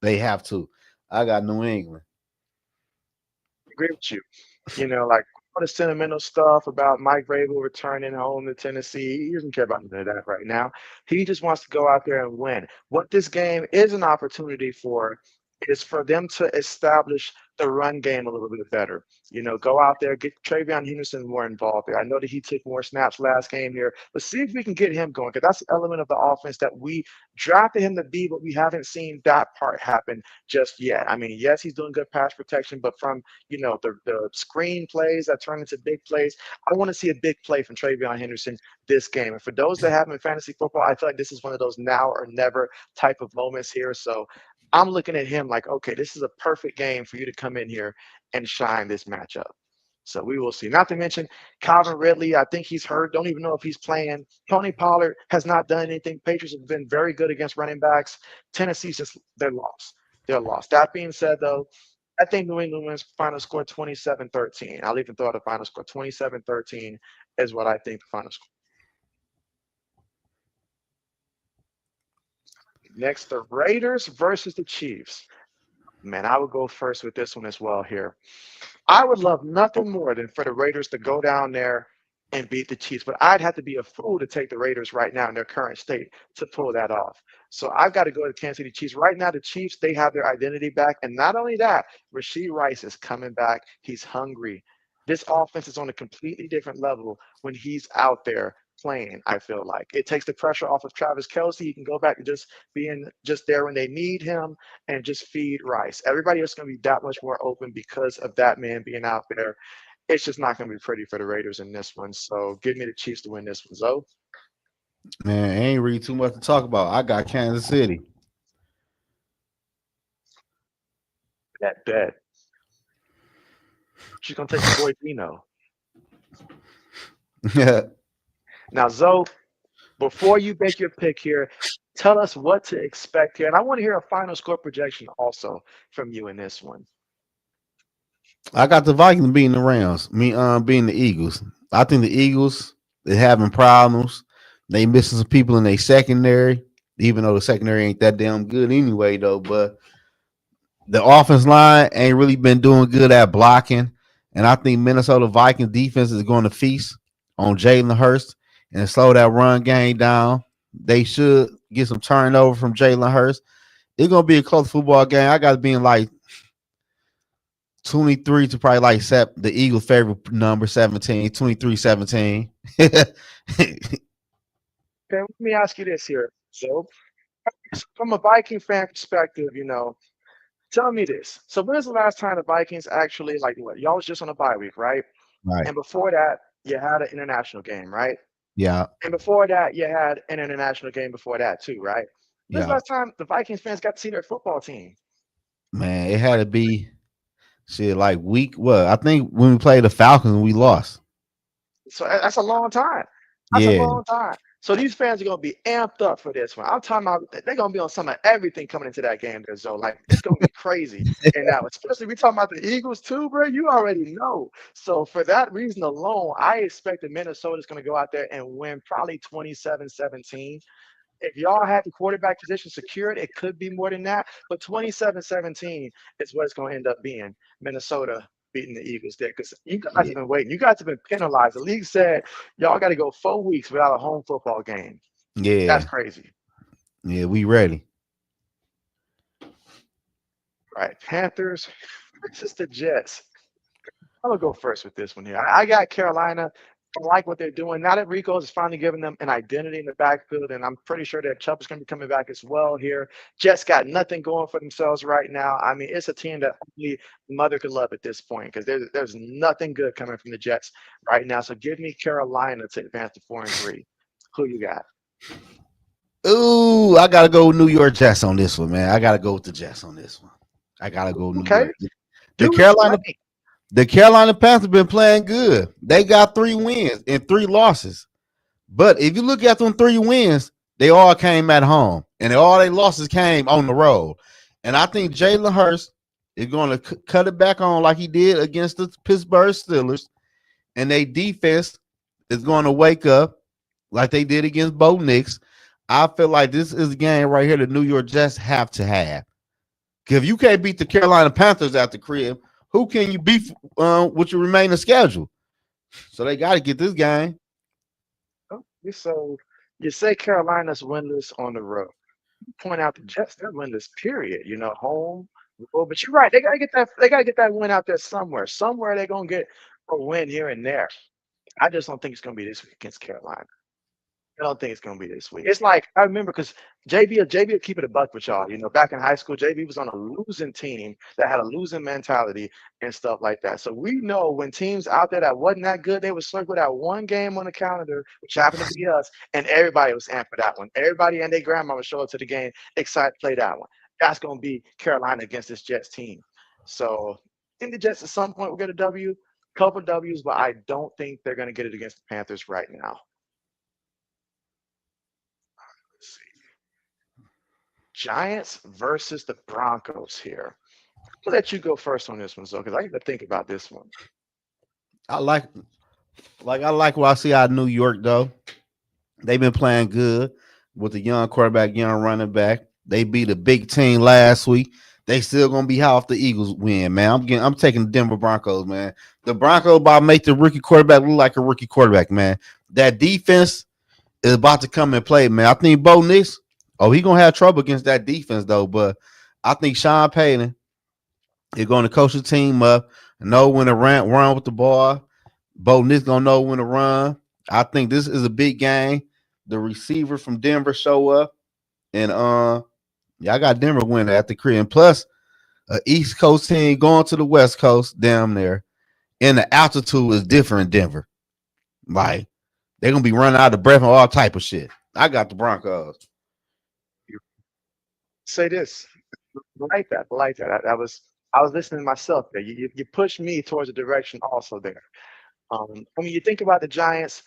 They have to. I got New England. Agree with you. Like all the sentimental stuff about Mike Vrabel returning home to Tennessee. He doesn't care about none of that right now. He just wants to go out there and win. What this game is an opportunity for is for them to establish the run game a little bit better. Go out there, get Travion Henderson more involved there. I know that he took more snaps last game here, but see if we can get him going because that's the element of the offense that we drafted him to be, but we haven't seen that part happen just yet. I mean, yes, he's doing good pass protection, but from the screen plays that turn into big plays. I want to see a big play from Travion Henderson this game. And for those that have him in fantasy football, I feel like this is one of those now or never type of moments here. So I'm looking at him like, okay, this is a perfect game for you to come in here and shine this matchup. So we will see. Not to mention Calvin Ridley. I think he's hurt. Don't even know if he's playing. Tony Pollard has not done anything. Patriots have been very good against running backs. Tennessee's just they're lost. They're lost. That being said, though, I think New England wins final score 27-13. I'll even throw out the final score 27-13 is what I think the final score. Next, the Raiders versus the Chiefs. Man, I would go first with this one as well here. I would love nothing more than for the Raiders to go down there and beat the Chiefs, but I'd have to be a fool to take the Raiders right now in their current state to pull that off. So I've got to go to Kansas City Chiefs. Right now, the Chiefs, they have their identity back. And not only that, Rashee Rice is coming back. He's hungry. This offense is on a completely different level when he's out there playing, I feel like. It takes the pressure off of Travis Kelce. He can go back to just being just there when they need him and just feed Rice. Everybody else is going to be that much more open because of that man being out there. It's just not going to be pretty for the Raiders in this one. So give me the Chiefs to win this one, Zoe. Man, ain't really too much to talk about. I got Kansas City. That bet. She's going to take your boy Dino. Yeah. Now, Zoe, before you make your pick here, tell us what to expect here. And I want to hear a final score projection also from you in this one. I got the Vikings beating the Rams. Beating the Eagles. I think the Eagles, they're having problems. They missing some people in their secondary, even though the secondary ain't that damn good anyway, though. But the offense line ain't really been doing good at blocking. And I think Minnesota Vikings defense is going to feast on Jalen Hurts and slow that run game down. They should get some turnover from Jalen Hurts. It's going to be a close football game. I got to be in like 23 to probably like the Eagles' favorite number, 17, 23-17. Okay, let me ask you this here. So, from a Viking fan perspective, tell me this. So, when's the last time the Vikings actually, like, what? Y'all was just on a bye week, right? Right. And before that, you had an international game, right? Yeah. And before that, you had an international game before that, too, right? When's the Yeah. last time the Vikings fans got to see their football team? Man, it had to be shit like week. What? I think when we played the Falcons, we lost. So, that's a long time. That's a Yeah. long time. So these fans are gonna be amped up for this one. I'm talking about they're gonna be on some of everything coming into that game there, Zoe. Like it's gonna be crazy. And now, especially we talking about the Eagles too, bro. You already know. So for that reason alone, I expect that Minnesota's gonna go out there and win probably 27-17. If y'all had the quarterback position secured, it could be more than that. But 27-17 is what it's going to end up being. Minnesota beating the Eagles there because you guys have been waiting. You guys have been penalized. The league said y'all got to go 4 weeks without a home football game. Yeah. That's crazy. Yeah, we ready. Right. Panthers versus the Jets. I'm going to go first with this one here. I got Carolina. I like what they're doing. Now that Rico's is finally giving them an identity in the backfield, and I'm pretty sure that Chubb is going to be coming back as well here. Jets got nothing going for themselves right now. I mean, it's a team that only mother could love at this point because there's nothing good coming from the Jets right now. So give me Carolina to advance to 4-3. Who you got? Ooh, I gotta go New York Jets on this one, man. I gotta go with the Jets on this one. I gotta go New Okay. York. The Carolina Panthers been playing good. They got 3 wins and 3 losses. But if you look at them 3 wins, they all came at home, and all their losses came on the road. And I think Jalen Hurts is going to cut it back on like he did against the Pittsburgh Steelers, and their defense is going to wake up like they did against Bo Nix. I feel like this is a game right here the New York Jets have to have. Because if you can't beat the Carolina Panthers at the crib, who can you beat with your remaining schedule? So they got to get this game. So you say Carolina's winless on the road. You point out the Jets, they're winless, period. Home, road. But you're right. They gotta get that. They gotta get that win out there somewhere. Somewhere they're gonna get a win here and there. I just don't think it's gonna be this week against Carolina. I don't think it's gonna be this week. It's like I remember because JB will keep it a buck with y'all. Back in high school, JB was on a losing team that had a losing mentality and stuff like that. So we know when teams out there that wasn't that good, they would circle that one game on the calendar, which happened to be us, and everybody was amped for that one. Everybody and their grandma would show up to the game excited to play that one. That's gonna be Carolina against this Jets team. So I think the Jets at some point will get a W, couple W's, but I don't think they're gonna get it against the Panthers right now. Let's see. Giants versus the Broncos here. I'll let you go first on this one, Zoe, because I got to think about this one. I like what I see out of New York though. They've been playing good with the young quarterback, young running back. They beat a big team last week. they still gonna be high if the Eagles win, man. I'm taking the Denver Broncos, man. The Broncos about to make the rookie quarterback look like a rookie quarterback, man. That defense is about to come and play, man. I think Bo Nix, he gonna have trouble against that defense though, but I think Sean Payton is gonna coach the team up, know when to run with the ball. Bo Nix gonna know when to run. I think this is a big game. The receiver from Denver show up, and yeah, I got Denver winning at the crib. And plus, East Coast team going to the West Coast down there, and the altitude is different in Denver. Like they're gonna be running out of breath and all type of shit. I got the Broncos. Say this. Like that. I was listening to myself there. You pushed me towards a direction also there. I mean, you think about the Giants.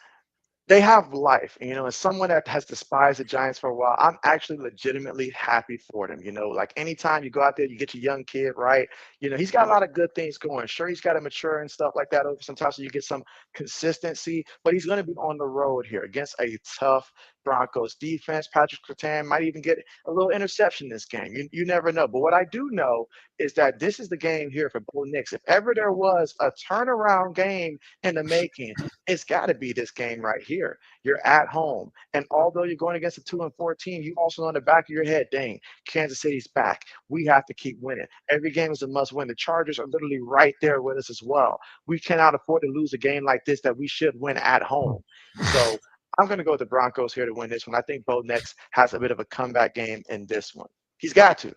They have life, as someone that has despised the Giants for a while, I'm actually legitimately happy for them. Like anytime you go out there, you get your young kid, right? He's got a lot of good things going. Sure, he's got to mature and stuff like that over some time so you get some consistency, but he's going to be on the road here against a tough Broncos defense. Patrick Surtain might even get a little interception this game. You never know. But what I do know is that this is the game here for Bo Nix. If ever there was a turnaround game in the making, it's got to be this game right here. You're at home, and although you're going against a 2-4 team, you also know in the back of your head, dang, Kansas City's back. We have to keep winning. Every game is a must-win. The Chargers are literally right there with us as well. We cannot afford to lose a game like this that we should win at home. So I'm going to go with the Broncos here to win this one. I think Bo Nix has a bit of a comeback game in this one. He's got to.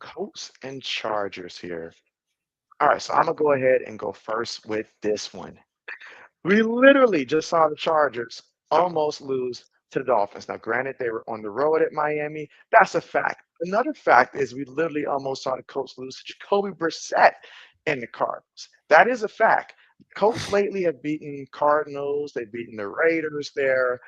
Colts and Chargers here. All right, so I'm going to go ahead and go first with this one. We literally just saw the Chargers almost lose to the Dolphins. Now, granted, they were on the road at Miami. That's a fact. Another fact is we literally almost saw the Colts lose to Jacoby Brissett in the Cardinals. That is a fact. Colts lately have beaten Cardinals. They've beaten the Raiders there.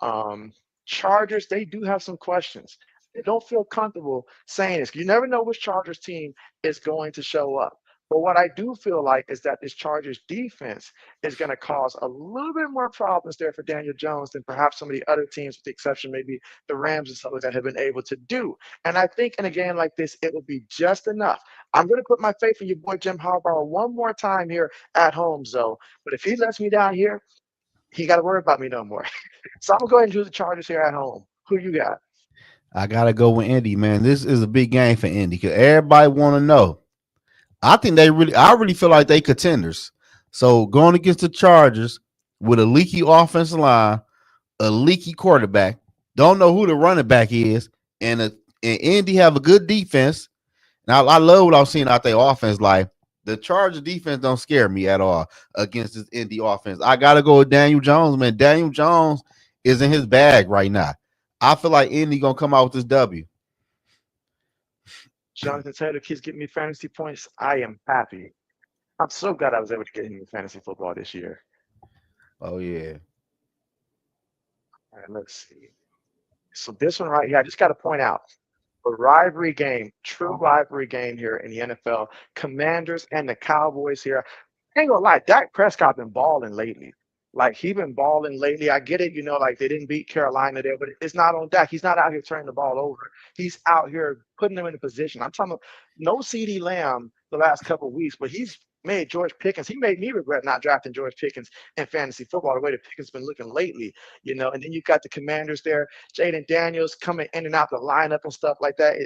Um, Chargers, they do have some questions. They don't feel comfortable saying this. You never know which Chargers team is going to show up. But what I do feel like is that this Chargers defense is going to cause a little bit more problems there for Daniel Jones than perhaps some of the other teams, with the exception maybe the Rams and stuff like that, have been able to do. And I think in a game like this, it will be just enough. I'm going to put my faith in your boy Jim Harbaugh one more time here at home, Zoe. But if he lets me down here, he got to worry about me no more. So I'm going to go ahead and choose the Chargers here at home. Who you got? I gotta go with Indy, man. This is a big game for Indy because everybody want to know. I really feel like they contenders. So going against the Chargers with a leaky offensive line, a leaky quarterback, don't know who the running back is, and Indy have a good defense. Now I love what I've seen out their offense. Like the Chargers defense don't scare me at all against this Indy offense. I gotta go with Daniel Jones, man. Daniel Jones is in his bag right now. I feel like Indy gonna come out with this W. Jonathan Taylor keeps getting me fantasy points. I am happy. I'm so glad I was able to get him in fantasy football this year. Oh yeah. All right, let's see. So this one right here, I just got to point out a rivalry game, true rivalry game here in the NFL. Commanders and the Cowboys here. I ain't gonna lie, Dak Prescott been balling lately. Like he been balling lately. I get it, like they didn't beat Carolina there, but it's not on Dak. He's not out here turning the ball over. He's out here putting them in a position. I'm talking about no CD Lamb the last couple of weeks, but he's made George Pickens. He made me regret not drafting George Pickens in fantasy football the way that Pickens been looking lately. And then you got the Commanders there, Jaden Daniels coming in and out the lineup and stuff like that.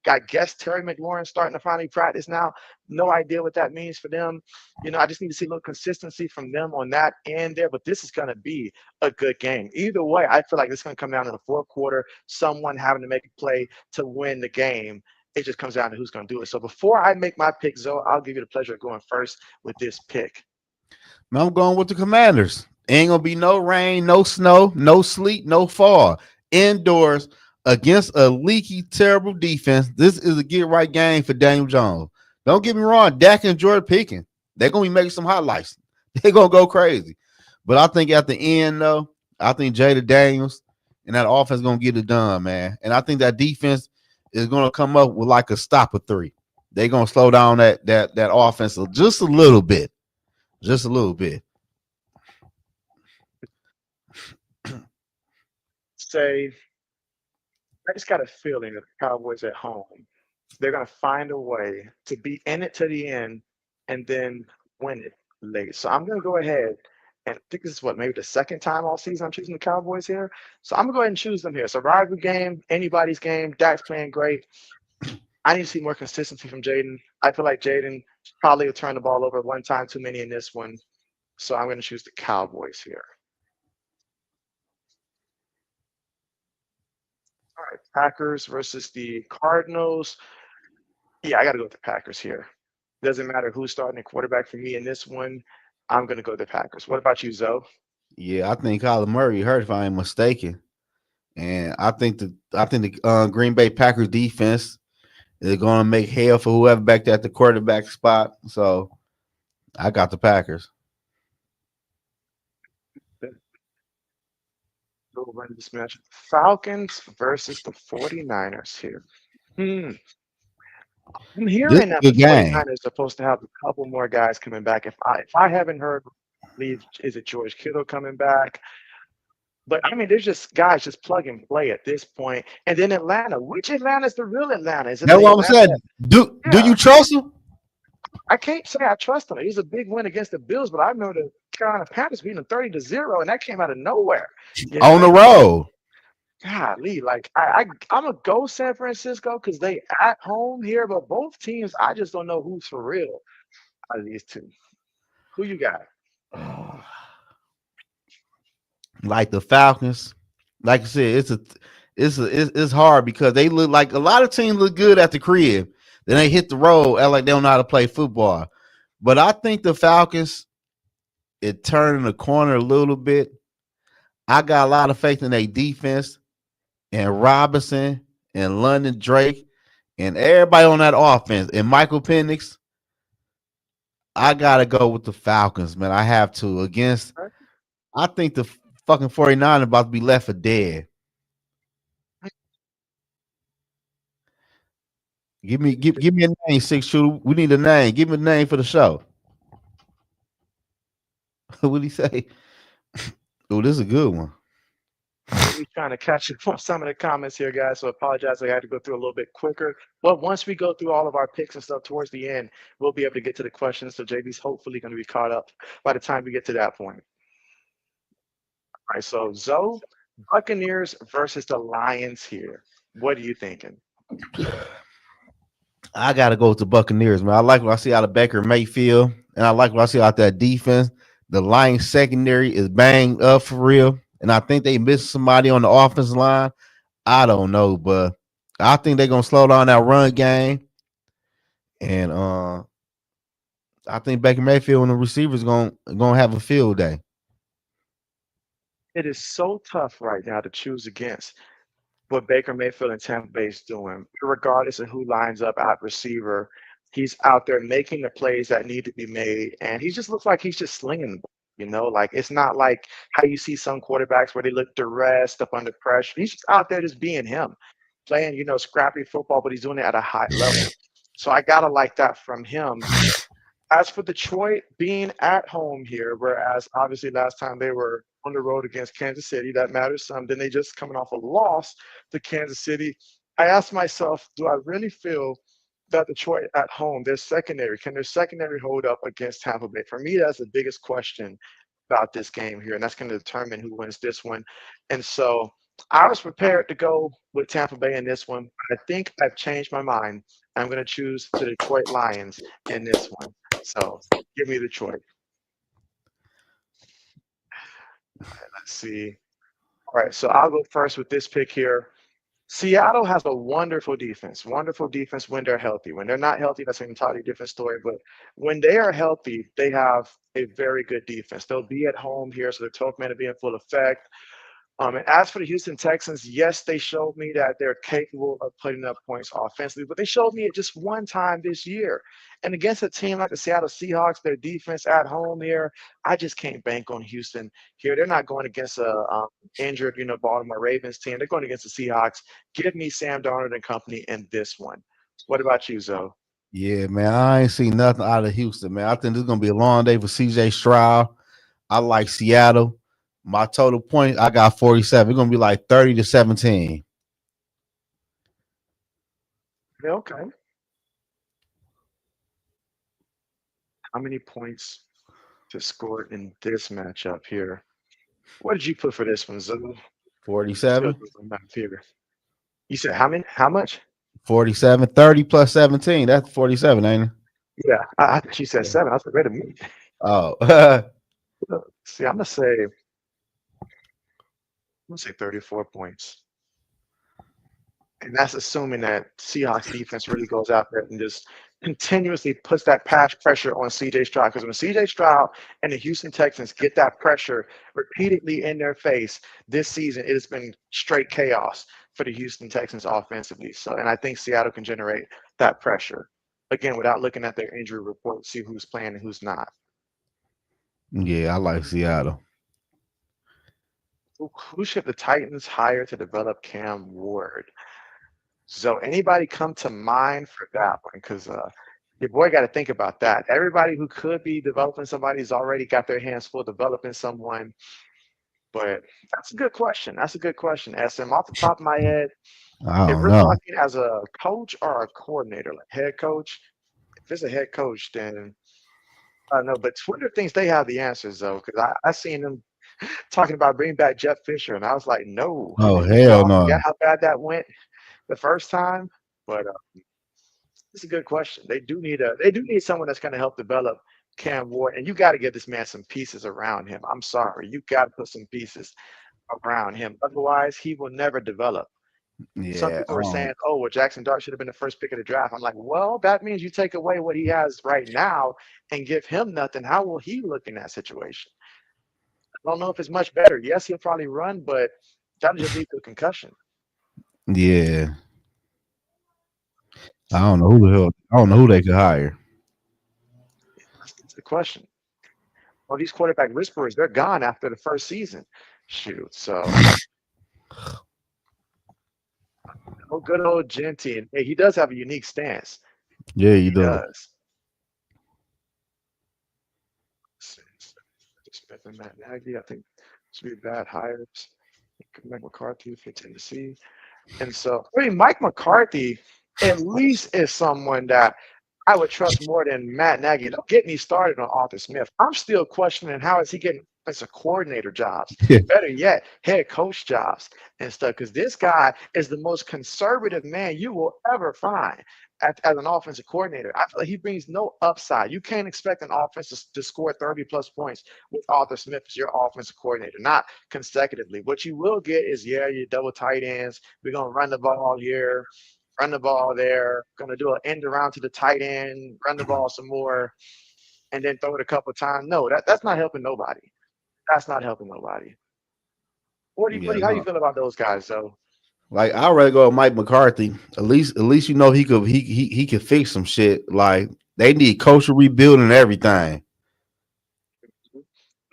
I guess Terry McLaurin starting to finally practice now. No idea what that means for them. I just need to see a little consistency from them on that end there. But this is going to be a good game. Either way, I feel like it's going to come down to the fourth quarter, someone having to make a play to win the game. It just comes down to who's going to do it. So before I make my pick, Zoe, I'll give you the pleasure of going first with this pick. Man, I'm going with the Commanders. Ain't gonna be no rain, no snow, no sleet, no fall. Indoors against a leaky, terrible defense. This is a get right game for Daniel Jones. Don't get me wrong, Dak and Jordan Pickens, they're gonna be making some highlights. They're gonna go crazy. But I think at the end, though, I think Jada Daniels and that offense gonna get it done, man. And I think that defense is gonna come up with like a stop of 3. They're gonna slow down that offense just a little bit. Just a little bit. Say I just got a feeling that the Cowboys at home, they're going to find a way to be in it to the end and then win it late. So I'm going to go ahead and I think this is what, maybe the second time all season I'm choosing the Cowboys here. So I'm going to go ahead and choose them here. So rivalry game, anybody's game. Dak's playing great. I need to see more consistency from Jaden. I feel like Jaden probably will turn the ball over one time too many in this one. So I'm going to choose the Cowboys here. All right, Packers versus the Cardinals. Yeah, I got to go with the Packers here. Doesn't matter who's starting the quarterback for me in this one. I'm going to go with the Packers. What about you, Zoe? Yeah, I think Kyler Murray hurt if I ain't mistaken. And I think the Green Bay Packers defense is going to make hell for whoever back there at the quarterback spot. So I got the Packers. Go run this match. Falcons versus the 49ers here. Hmm. I'm This hearing is that a the good game. 49ers are supposed to have a couple more guys coming back. If I haven't heard, believe is it George Kittle coming back? But I mean, there's just guys just plug and play at this point. And then Atlanta. Which Atlanta is the real Atlanta? Is it That's the what I'm Atlanta saying. that, Do yeah, you trust him I can't say I trust him. He's a big win against the Bills, but I remember the Carolina Panthers beating them 30-0, and that came out of nowhere. You on the know, road? golly, like I'm gonna go San Francisco because they at home here, but both teams, I just don't know who's for real out of these two. Who you got? Like the Falcons, like I said, it's hard because they look like a lot of teams look good at the crib. Then they hit the road, act like they don't know how to play football. But I think the Falcons it turning the corner a little bit. I got a lot of faith in their defense and Robinson and London Drake and everybody on that offense and Michael Penix. I gotta go with the Falcons, man. I have to against. Right? I think the fucking 49 about to be left for dead. Give me a name, six shooter. We need a name. Give me a name for the show. What did he say? Oh, this is a good one. We're trying to catch up on some of the comments here, guys. So I apologize. I had to go through a little bit quicker. But once we go through all of our picks and stuff towards the end, we'll be able to get to the questions. So JB's hopefully going to be caught up by the time we get to that point. All right. So Zoe, Buccaneers versus the Lions here. What are you thinking? I gotta go with the Buccaneers, man. I like what I see out of Baker Mayfield, and I like what I see out that defense. The Lions secondary is banged up for real, and I think they missed somebody on the offensive line. I don't know, but I think they're gonna slow down that run game, and I think Baker Mayfield and the receivers gonna have a field day. It is so tough right now to choose against what Baker Mayfield and Tampa Bay is doing, regardless of who lines up at receiver. He's out there making the plays that need to be made, and he just looks like he's just slinging the ball. Like it's not like how you see some quarterbacks where they look duress up under pressure. He's just out there just being him, playing, scrappy football, but he's doing it at a high level. So I gotta like that from him. As for Detroit being at home here, whereas obviously last time they were on the road against Kansas City, that matters some. Then they just coming off a loss to Kansas City. I asked myself, do I really feel that Detroit at home, can their secondary hold up against Tampa Bay? For me, that's the biggest question about this game here, and that's going to determine who wins this one. And so I was prepared to go with Tampa Bay in this one. I think I've changed my mind. I'm going to choose the Detroit Lions in this one. So give me Detroit. Let's see. All right, so I'll go first with this pick here. Seattle has a wonderful defense when they're healthy. When they're not healthy, that's an entirely different story. But when they are healthy, they have a very good defense. They'll be at home here, so the 12th man will be in full effect. And as for the Houston Texans, yes, they showed me that they're capable of putting up points offensively, but they showed me it just one time this year. And against a team like the Seattle Seahawks, their defense at home here, I just can't bank on Houston here. They're not going against a injured, Baltimore Ravens team. They're going against the Seahawks. Give me Sam Darnold and company in this one. What about you, Zoe? Yeah, man, I ain't seen nothing out of Houston, man. I think this is gonna be a long day for CJ Stroud. I like Seattle. My total point, I got 47. It's gonna be like 30-17. Yeah, okay. How many points to score in this matchup here? What did you put for this one, Zoe? Still 47. doing my math here. You said how many? How much? 47. 30 plus 17. That's 47, ain't it? Yeah, I thought you said seven. I was like, wait a minute. Oh. See, I'm gonna say 34 points. And that's assuming that Seahawks defense really goes out there and just continuously puts that pass pressure on CJ Stroud. Because when CJ Stroud and the Houston Texans get that pressure repeatedly in their face this season, it has been straight chaos for the Houston Texans offensively. So, and I think Seattle can generate that pressure again without looking at their injury report, see who's playing and who's not. Yeah, I like Seattle. Who should the Titans hire to develop Cam Ward? So anybody come to mind for that one? Because your boy got to think about that. Everybody who could be developing somebody's already got their hands full developing someone. But that's a good question. That's a good question. SM, off the top of my head, I if don't we're know. talking as a coach or a coordinator, like head coach, if it's a head coach, then I don't know. But Twitter thinks they have the answers though, because I seen them talking about bringing back Jeff Fisher, and I was like, no, Oh, hell y'all no. forget how bad that went the first time. But it's a good question. They do need someone that's going to help develop Cam Ward, and you got to give this man some pieces around him. I'm sorry, you got to put some pieces around him. Otherwise, he will never develop. Some Yeah. people are saying, "Oh, well, Jackson Dart should have been the first pick of the draft." I'm like, well, that means you take away what he has right now and give him nothing. How will he look in that situation? I don't know if it's much better. Yes, he'll probably run, but that'll just lead to a concussion. Yeah. I So don't know who the hell. I don't know who they could hire. that's the question. Well, these quarterback whisperers, they're gone after the first season. Shoot. So, oh, good old Genty. And hey, he does have a unique stance. Yeah, you He do. does. Smith and Matt Nagy, I think should be bad hires. Mike McCarthy for Tennessee. And so, I mean, Mike McCarthy at least is someone that I would trust more than Matt Nagy. Don't get me started on Arthur Smith. I'm still questioning how is he getting as a coordinator jobs. Better yet, head coach jobs and stuff. Because this guy is the most conservative man you will ever find as an offensive coordinator. I feel like he brings no upside. You can't expect an offense to score 30 plus points with Arthur Smith as your offensive coordinator, not consecutively. What you will get is, yeah, your double tight ends. We're going to run the ball here, run the ball there, going to do an end around to the tight end, run the ball some more, and then throw it a couple of times. No, that's not helping nobody. That's not helping nobody. Yeah, How do you no. feel about those guys, though? Like I'd rather go with Mike McCarthy. At least you know he could fix some shit. Like they need culture rebuilding and everything.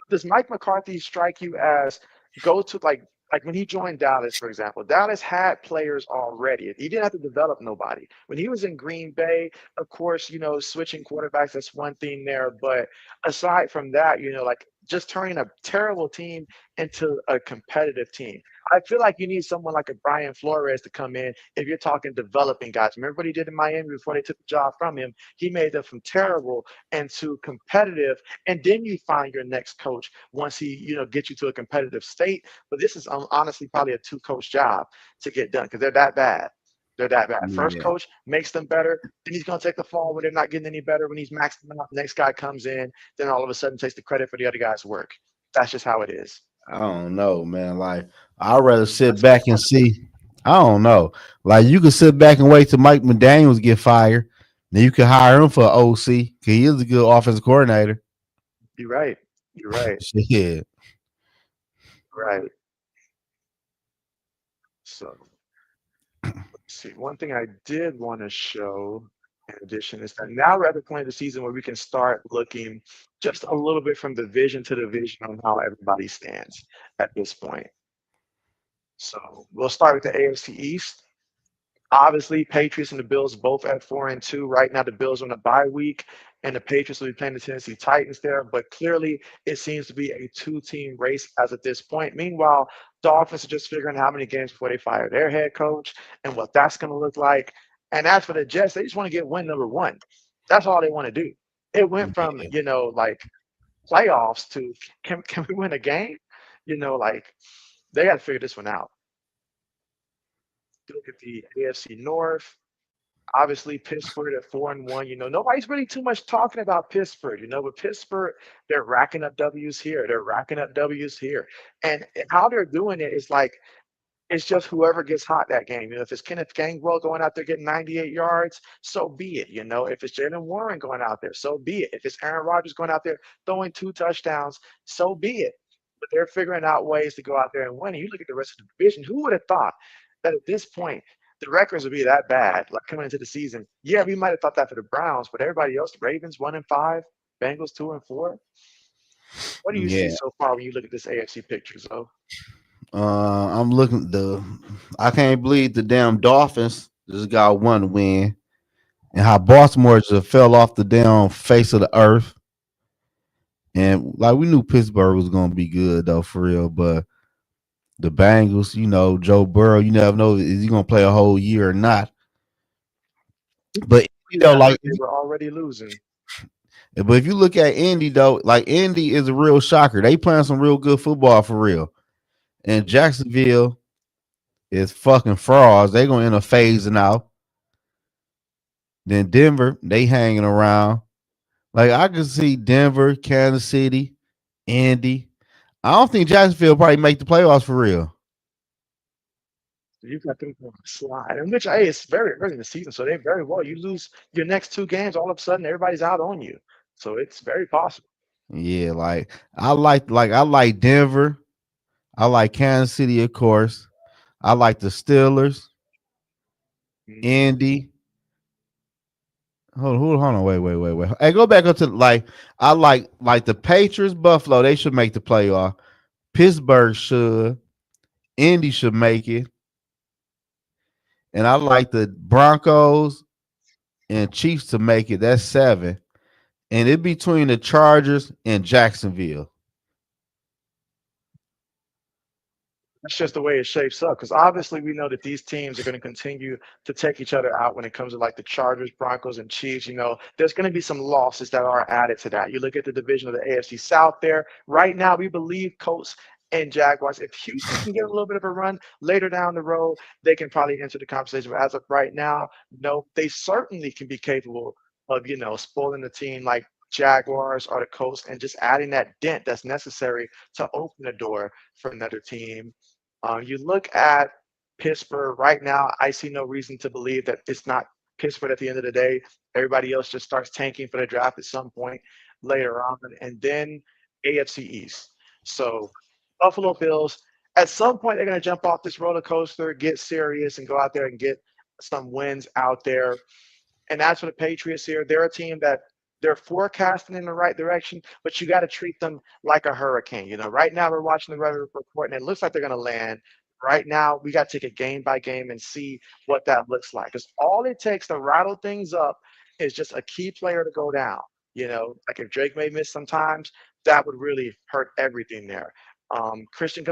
Does Mike McCarthy strike you as go to like when he joined Dallas, for example? Dallas had players already. He didn't have to develop nobody. When he was in Green Bay, of course, switching quarterbacks, that's one thing there. But aside from that, like just turning a terrible team into a competitive team. I feel like you need someone like a Brian Flores to come in if you're talking developing guys. Remember what he did in Miami before they took the job from him? He made them from terrible into competitive, and then you find your next coach once he gets you to a competitive state. But this is honestly probably a two-coach job to get done because they're that bad. They're that bad. First Yeah, coach makes them better, then he's going to take the fall when they're not getting any better. When he's maxed them out, the next guy comes in, then all of a sudden takes the credit for the other guy's work. That's just how it is. I don't know, man. Like I'd rather sit That's a good back and question. see. I don't know. Like you could sit back and wait till Mike McDaniels get fired. Then you could hire him for OC because he is a good offensive coordinator. You're right. You're right. Shit. Right. So see, one thing I did want to show in addition is that now we're at the point of the season where we can start looking just a little bit from division to division on how everybody stands at this point. So we'll start with the AFC East. Obviously, Patriots and the Bills both at 4-2. Right now, the Bills are on a bye week, and the Patriots will be playing the Tennessee Titans there. But clearly, it seems to be a two-team race as at this point. Meanwhile, Dolphins are just figuring out how many games before they fire their head coach and what that's going to look like. And as for the Jets, they just want to get win number one. That's all they want to do. It went from, Yeah. like playoffs to can we win a game? Like they got to figure this one out. Look at the AFC North. Obviously, Pittsburgh at 4-1. Nobody's really too much talking about Pittsburgh. But Pittsburgh, they're racking up W's here. They're racking up W's here, and how they're doing it is like it's just whoever gets hot that game. If it's Kenneth Gainwell going out there getting 98 yards, so be it. If it's Jalen Warren going out there, so be it. If it's Aaron Rodgers going out there throwing 2 touchdowns, so be it. But they're figuring out ways to go out there and win. And you look at the rest of the division, who would have thought that at this point, the records would be that bad, like coming into the season? Yeah, we might have thought that for the Browns, but everybody else, Ravens 1-5, Bengals 2-4. What do you see Yeah. so far when you look at this AFC picture, Zoe? I'm looking I can't believe the damn Dolphins just got one win, and how Baltimore just fell off the damn face of the earth. And like we knew Pittsburgh was gonna be good though, for real. But the Bengals, Joe Burrow, you never know is he gonna play a whole year or not. But Yeah, I like, heard they were already losing. but if you look at Indy though, like Indy is a real shocker. They playing some real good football for real. And Jacksonville is fucking frauds. They gonna end up phasing out. Then Denver, they hanging around. Like I can see Denver, Kansas City, Indy. I don't think Jacksonville probably make the playoffs for real. You got them on a slide, and which hey, it's very early in the season, so they very well. You lose your next 2 games, all of a sudden everybody's out on you. So it's very possible. Yeah, like I like Denver. I like Kansas City, of course. I like the Steelers, Mhm. Indy. Hold on, wait. Hey, go back up to I like the Patriots, Buffalo. They should make the playoff. Pittsburgh should. Indy should make it, and I like the Broncos and Chiefs to make it. That's 7, and it between the Chargers and Jacksonville. That's just the way it shapes up. Because obviously we know that these teams are going to continue to take each other out when it comes to like the Chargers, Broncos, and Chiefs. There's going to be some losses that are added to that. You look at the division of the AFC South there. Right now, we believe Colts and Jaguars. If Houston can get a little bit of a run later down the road, they can probably enter the conversation. But as of right now, no, they certainly can be capable of, spoiling the team like Jaguars or the Colts and just adding that dent that's necessary to open the door for another team. You look at Pittsburgh right now, I see no reason to believe that it's not Pittsburgh at the end of the day. Everybody else just starts tanking for the draft at some point later on. And then AFC East. So Buffalo Bills, at some point, they're going to jump off this roller coaster, get serious, and go out there and get some wins out there. And as for the Patriots here, they're a team that they're forecasting in the right direction, but you got to treat them like a hurricane. Right now we're watching the weather report, and it looks like they're going to land. Right now, we got to take it game by game and see what that looks like. Because all it takes to rattle things up is just a key player to go down. Like if Drake may miss sometimes, that would really hurt everything there. Christian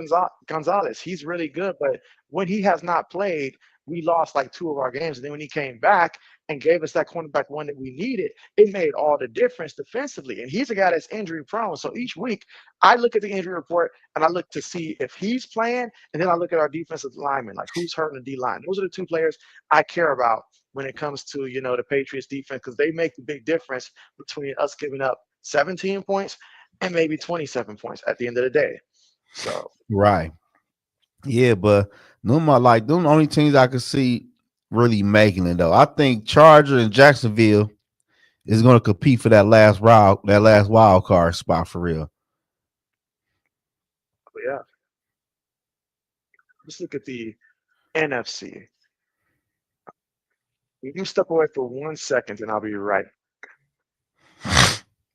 Gonzalez, he's really good, but when he has not played, we lost like 2 of our games. And then when he came back and gave us that cornerback one that we needed, it made all the difference defensively. And he's a guy that's injury prone. So each week I look at the injury report and I look to see if he's playing, and then I look at our defensive linemen, like who's hurting the D line. Those are the 2 players I care about when it comes to, the Patriots defense, because they make the big difference between us giving up 17 points and maybe 27 points at the end of the day. So Right. Yeah, but them the only teams I could see really making it though. I think Charger and Jacksonville is going to compete for that last wild card spot for real. yeah, let's look at the NFC. You can step away for 1 second and I'll be right.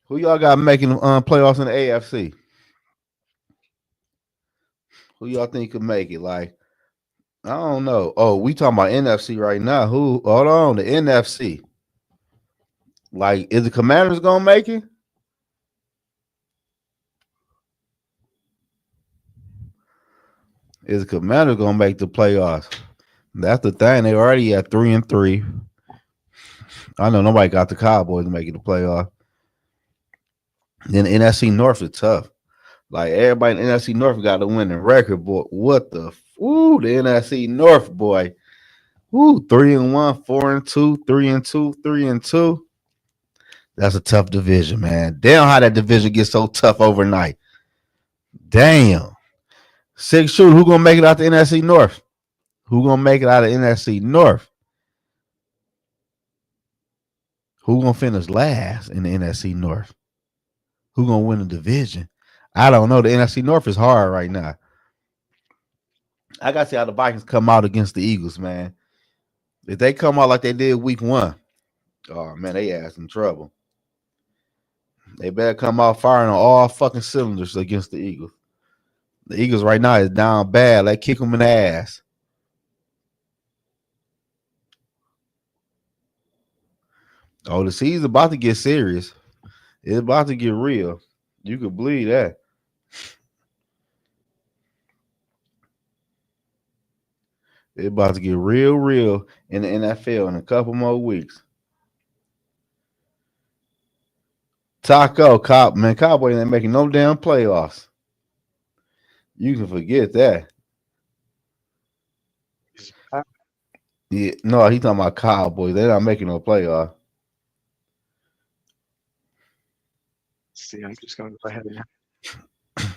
Who y'all got making playoffs in the AFC? Who y'all think could make it? Like, I don't know. Oh, we talking about NFC right now. Who? Hold on, the NFC. Like, is the Commanders gonna make it? Is the Commanders gonna make the playoffs? That's the thing. They already at 3-3. I know nobody got the Cowboys making the playoff. Then the NFC North is tough. Like everybody in the NFC North got a winning record, boy. What the ooh, the NFC North, boy. Ooh, 3-1, 4-2, 3-2, 3-2. That's a tough division, man. Damn how that division gets so tough overnight. Damn. Six shoot, who gonna make it out the NFC North? Who gonna make it out of NFC North? Who gonna finish last in the NFC North? Who gonna win the division? I don't know. The NFC North is hard right now. I gotta see how the Vikings come out against the Eagles, man. If they come out like they did week 1, oh man, they ass in trouble. They better come out firing on all fucking cylinders against the Eagles. The Eagles right now is down bad. They kick them in the ass. Oh, the season's about to get serious. It's about to get real. You could believe that. It's about to get real in the NFL in a couple more weeks. Taco Cop, man, Cowboys ain't making no damn playoffs. You can forget that. Yeah, no, he's talking about Cowboys. They're not making no playoff. See, I'm just going to go ahead and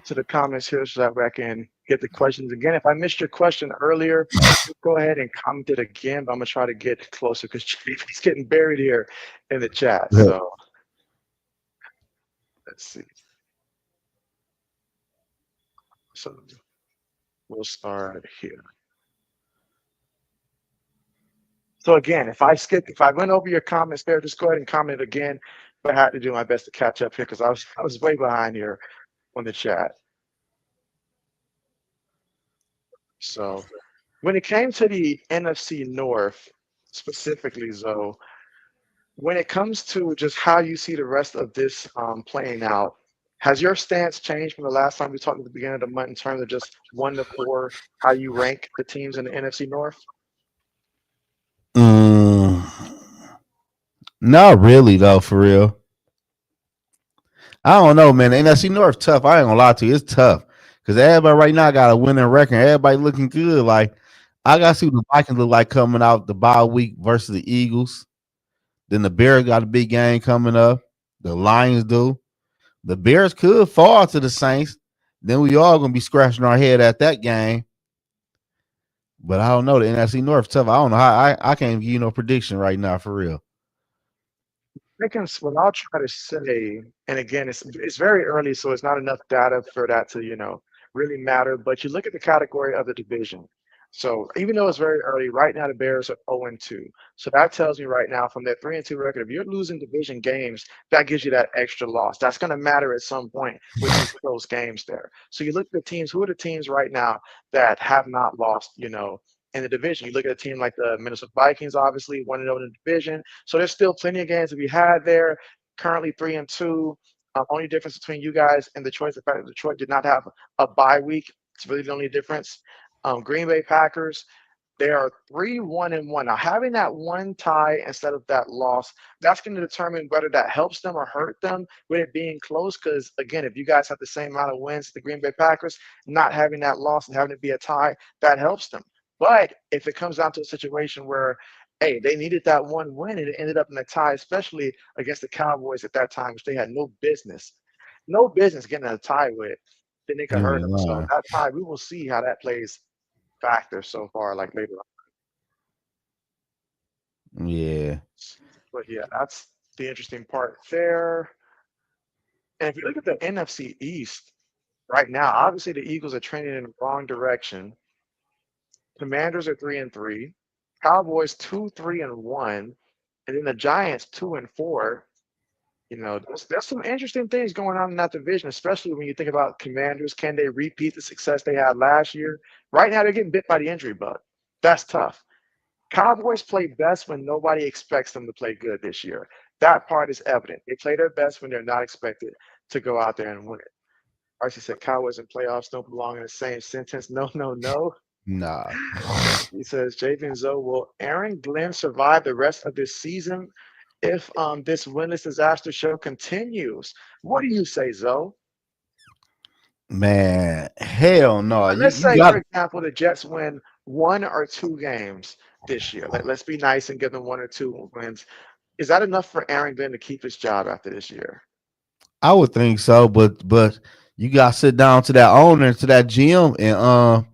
to the comments here so that way I can get the questions again. If I missed your question earlier, go ahead and comment it again. But I'm gonna try to get closer because he's getting buried here in the chat. So let's see. So we'll start here. So again, if I went over your comments there, just go ahead and comment again. But I had to do my best to catch up here because I was way behind here on the chat. So when it came to the NFC North specifically, Zoe, when it comes to just how you see the rest of this playing out, has your stance changed from the last time we talked at the beginning of the month in terms of just 1 to 4, how you rank the teams in the NFC North? Not really though, for real. I don't know, man. The NFC North tough. I ain't gonna lie to you, it's tough because everybody right now got a winning record. Everybody looking good. Like I gotta see what the Vikings look like coming out the bye week versus the Eagles. Then the Bears got a big game coming up. The Lions do. The Bears could fall to the Saints. Then we all gonna be scratching our head at that game. But I don't know. The NFC North tough. I don't know how I can't give you no prediction right now for real. I guess what I'll try to say, and again, it's very early, so it's not enough data for that to really matter. But you look at the category of the division. So even though it's very early, right now the Bears are 0-2. So that tells me right now from that 3-2 record, if you're losing division games, that gives you that extra loss. That's going to matter at some point with these close games there. So you look at the teams. Who are the teams right now that have not lost? In the division, you look at a team like the Minnesota Vikings, obviously 1-0 in the division. So there's still plenty of games to be had there. Currently 3-2. Only difference between you guys and Detroit is the fact that Detroit did not have a bye week. It's really the only difference. Green Bay Packers, they are 3-1-1. Now, having that one tie instead of that loss, that's going to determine whether that helps them or hurt them with it being close. Because, again, if you guys have the same amount of wins as the Green Bay Packers, not having that loss and having it be a tie, that helps them. But if it comes down to a situation where, hey, they needed that one win and it ended up in a tie, especially against the Cowboys at that time, which they had no business getting a tie with, then it could hurt them. So that tie, we will see how that plays factor so far, like later on. Yeah. But yeah, that's the interesting part there. And if you look at the NFC East right now, obviously the Eagles are trending in the wrong direction. Commanders are 3-3, Cowboys 2-3-1, and then the Giants 2-4. There's some interesting things going on in that division, especially when you think about Commanders. Can they repeat the success they had last year? Right now, they're getting bit by the injury bug. That's tough. Cowboys play best when nobody expects them to play good this year. That part is evident. They play their best when they're not expected to go out there and win it. Archie said Cowboys and playoffs don't belong in the same sentence. No, no, no. Nah. He says, JV and Zoe, will Aaron Glenn survive the rest of this season if this winless disaster show continues? What do you say, Zoe? Man, hell no. Let's You say, for got example, the Jets win 1 or 2 games this year. Let's be nice and give them 1 or 2 wins. Is that enough for Aaron Glenn to keep his job after this year? I would think so, but you got to sit down to that owner, to that GM, and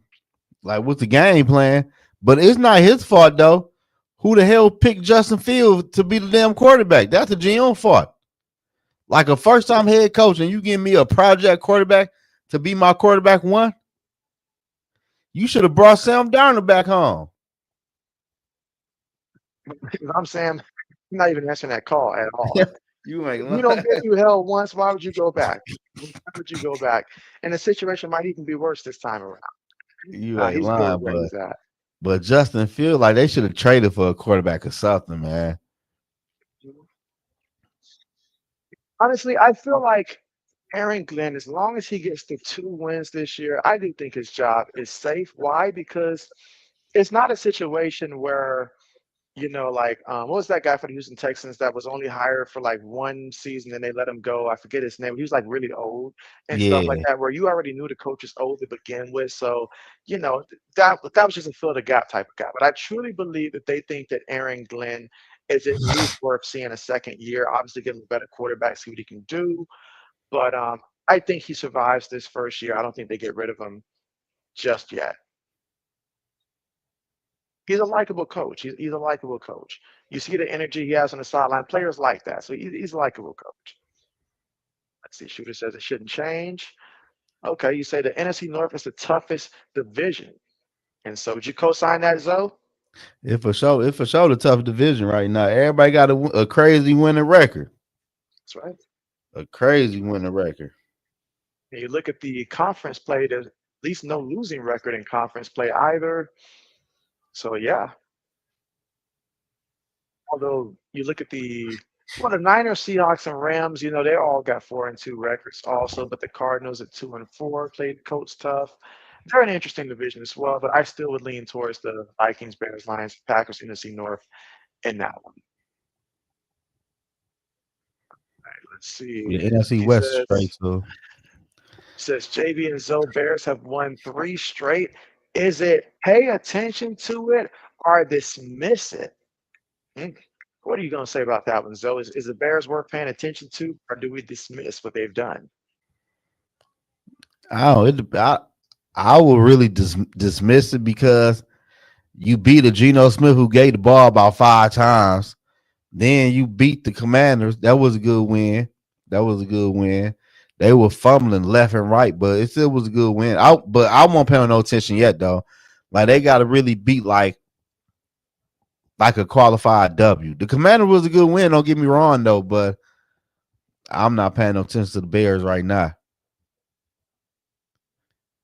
like what's the game plan? But it's not his fault though. Who the hell picked Justin Fields to be the damn quarterback? That's the GM fault. Like a first time head coach, and you give me a project quarterback to be my quarterback one. You should have brought Sam Darnold back home. I'm saying, I'm not even answering that call at all. You ain't If you don't lying. get through hell once, why would you go back? Why would you go back? And the situation might even be worse this time around. You Nah, ain't he's good lying, where he's at. but Justin Fields, like they should have traded for a quarterback or something, man. Honestly, I feel like Aaron Glenn, as long as he gets the 2 wins this year, I do think his job is safe. Why? Because it's not a situation where, like what was that guy for the Houston Texans that was only hired for like 1 season and they let him go? I forget his name. He was like really old and stuff like Yeah, that, where you already knew the coach is old to begin with. So, that was just a fill the gap type of guy. But I truly believe that they think that Aaron Glenn is at least worth seeing a second year. Obviously, give him a better quarterback, see what he can do. But I think he survives this first year. I don't think they get rid of him just yet. He's a likable coach. He's a likable coach. You see the energy he has on the sideline. Players like that. So he's a likable coach. Let's see. Shooter says it shouldn't change. Okay, you say the NFC North is the toughest division. And so would you co-sign that, Zoe? it's for sure the tough division right now. Everybody got a crazy winning record, That's right. a crazy winning record. And you look at the conference play, there's at least no losing record in conference play either. So yeah, although you look at the Niners, Seahawks, and Rams, they all got 4-2 records also, but the Cardinals at 2-4 played the Colts tough. They're an interesting division as well, but I still would lean towards the Vikings, Bears, Lions, Packers, NFC North in that one. All right, let's see. Yeah, NFC He West says straight to. says JB and Zoe Bears have won 3 straight. Is it pay attention to it or dismiss it? Hmm. What are you going to say about that one, Zoe? Is the Bears worth paying attention to, or do we dismiss what they've done? I don't. I will really dismiss it because you beat a Geno Smith who gave the ball about 5 times. Then you beat the Commanders. That was a good win. That was a good win. They were fumbling left and right, but it still was a good win. But I won't pay no attention yet though. Like they got to really beat like a qualified W. The Commander was a good win. Don't get me wrong though, but I'm not paying no attention to the Bears right now.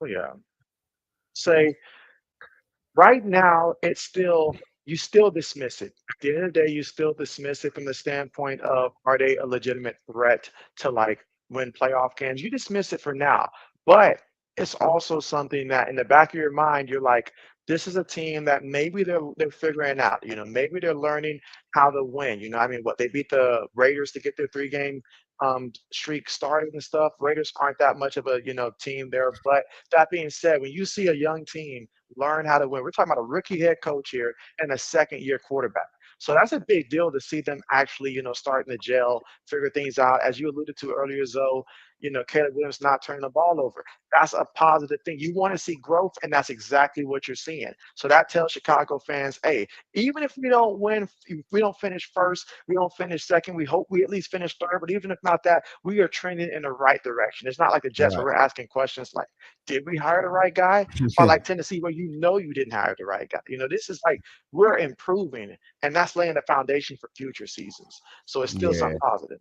Oh, yeah. Say right now, it's still you still dismiss it. At the end of the day, you still dismiss it from the standpoint of are they a legitimate threat to like win playoff games? You dismiss it for now, but it's also something that in the back of your mind, you're like, this is a team that maybe they're figuring out. Maybe they're learning how to win. I mean, what they beat the Raiders to get their 3 game streak started and stuff. Raiders aren't that much of a team there, but that being said, when you see a young team learn how to win. We're talking about a rookie head coach here and a second-year quarterback. So that's a big deal to see them actually, starting to gel, figure things out. As you alluded to earlier, Zoe, Caleb Williams not turning the ball over. That's a positive thing. You want to see growth, and that's exactly what you're seeing. So that tells Chicago fans, hey, even if we don't win, if we don't finish first, we don't finish second, we hope we at least finish third. But even if not that, we are trending in the right direction. It's not like the Jets where Right. we're asking questions like, did we hire the right guy? Or like Tennessee, where you didn't hire the right guy. This is like we're improving, and that's laying the foundation for future seasons. So it's still Yeah, something positive.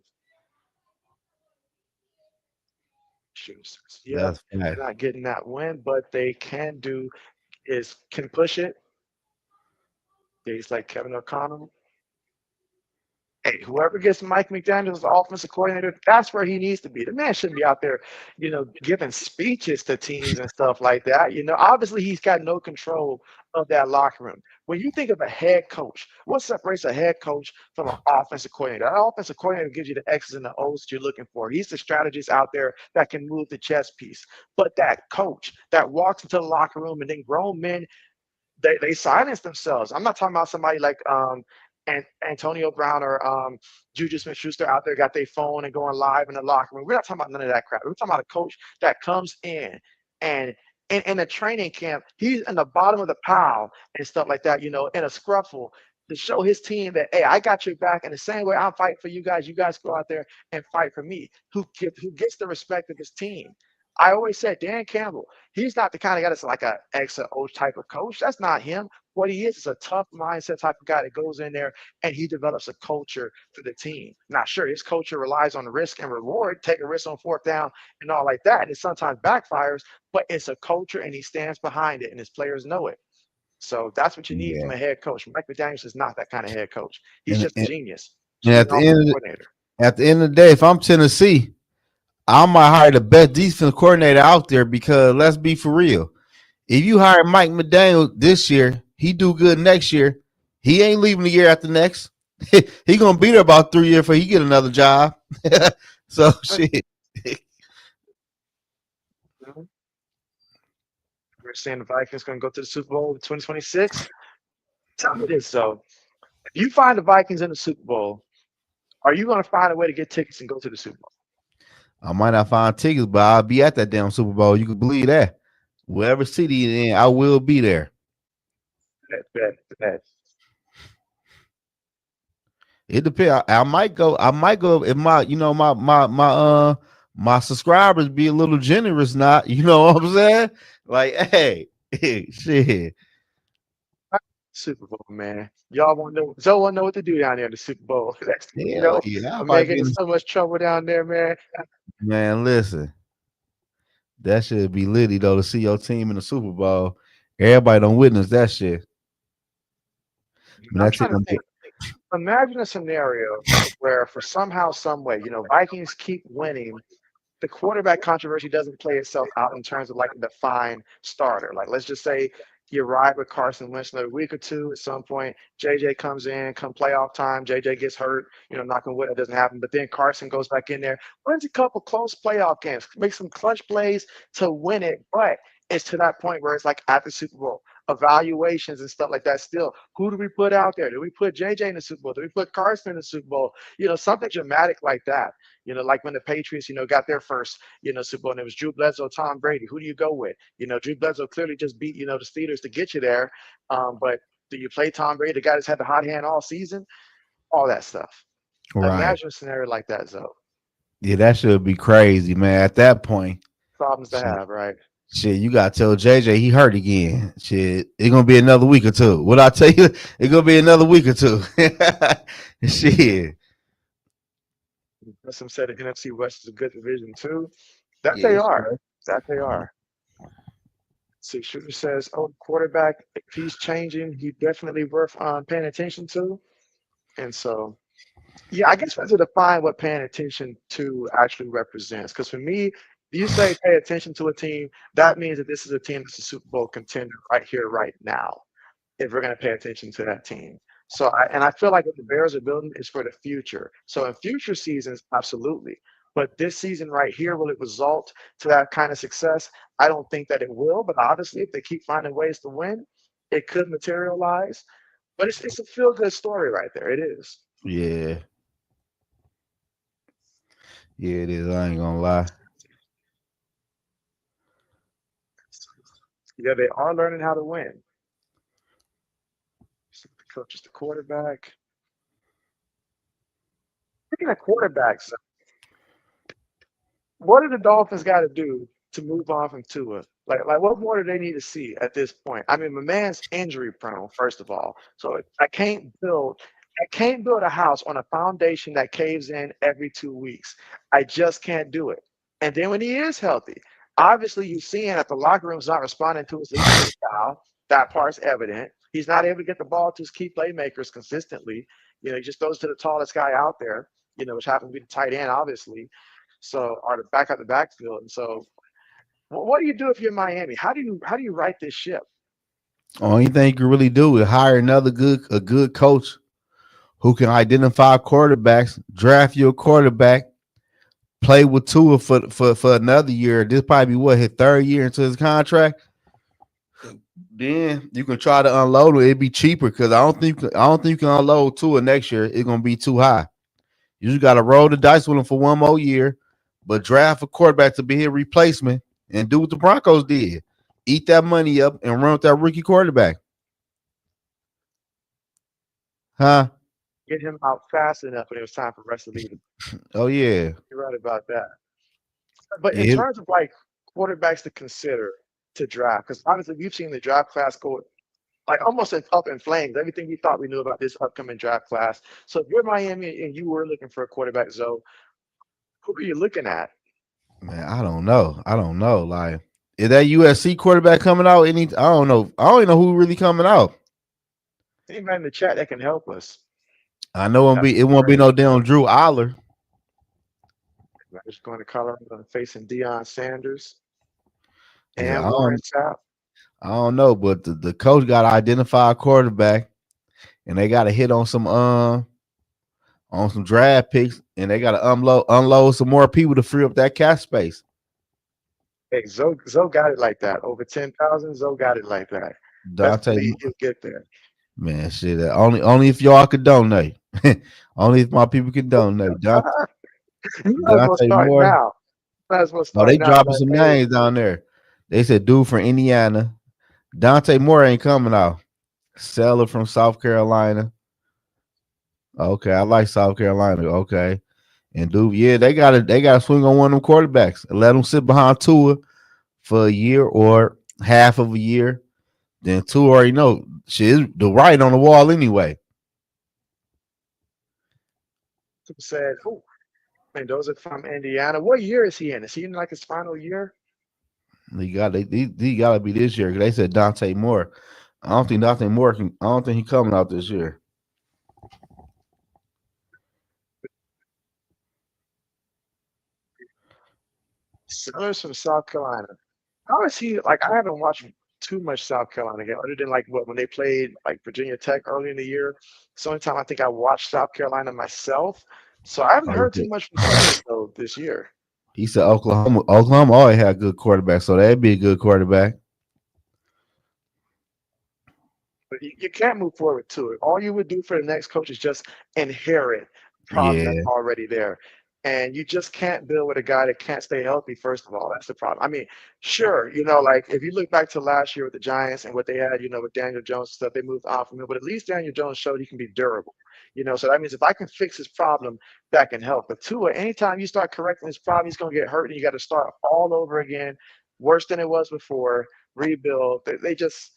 Shoes. Yep, that's fact. they're not getting that win, but they can push it. Guys like Kevin O'Connell. Hey, whoever gets Mike McDaniel as the offensive coordinator, that's where he needs to be. The man shouldn't be out there, giving speeches to teams and stuff like that. Obviously he's got no control of that locker room. When you think of a head coach, what separates a head coach from an offensive coordinator? That offensive coordinator gives you the X's and the O's that you're looking for. He's the strategist out there that can move the chess piece. But that coach that walks into the locker room and then grown men they silence themselves. I'm not talking about somebody like Antonio Brown or Juju Smith-Schuster out there got their phone and going live in the locker room. We're not talking about none of that crap. We're talking about a coach that comes in and in a training camp, he's in the bottom of the pile and stuff like that, in a scruffle to show his team that, hey, I got your back in the same way I'm fighting for you guys. You guys go out there and fight for me. Who gets the respect of his team? I always said Dan Campbell, he's not the kind of guy that's like a X or O type of coach. That's not him. What he is a tough mindset type of guy that goes in there and he develops a culture for the team. Now, sure, his culture relies on risk and reward, take a risk on fourth down and all like that. And it sometimes backfires, but it's a culture and he stands behind it and his players know it. So that's what you need Yeah. from a head coach. Mike McDaniels is not that kind of head coach. He's And, just a and, genius. and He's an offensive coordinator. at the end of the day, if I'm Tennessee, I might hire the best defense coordinator out there because let's be for real. If you hire Mike McDaniel this year, he do good next year. He ain't leaving the year after next. He gonna be there about 3 years before he get another job. So shit. We're saying the Vikings going to go to the Super Bowl in 2026. Tell me this, though. If you find the Vikings in the Super Bowl, are you going to find a way to get tickets and go to the Super Bowl? I might not find tickets, but I'll be at that damn Super Bowl. You can believe that. Wherever city in, I will be there. Bet. It depends. I might go. I might go if my subscribers be a little generous. Not, you know what I'm saying? Like, hey, shit. Super Bowl, man. Y'all won't know. Zoe won't know what to do down there in the Super Bowl. Hell yeah, I I'm might be making so much trouble down there, man. man. Listen, that should be litty though to see your team in the Super Bowl. Everybody don't witness that shit. I'm trying to think. Imagine a scenario where, for somehow, some way, Vikings keep winning. The quarterback controversy doesn't play itself out in terms of like a defined starter. Like, let's just say you ride with Carson Wentz another week or two. At some point, JJ comes in, come playoff time. JJ gets hurt. Knock on wood, that doesn't happen. But then Carson goes back in there, wins a couple close playoff games, makes some clutch plays to win it. But it's to that point where it's like at the Super Bowl, evaluations and stuff like that. Still, who do we put out there? Do we put JJ in the Super Bowl? Do we put Carson in the Super Bowl? Something dramatic like that. Like when the Patriots, got their first, Super Bowl, and it was Drew Bledsoe, Tom Brady. Who do you go with? Drew Bledsoe clearly just beat, the Steelers to get you there. But do you play Tom Brady, the guy that's had the hot hand all season? All that stuff. Right. Imagine a scenario like that, Zoe. Yeah, that should be crazy, man. At that point, Problems to shit, have, right? shit, you gotta tell JJ he hurt again. Shit, it's gonna be another week or two. What I tell you, it's gonna be another week or two. Shit. Some said the NFC West is a good division too. That they Yes, are. sir. That they are. See, Shooter says, "Oh, quarterback, if he's changing, he's definitely worth paying attention to." And so, yeah, I guess we have to define what paying attention to actually represents. Because for me, you say pay attention to a team, that means that this is a team that's a Super Bowl contender right here, right now, if we're going to pay attention to that team. So, I feel like what the Bears are building is for the future. So, in future seasons, absolutely. But this season right here, will it result to that kind of success? I don't think that it will. But obviously, if they keep finding ways to win, it could materialize. But it's a feel good story right there. It is. Yeah. Yeah, it is. I ain't gonna lie. Yeah, they are learning how to win. So the coach is the quarterback. Speaking of quarterbacks, what do the Dolphins got to do to move on from Tua? Like, what more do they need to see at this point? I mean, my man's injury prone, first of all. So I can't build a house on a foundation that caves in every 2 weeks. I just can't do it. And then when he is healthy, obviously you're seeing that the locker room's not responding to his leadership style. That part's evident. He's not able to get the ball to his key playmakers consistently. he just throws to the tallest guy out there, which happens to be the tight end, obviously. So, or the back out the backfield. And so, what do you do if you're Miami? How do you right this ship? Only thing you can really do is hire a good coach who can identify quarterbacks, draft you a quarterback, play with Tua for another year. This probably be what his third year into his contract. Then you can try to unload it. It'd be cheaper because I don't think you can unload Tua next year. It's gonna be too high. You just gotta roll the dice with him for one more year, but draft a quarterback to be his replacement and do what the Broncos did. Eat that money up and run with that rookie quarterback. Huh? Get him out fast enough when it was time for the rest of the league. Oh yeah. You're right about that. But in Yeah. terms of like quarterbacks to consider to draft, because obviously we've seen the draft class go like almost up in flames. Everything we thought we knew about this upcoming draft class. So if you're Miami and you were looking for a quarterback, Zoe, who are you looking at? Man, I don't know. I don't know. Like, is that USC quarterback coming out? I don't know. I don't even know who really coming out. Anybody in the chat that can help us? I know That'd be it won't be great. no damn Drew Aller. I'm just going to Colorado facing Deion Sanders Yeah, and Warren Sapp. I don't know, but the coach got to identify a quarterback, and they got to hit on some draft picks, and they got to unload some more people to free up that cap space. Hey, Zoe got it like that. Over 10,000, Zoe got it like that. Best Dante, believe he'll get there. man, shit. Only if y'all could donate. Only if my people can donate. You might as well Dante start Moore. now. Might as well Oh, start they now. dropping Like, some hey, names down there. They said dude from Indiana. Dante Moore ain't coming out. Seller from South Carolina. Okay, I like South Carolina. Okay. And dude, yeah, they gotta swing on one of them quarterbacks and let them sit behind Tua for a year or half of a year. Then Tua already know shit is the right on the wall anyway. people said, oh, Mendoza from Indiana. What year is he in? Is he in like his final year? He gotta be this year because they said Dante Moore. I don't think Dante Moore can. I don't think he coming out this year. Sellers from South Carolina. How is he? Like, I haven't watched too much South Carolina game other than like when they played like Virginia Tech early in the year. It's the only time I think I watched South Carolina myself. So I haven't Oh, heard too much from Sellers though this year. he said Oklahoma. Oklahoma always had good quarterback, so that'd be a good quarterback. But you can't move forward to it. All you would do for the next coach is just inherit problem that's Yeah, already there. And you just can't build with a guy that can't stay healthy, first of all. That's the problem. I mean, sure, like if you look back to last year with the Giants and what they had, with Daniel Jones and stuff, they moved on from him. But at least Daniel Jones showed he can be durable. So that means if I can fix his problem, that can help. But Tua, anytime you start correcting his problem, he's going to get hurt and you got to start all over again, worse than it was before, rebuild. They're just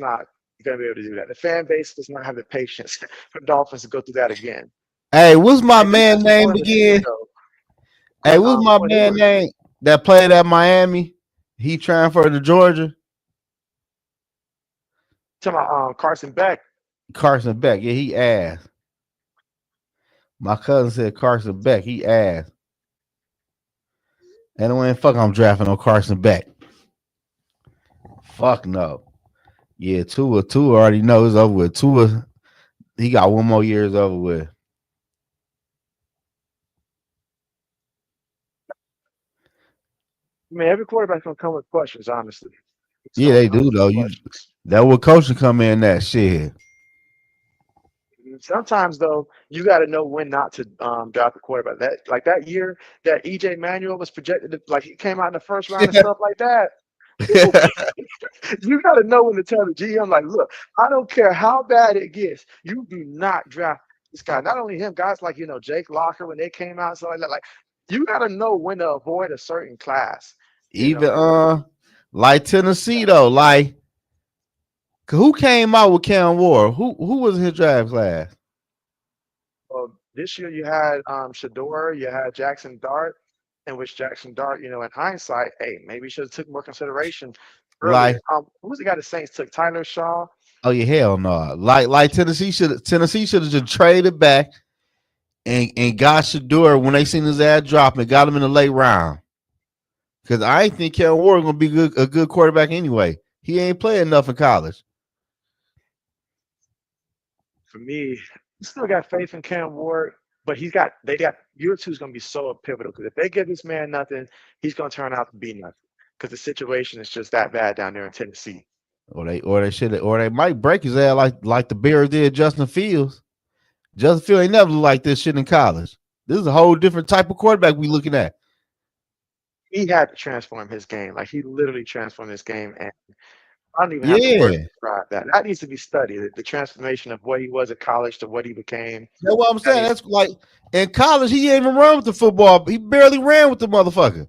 not going to be able to do that. The fan base does not have the patience for Dolphins to go through that again. hey, what's my And this man is more named of a thing, again? though. Hey, what's my Quinn man Ewers. name that played at Miami? He transferred to Georgia. Talking about Carson Beck. Carson Beck. Yeah, he asked. My cousin said Carson Beck. He asked. And when fuck I'm drafting on Carson Beck. Fuck no. Yeah, Tua already knows over with. Tua, he got one more year is over with. I mean, every quarterback's going to come with questions, honestly. It's Yeah, going to they come do with though. questions. That would coaching come in that shit. Sometimes, though, you got to know when not to draft a quarterback. That year that EJ Manuel was projected, like he came out in the first round and stuff like that. You got to know when to tell the GM, like, look, I don't care how bad it gets, you do not draft this guy. Not only him, guys like Jake Locker when they came out, so like you got to know when to avoid a certain class. Even like Tennessee though, like who came out with Cam Ward? Who was in his draft class? Well, this year you had Shador, you had Jackson Dart, in which Jackson Dart, in hindsight, hey, maybe should have took more consideration Like earlier. Who was the guy the Saints took? Tyler Shaw. Oh yeah, hell no. Like Tennessee should have just traded back and got Shador when they seen his ass drop and got him in the late round. Because I ain't think Kellen Ward gonna be a good quarterback anyway. He ain't playing enough in college. For me, I still got faith in Cam Ward, but they got year two is going to be so pivotal because if they give this man nothing, he's going to turn out to be nothing because the situation is just that bad down there in Tennessee. Or they might break his ass like the Bears did Justin Fields. Justin Fields ain't never looked like this shit in college. This is a whole different type of quarterback we looking at. He had to transform his game. Like he literally transformed his game, and I don't even have the words Yeah. to describe that. That needs to be studied. The transformation of what he was at college to what he became. That's what I'm That saying. needs. That's like in college, he didn't even run with the football. He barely ran with the motherfucker.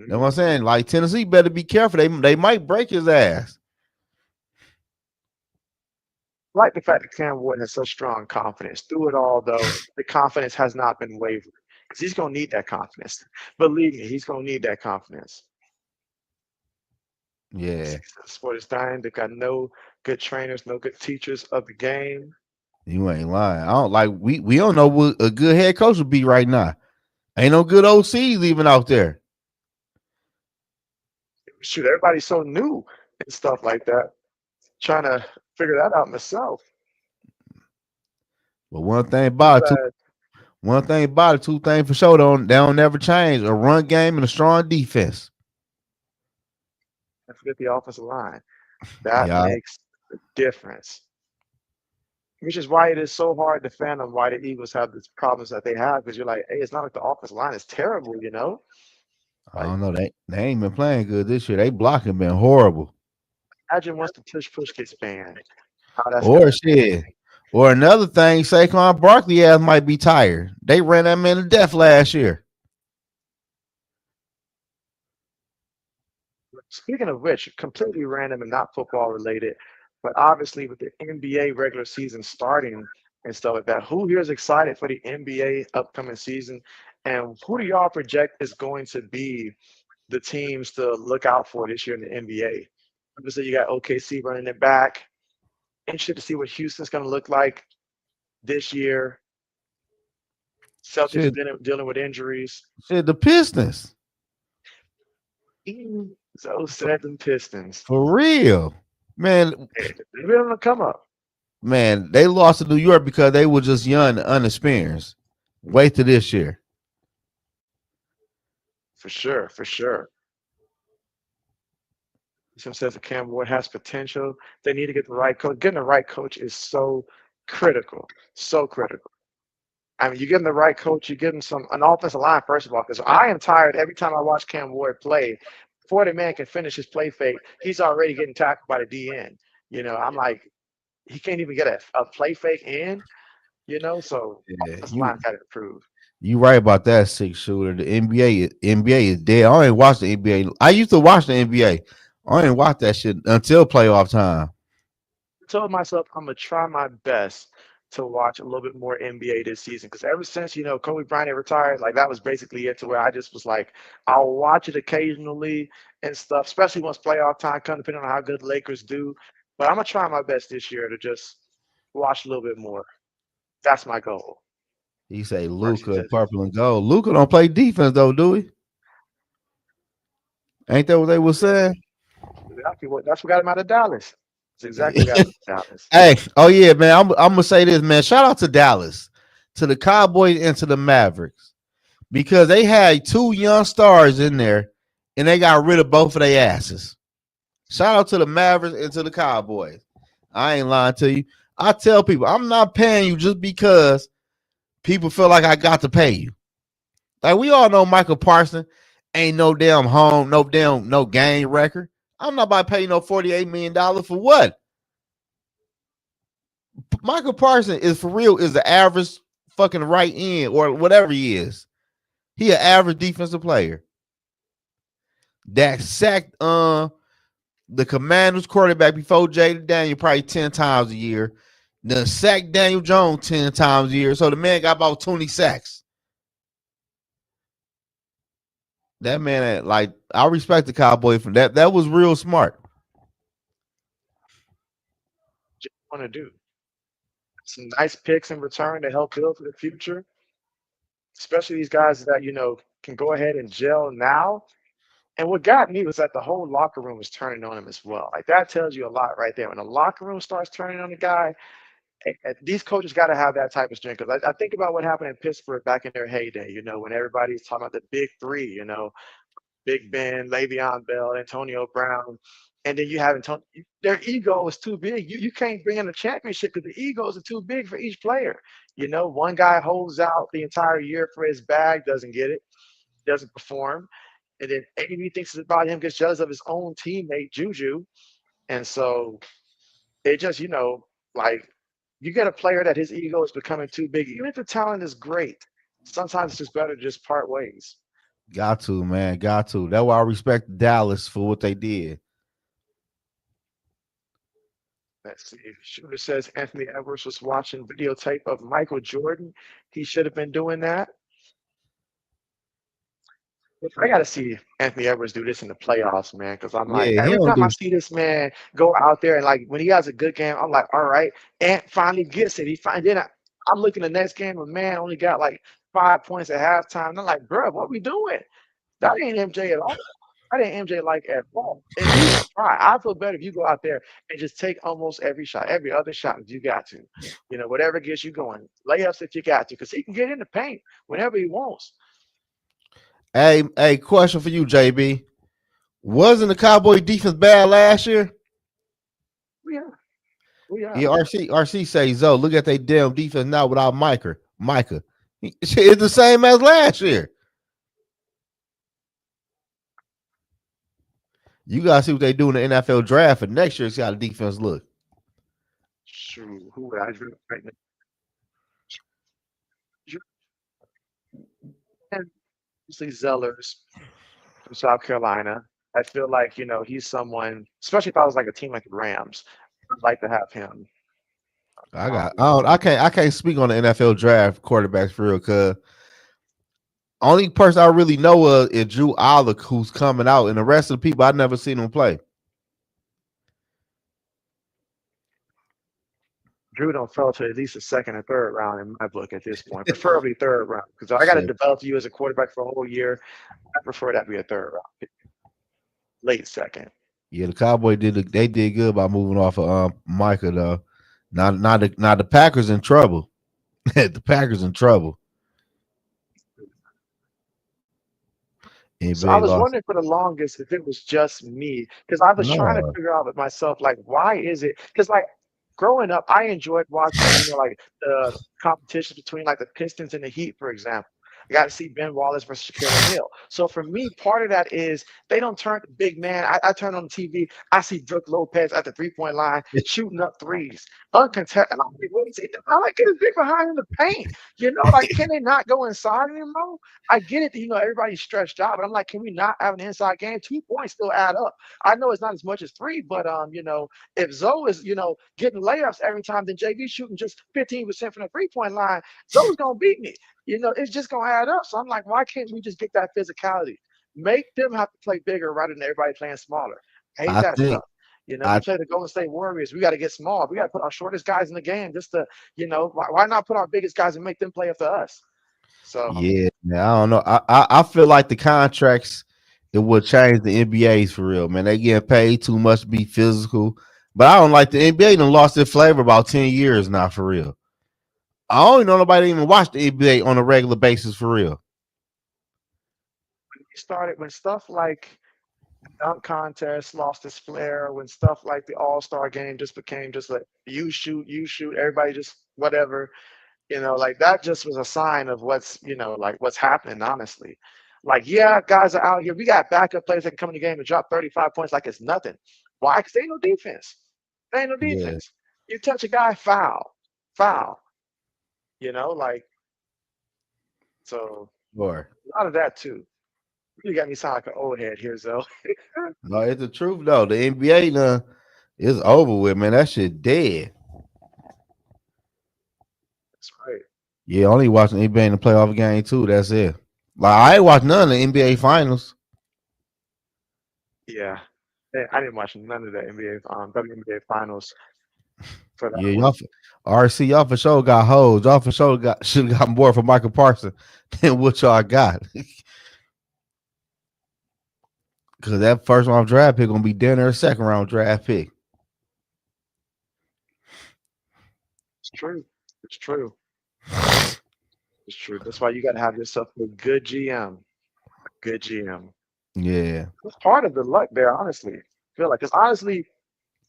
That's what I'm saying. Like Tennessee better be careful. They might break his ass. I like the fact that Cam Ward has such strong confidence. Through it all, though, the confidence has not been wavering because he's going to need that confidence. Believe me, he's going to need that confidence. Yeah. The sport is dying. They've got no good trainers, no good teachers of the game. You ain't lying. I don't like we don't know what a good head coach would be right now. Ain't no good OCs even out there. Shoot, everybody's so new and stuff like that. Trying to figure that out myself. But one thing I'm about it, glad. two things for sure they don't never change. A run game and a strong defense. I forget the offensive line. That Yeah. makes a difference. Which is why it is so hard to fathom why the Eagles have the problems that they have because you're like, hey, it's not like the offensive line is terrible, you know? I Like, don't know. They ain't been playing good this year. They blocking been horrible. imagine once the push gets banned, how that's going Or to be. shit. Or another thing, Saquon Barkley ass might be tired. They ran that man to death last year. Speaking of which, completely random and not football related, but obviously with the NBA regular season starting and stuff like that, who here is excited for the NBA upcoming season? And who do y'all project is going to be the teams to look out for this year in the NBA? Obviously, you got OKC running it back. Interested to see what Houston's going to look like this year. Celtics Shit, dealing with injuries. the Pistons. So said them Pistons. For real. Man, They've been on the come up. they lost to New York because they were just young and inexperienced. Wait till this year. For sure, for sure. Some says that Cam Ward has potential. They need to get the right coach. Getting the right coach is so critical. So critical. I mean, you give him the right coach, you give him an offensive line, first of all, because I am tired every time I watch Cam Ward play. Before the man can finish his play fake, he's already getting tackled by the DN. I'm like, he can't even get a play fake in, so Yeah, offensive line got to improve. you right about that 6 shooter. The NBA is dead. I ain't watch the NBA. I used to watch the NBA. I ain't watch that shit until playoff time. Told myself I'm gonna try my best to watch a little bit more NBA this season because ever since Kobe Bryant retired, like that was basically it. To where I just was like, I'll watch it occasionally and stuff, especially once playoff time comes, depending on how good Lakers do. But I'm gonna try my best this year to just watch a little bit more. That's my goal. He say Mercy Luca says purple and gold. Luca don't play defense though, do he? Ain't that what they was saying? that's what got him out of Dallas. That's exactly what got him out of Dallas. Hey, oh yeah, man. I'm gonna say this, man. Shout out to Dallas, to the Cowboys, and to the Mavericks because they had two young stars in there, and they got rid of both of their asses. Shout out to the Mavericks and to the Cowboys. I ain't lying to you. I tell people I'm not paying you just because people feel like I got to pay you. Like we all know Michael Parsons ain't no damn home, no game record. I'm not about to pay you no $48 million for what? Michael Parsons is for real is the average fucking right end or whatever he is. He an average defensive player. That sacked the Commanders quarterback before Jaden Daniel probably 10 times a year. Then sacked Daniel Jones 10 times a year. So the man got about 20 sacks. That man, like, I respect the Cowboy for that. That was real smart. want to do. Some nice picks in return to help build for the future, especially these guys that, can go ahead and gel now. And what got me was that the whole locker room was turning on him as well. Like that tells you a lot right there. When the locker room starts turning on a guy, these coaches got to have that type of strength. Because I think about what happened in Pittsburgh back in their heyday, when everybody's talking about the big three, Big Ben, Le'Veon Bell, Antonio Brown, and then you have Antonio. Their ego is too big. You can't bring in a championship because the egos are too big for each player. One guy holds out the entire year for his bag, doesn't get it, doesn't perform, and then anybody thinks it's about him, gets jealous of his own teammate Juju, and so it just like you get a player that his ego is becoming too big, even if the talent is great. Sometimes it's just better to just part ways. Got to, man. Got to. That's why I respect Dallas for what they did. Let's see. Shooter says Anthony Edwards was watching videotape of Michael Jordan. He should have been doing that. I got to see Anthony Edwards do this in the playoffs, man, because I'm like, Yeah, he every don't time do. I see this man go out there and like when he has a good game, I'm like, all right, Ant finally gets it. I'm looking at the next game, a man only got like 5 points at halftime. And I'm like, bro, what we doing? That ain't MJ at all. That ain't MJ like at all. At least try. I feel better if you go out there and just take almost every shot, every other shot if you got to. Whatever gets you going. Layups if you got to, because he can get in the paint whenever he wants. Hey, question for you, JB. Wasn't the Cowboy defense bad last year? Yeah. Yeah, RC says, Zoe, look at their damn defense now without Micah. It's the same as last year. You gotta see what they do in the NFL draft for next year. See how the defense look. Shoot, who would I drew right now? And obviously Zellers from South Carolina. I feel like, he's someone, especially if I was like a team like the Rams, I'd like to have him. I can't speak on the NFL draft quarterbacks for real, cause only person I really know of is Drew Alec, who's coming out, and the rest of the people I've never seen him play. Drew don't fall to at least the second or third round in my book at this point, preferably third round, because I got to develop you as a quarterback for a whole year. I prefer that be a third round pick, late second. Yeah, the Cowboys they did good by moving off of Micah though. Now the Packers in trouble. The Packers in trouble. So I NBA was lost. wondering for the longest if it was just me, because I was trying to No. figure out with myself, like, why is it? Because like growing up, I enjoyed watching, like the competitions between like the Pistons and the Heat, for example. I got to see Ben Wallace versus Shaquille O'Neal. So for me, part of that is they don't turn the big man. I turn on the TV, I see Brooke Lopez at the 3-point line shooting up threes, uncontested. And I'm like, what is it? I like get his big behind in the paint. Like, can they not go inside anymore? I get it that, everybody's stretched out, but I'm like, can we not have an inside game? 2 points still add up. I know it's not as much as three, but if Zoe is, getting layups every time, then JB shooting just 15% from the 3-point line, Zoe's gonna beat me. It's just gonna add up. So I'm like, why can't we just get that physicality? Make them have to play bigger rather than everybody playing smaller. I hate I that think stuff. We play the Golden State Warriors. We got to get small. We got to put our shortest guys in the game just to, why not put our biggest guys and make them play up to us? So yeah, man, I don't know. I feel like the contracts it would change the NBA's for real, man. They getting paid too much to be physical. But I don't like the NBA done lost their flavor about 10 years now for real. I don't know nobody even watch the NBA on a regular basis for real. when stuff like dunk contest lost its flair, when stuff like the All-Star game just became just like you shoot, everybody just whatever, like that just was a sign of what's, like what's happening, honestly. Like, yeah, guys are out here. We got backup players that can come in the game and drop 35 points like it's nothing. Why? Because they ain't no defense. They ain't no Yeah, defense. You touch a guy, foul. Like, so boy. a lot of that too. You got me sound like an old head here, Zoe. No, it's the truth though. The NBA done is over with, man. That shit dead. That's right. Yeah, only watching NBA in the playoff game too. That's it. Like I ain't watched none of the NBA finals. Yeah. I didn't watch none of the NBA, WNBA finals. for that Yeah, one. RC, y'all for sure got hoes. Y'all for sure should have got more for Michael Parsons than what y'all got. Because that first round draft pick gonna be dinner a second round draft pick. It's true. It's true. It's true. That's why you got to have yourself a good GM. Good GM. Yeah. It's part of the luck there, honestly. I feel like, because honestly,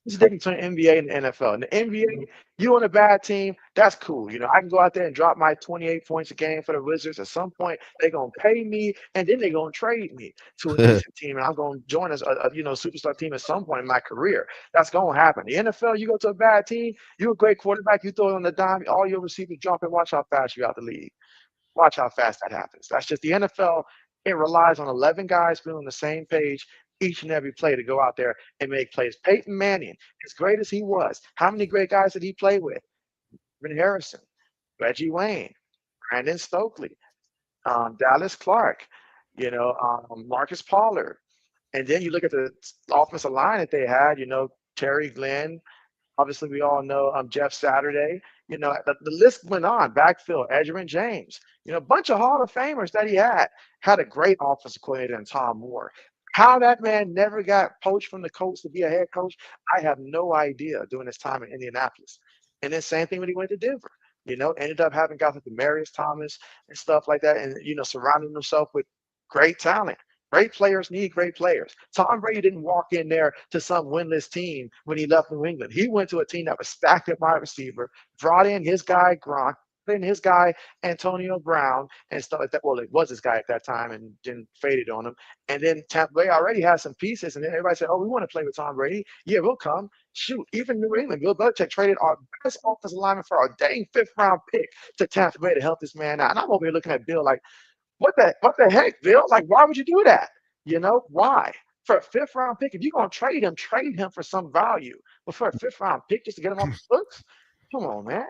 it's the difference between NBA and the NFL. In the NBA, you on a bad team, that's cool. I can go out there and drop my 28 points a game for the Wizards. At some point, they're gonna pay me, and then they're gonna trade me to a decent team, and I'm gonna join a superstar team at some point in my career. That's gonna happen. The NFL, you go to a bad team, you're a great quarterback, you throw it on the dime, all your receivers jump and watch how fast you're out the league. Watch how fast that happens. That's just the NFL. It relies on 11 guys being on the same page each and every play to go out there and make plays. Peyton Manning, as great as he was, how many great guys did he play with? Marvin Harrison, Reggie Wayne, Brandon Stokely, Dallas Clark, Marcus Pollard. And then you look at the offensive line that they had, Terry Glenn, obviously, we all know Jeff Saturday. The list went on. Backfield, Edgerrin James. A bunch of Hall of Famers that he had a great offensive coordinator in Tom Moore. How that man never got poached from the Colts to be a head coach, I have no idea during his time in Indianapolis. And then same thing when he went to Denver. Ended up having guys like Demarius Thomas and stuff like that, and surrounding himself with great talent. Great players need great players. Tom Brady didn't walk in there to some winless team when he left New England. He went to a team that was stacked at wide receiver, brought in his guy Gronk, put in his guy Antonio Brown and stuff like that. Well, it was his guy at that time and then faded on him. And then Tampa Bay already had some pieces. And then everybody said, oh, we want to play with Tom Brady. Yeah, we'll come. Shoot, even New England, Bill Belichick traded our best offensive lineman for a dang fifth-round pick to Tampa Bay to help this man out. And I'm over here looking at Bill like, what the heck, Bill? Like, why would you do that? Why? For a fifth round pick, if you're gonna trade him for some value. But for a fifth round pick just to get him off the books, come on, man.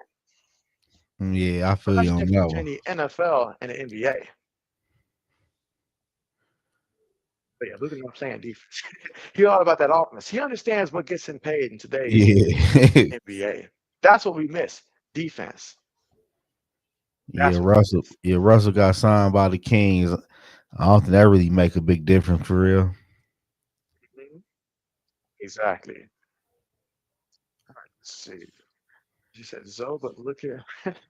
Yeah, I So feel that's you the on difference that one. between the NFL and the NBA. But yeah, look at what I'm saying, defense. He all about that offense. He understands what gets him paid in today's Yeah. NBA. That's what we miss. Defense. Yeah, That's what we Russell. miss. Yeah, Russell got signed by the Kings. I don't think that really make a big difference for real. Mhm. Exactly. All right, let's see. You said Zoe, but look here.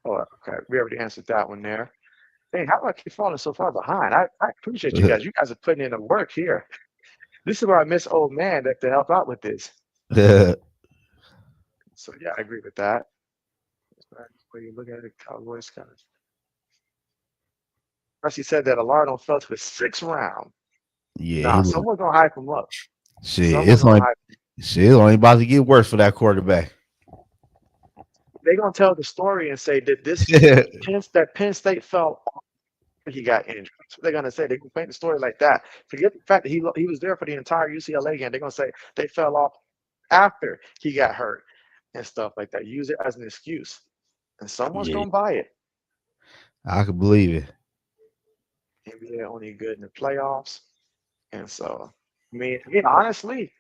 Oh, okay. We already answered that one there. Hey, how do I keep falling so far behind? I appreciate you guys. You guys are putting in the work here. This is where I miss old man to help out with this. So yeah, I agree with that. That's where you look at it, Cowboys guys. Rusty said that Alardo fell to the sixth round. Yeah, he Nah, look someone's gonna hype him up. shit. Someone's It's gonna only hype. shit. It's only about to get worse for that quarterback. They're gonna tell the story and say that Penn State fell off when he got injured. That's what they're gonna say. They can paint the story like that. Forget the fact that he was there for the entire UCLA game. They're gonna say they fell off after he got hurt and stuff like that. Use it as an excuse, and someone's Yeah, gonna buy it. I could believe it. NBA only good in the playoffs, and so honestly,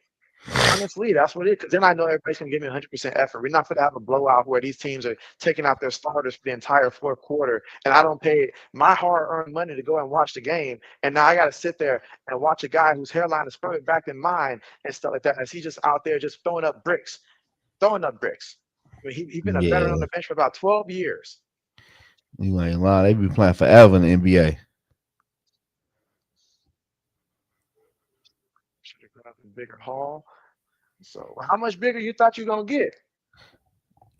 that's what it is. Because then I know everybody's gonna give me 100% effort. We're not gonna have a blowout where these teams are taking out their starters for the entire fourth quarter, and I don't pay my hard-earned money to go and watch the game, and now I got to sit there and watch a guy whose hairline is further back than mine and stuff like that, as he's just out there just throwing up bricks. I mean, he's been a veteran on Yeah, the bench for about 12 years. you ain't lying. They be playing forever in the NBA. Should have grabbed a bigger haul. So, how much bigger you thought you were gonna get?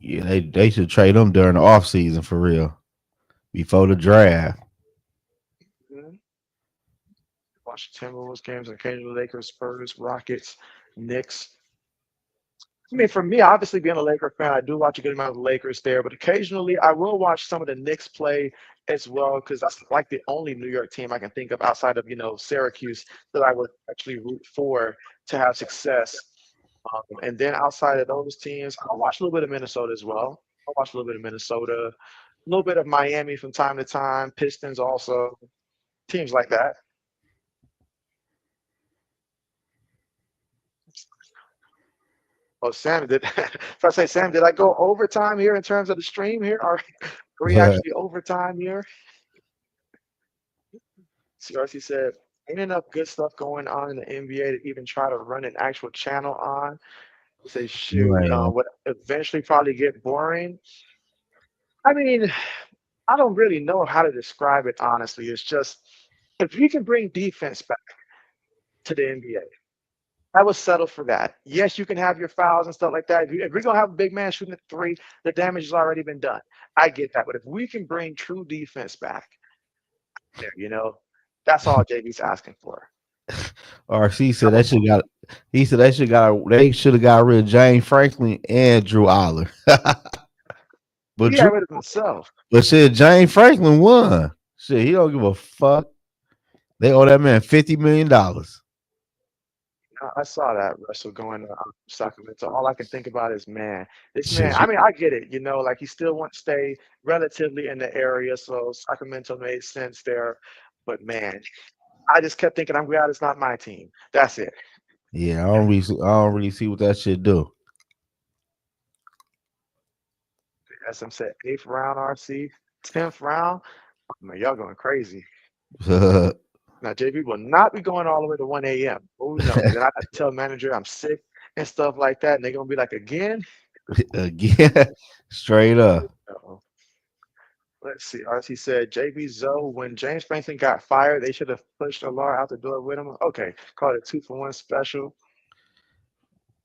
Yeah, they should trade them during the off season for real before the draft. Mhm. Watch Timberwolves games, occasionally Lakers, Spurs, Rockets, Knicks. I mean, for me, obviously being a Laker fan, I do watch a good amount of the Lakers there, but occasionally I will watch some of the Knicks play as well because that's like the only New York team I can think of outside of Syracuse that I would actually root for to have success. And then outside of those teams, I watch a little bit of Minnesota as well. I watch a little bit of Minnesota, a little bit of Miami from time to time, Pistons also, teams like that. Oh, Sam, did if I say Sam, did I go overtime here in terms of the stream here? Are we actually overtime here? CRC said, ain't enough good stuff going on in the NBA to even try to run an actual channel on. He said, shoot, Man, would eventually probably get boring. I mean, I don't really know how to describe it, honestly. It's just if you can bring defense back to the NBA, I would settle for that. Yes, you can have your fouls and stuff like that. If we're gonna have a big man shooting at three, the damage has already been done. I get that, but if we can bring true defense back there, that's all JB's asking for. RC How said about that should got. He said they should have got rid of James Franklin and Drew Aller. but he got Drew, rid of himself? but shit, James Franklin won. Shit, he don't give a fuck. They owe that man $50 million. I saw that Russell going to Sacramento. All I can think about is, man, this man. Shit, I mean, I get it. Like he still wants to stay relatively in the area, so Sacramento made sense there. But man, I just kept thinking, I'm glad it's not my team. That's it. yeah, I don't really see what that shit do. As I'm saying, eighth round RC, 10th round. Oh, man, y'all going crazy. Now, JB will not be going all the way to 1 a.m. Oh, no. Because then I have to tell manager I'm sick and stuff like that. And they're going to be like, again? Again, straight up. Uh-oh. Let's see. RC said, JB Zoe, when James Franklin got fired, they should have pushed Alar out the door with him. Okay. Called it 2-for-1 special.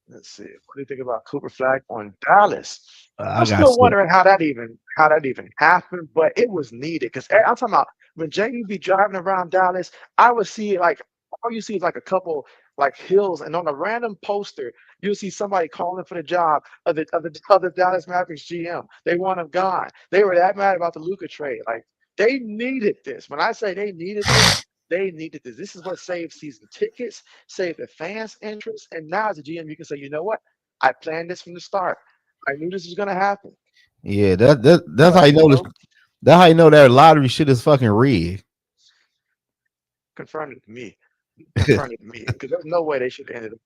Let's see. What do you think about Cooper Flag on Dallas? I'm I got still shit. wondering how that even happened, but it was needed because I'm talking about when Jamie be driving around Dallas, I would see like all you see is like a couple like hills, and on a random poster, you'll see somebody calling for the job of the Dallas Mavericks GM. They want him gone. They were that mad about the Luka trade. Like they needed this. When I say they needed this, they needed this. This is what saved season tickets, saved the fans' interest, and now as a GM, you can say, you know what? I planned this from the start. I knew this was gonna happen. Yeah, that's how But you know this. That's how you know that lottery shit is fucking rigged. confirmed it to me. Confirmed it to me. Because there's no way they should have ended up.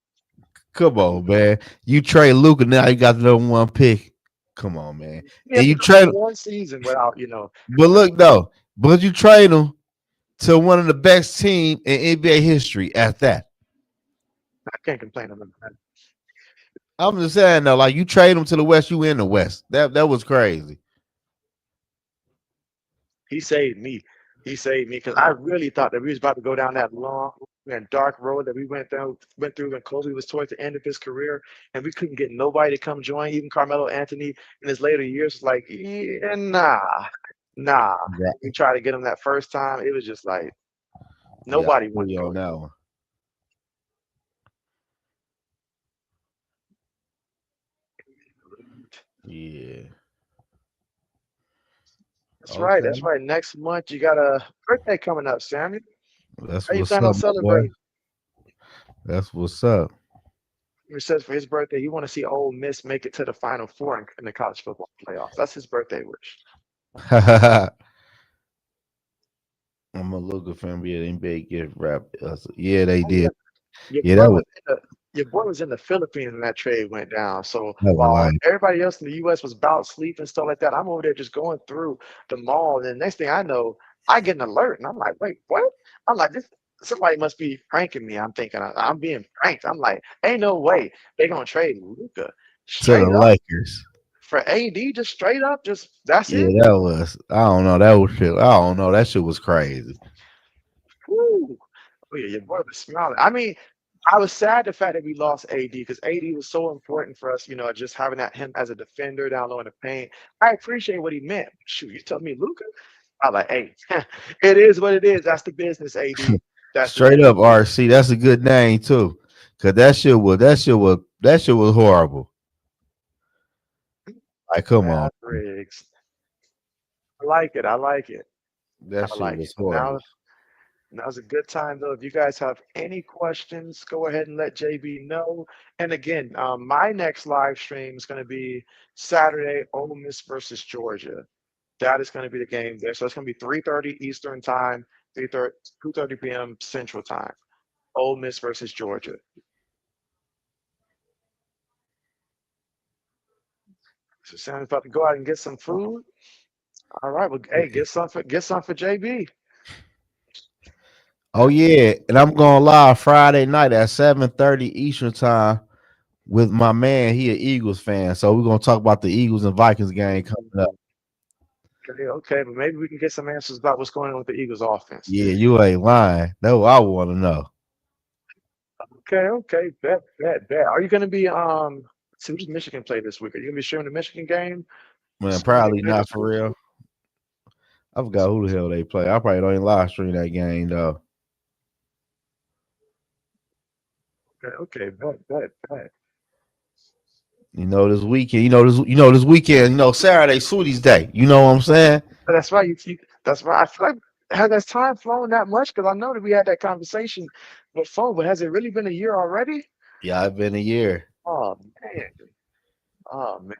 Come on, man. You trade Luca, now you got the number one pick. Come on, man. Yeah, And you go trade him. one season without, But look though, but you trade him to one of the best team in NBA history at that. I can't complain about that. I'm just saying though, like you trade him to the West, you in the West. That was crazy. He saved me. He saved me because I really thought that we was about to go down that long and dark road that we went through when Kobe was towards the end of his career, and we couldn't get nobody to come join, even Carmelo Anthony in his later years. Was like, yeah, nah. We Right. tried to get him that first time. It was just like Yeah, I nobody feel wanted to you go on there. that one. Yeah. That's right. That's Okay. right. Next month you got a birthday coming up, Samuel. That's How you what's plan up, on my boy. celebrating? That's what's up. He says for his birthday, he want to see Ole Miss make it to the Final Four in the college football playoffs. That's his birthday wish. I'm a local fan. Yeah, they big get rap. Yeah, they Oh yeah, did. your Yeah, boy was in the your boy was in the Philippines when that trade went down. So that was while like everybody else in the U.S. was about sleep and stuff like that, I'm over there just going through the mall. And the next thing I know, I get an alert, and I'm like, wait, what? I'm like, this somebody must be pranking me. I'm thinking I'm being pranked. I'm like, ain't no way they gonna trade Luka to the straight up Lakers. for AD, just straight up, just that's Yeah, it. that was. I don't know. That was shit. I don't know. That shit was crazy. Woo. Oh, yeah, your boy was smiling. I mean, I was sad the fact that we lost AD because AD was so important for us, just having that him as a defender down low in the paint. I appreciate what he meant. Shoot, you tell me, Luca? I'm like, hey, it is what it is. That's the business, AD. That's the Straight business. up RC. That's a good name too. Cause that shit was horrible. Like, come on. Bad Briggs. I like it. I like it. That I shit like it. was horrible. Now's a good time though. If you guys have any questions, go ahead and let JB know. And again, my next live stream is going to be Saturday, Ole Miss versus Georgia. That is going to be the game there. So it's going to be 3:30 Eastern time, 3:30, 2:30 p.m. Central time. Ole Miss versus Georgia. So Sam's about to go out and get some food. All right, well, hey, get some for JB. Oh yeah, and I'm going live Friday night at 7:30 Eastern time with my man. He an Eagles fan, so we're gonna talk about the Eagles and Vikings game coming up. Okay, okay, but maybe we can get some answers about what's going on with the Eagles offense. Yeah, you ain't lying. That's what I want to know. Okay, okay, bet. Are you going to be see, who does Michigan play this week? Are you going to be streaming the Michigan game? Man, When they probably play this not for week? real. I forgot who the hell they play. I probably don't even live stream that game though. Okay, okay, bet. This weekend. This weekend. Saturday, Sweeties Day. You know what I'm saying? But that's right. That's right. I feel like has time flown that much? Because I know that we had that conversation before, but has it really been a year already? Yeah, it's been a year. Oh man, oh man.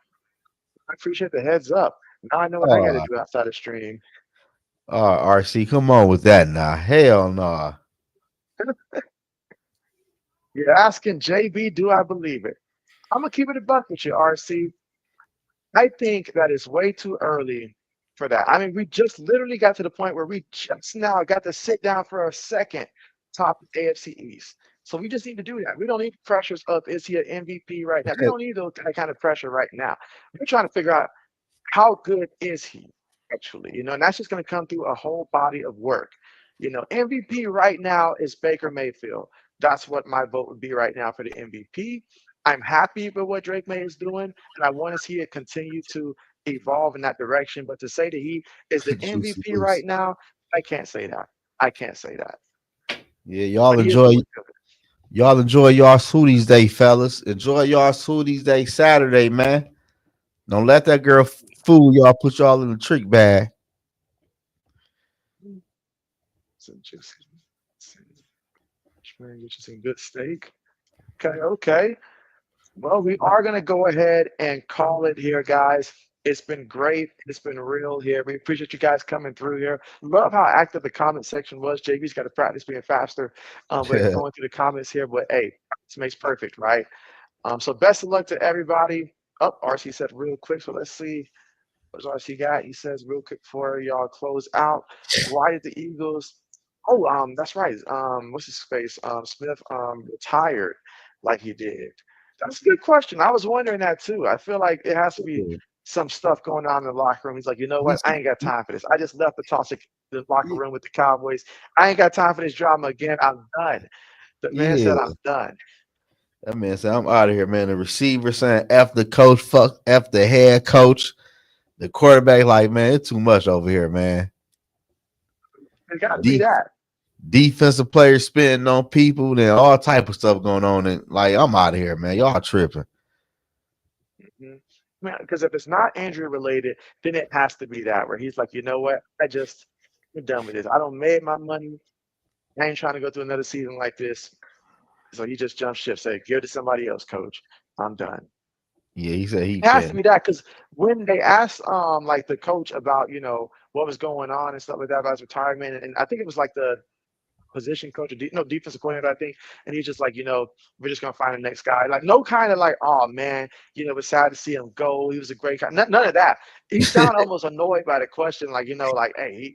I appreciate the heads up. Now I know what I got to Oh, do outside the stream. RC, come on with that now. Hell no. You're asking JB, do I believe it? I'm gonna keep it a buck with you, RC. I think that is way too early for that. I mean, we just literally got to the point where we just now got to sit down for a second top AFC East. So we just need to do that. We don't need pressures of is he an MVP right now? We don't need that kind of pressure right now. We're trying to figure out how good is he actually, and that's just going to come through a whole body of work. MVP right now is Baker Mayfield. That's what my vote would be right now for the MVP. I'm happy with what Drake May is doing, and I want to see it continue to evolve in that direction. But to say that he is the Juicy MVP loose. right now, I can't say that. I can't say that. Yeah, y'all But he is enjoy. doing good. Y'all enjoy y'all Sweeties Day, fellas. Enjoy y'all Sweeties Day Saturday, man. Don't let that girl fool y'all. Put y'all in the trick bag. Some juicy. Get you some good steak. Okay, okay. Well, we are going to go ahead and call it here, guys. It's been great. It's been real here. We appreciate you guys coming through here. Love how active the comment section was. JB's got to practice being faster with going through the comments here. But hey, this makes perfect, right? So best of luck to everybody. Up, RC said real quick. So let's see what RC got. He says real quick before y'all close out. Why did the Eagles? Oh, that's right. What's his face? Smith retired like he did. That's a good question. I was wondering that too. I feel like it has to be some stuff going on in the locker room. He's like, you know what? I ain't got time for this. I just left the locker room with the Cowboys. I ain't got time for this drama again. I'm done. The man Yeah. said, I'm done. That man said, I'm out of here, man. The receiver saying F the coach, fuck F the head coach. The quarterback, like, man, it's too much over here, man. It got to be that. Defensive players spitting on people, then all type of stuff going on. And like, I'm out of here, man. Y'all tripping. Mhm. Man, because if it's not injury related, then it has to be that where he's like, you know what? I'm done with this. I don't made my money. I ain't trying to go through another season like this. So he just jumped ship, say, give it to somebody else, coach. I'm done. Yeah, he said he It has to can. be that because when they asked like the coach about, what was going on and stuff like that about his retirement, and I think it was like the position coach or defensive coordinator, I think, and he's just like, we're just gonna find the next guy. Like no kind of like, oh man, it's sad to see him go. He was a great guy. None of that. He sounded almost annoyed by the question, like, like, hey,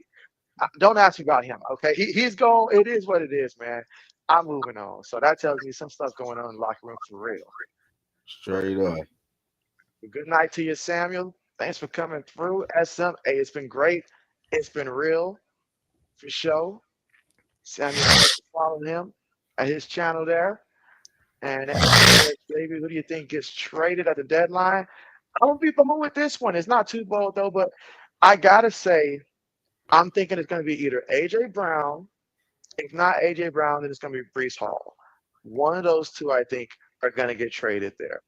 don't ask me about him. Okay, he's gone. It is what it is, man. I'm moving on. So that tells me some stuff going on in the locker room for real. Straight up. Good night to you, Samuel. Thanks for coming through. SM, hey, it's been great. It's been real for sure. Samuel, follow him at his channel there. And baby, who do you think gets traded at the deadline? I'm gonna be bold with this one. It's not too bold though, but I gotta say, I'm thinking it's gonna be either AJ Brown. If not AJ Brown, then it's gonna be Brees Hall. One of those two, I think, are gonna get traded there.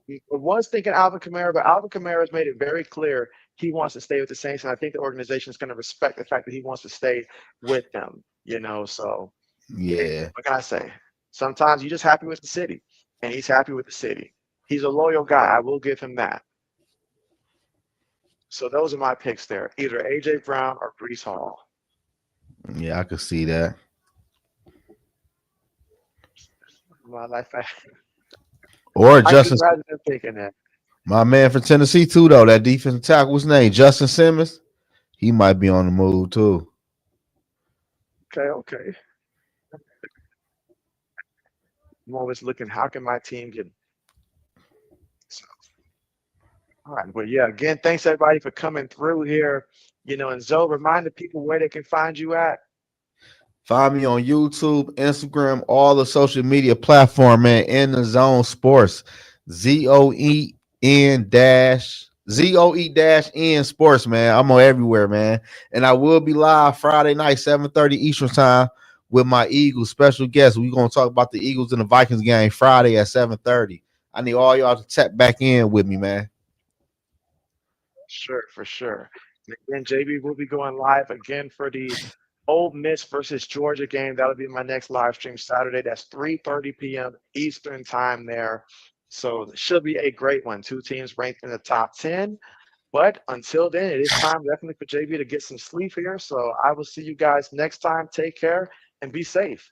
I was thinking Alvin Kamara, but Alvin Kamara has made it very clear he wants to stay with the Saints, and I think the organization is going to respect the fact that he wants to stay with them. So Yeah. what can I say? Sometimes you're just happy with the city, and he's happy with the city. He's a loyal guy. I will give him that. So those are my picks there. Either AJ Brown or Brees Hall. Yeah, I could see that. My life, Or I can Justin imagine him thinking that. My man from Tennessee too, though. That defensive tackle, what's his name? Justin Simmons. He might be on the move too. Okay, okay. I'm always looking, how can my team get so, all right. Well, yeah, again, thanks everybody for coming through here. And Zoe, remind the people where they can find you at. Find me on YouTube, Instagram, all the social media platform, man. In the Zone Sports, ZOE N Sports, man. I'm on everywhere, man. And I will be live Friday night, 7:30 Eastern time, with my Eagles special guest. We're gonna talk about the Eagles and the Vikings game Friday at 7:30. I need all y'all to tap back in with me, man. Sure, for sure. And again, JB will be going live again for the Ole Miss versus Georgia game. That'll be my next live stream Saturday. That's 3:30 p.m. Eastern time there. So it should be a great one. Two teams ranked in the top 10. But until then, it is time definitely for JB to get some sleep here. So I will see you guys next time. Take care and be safe.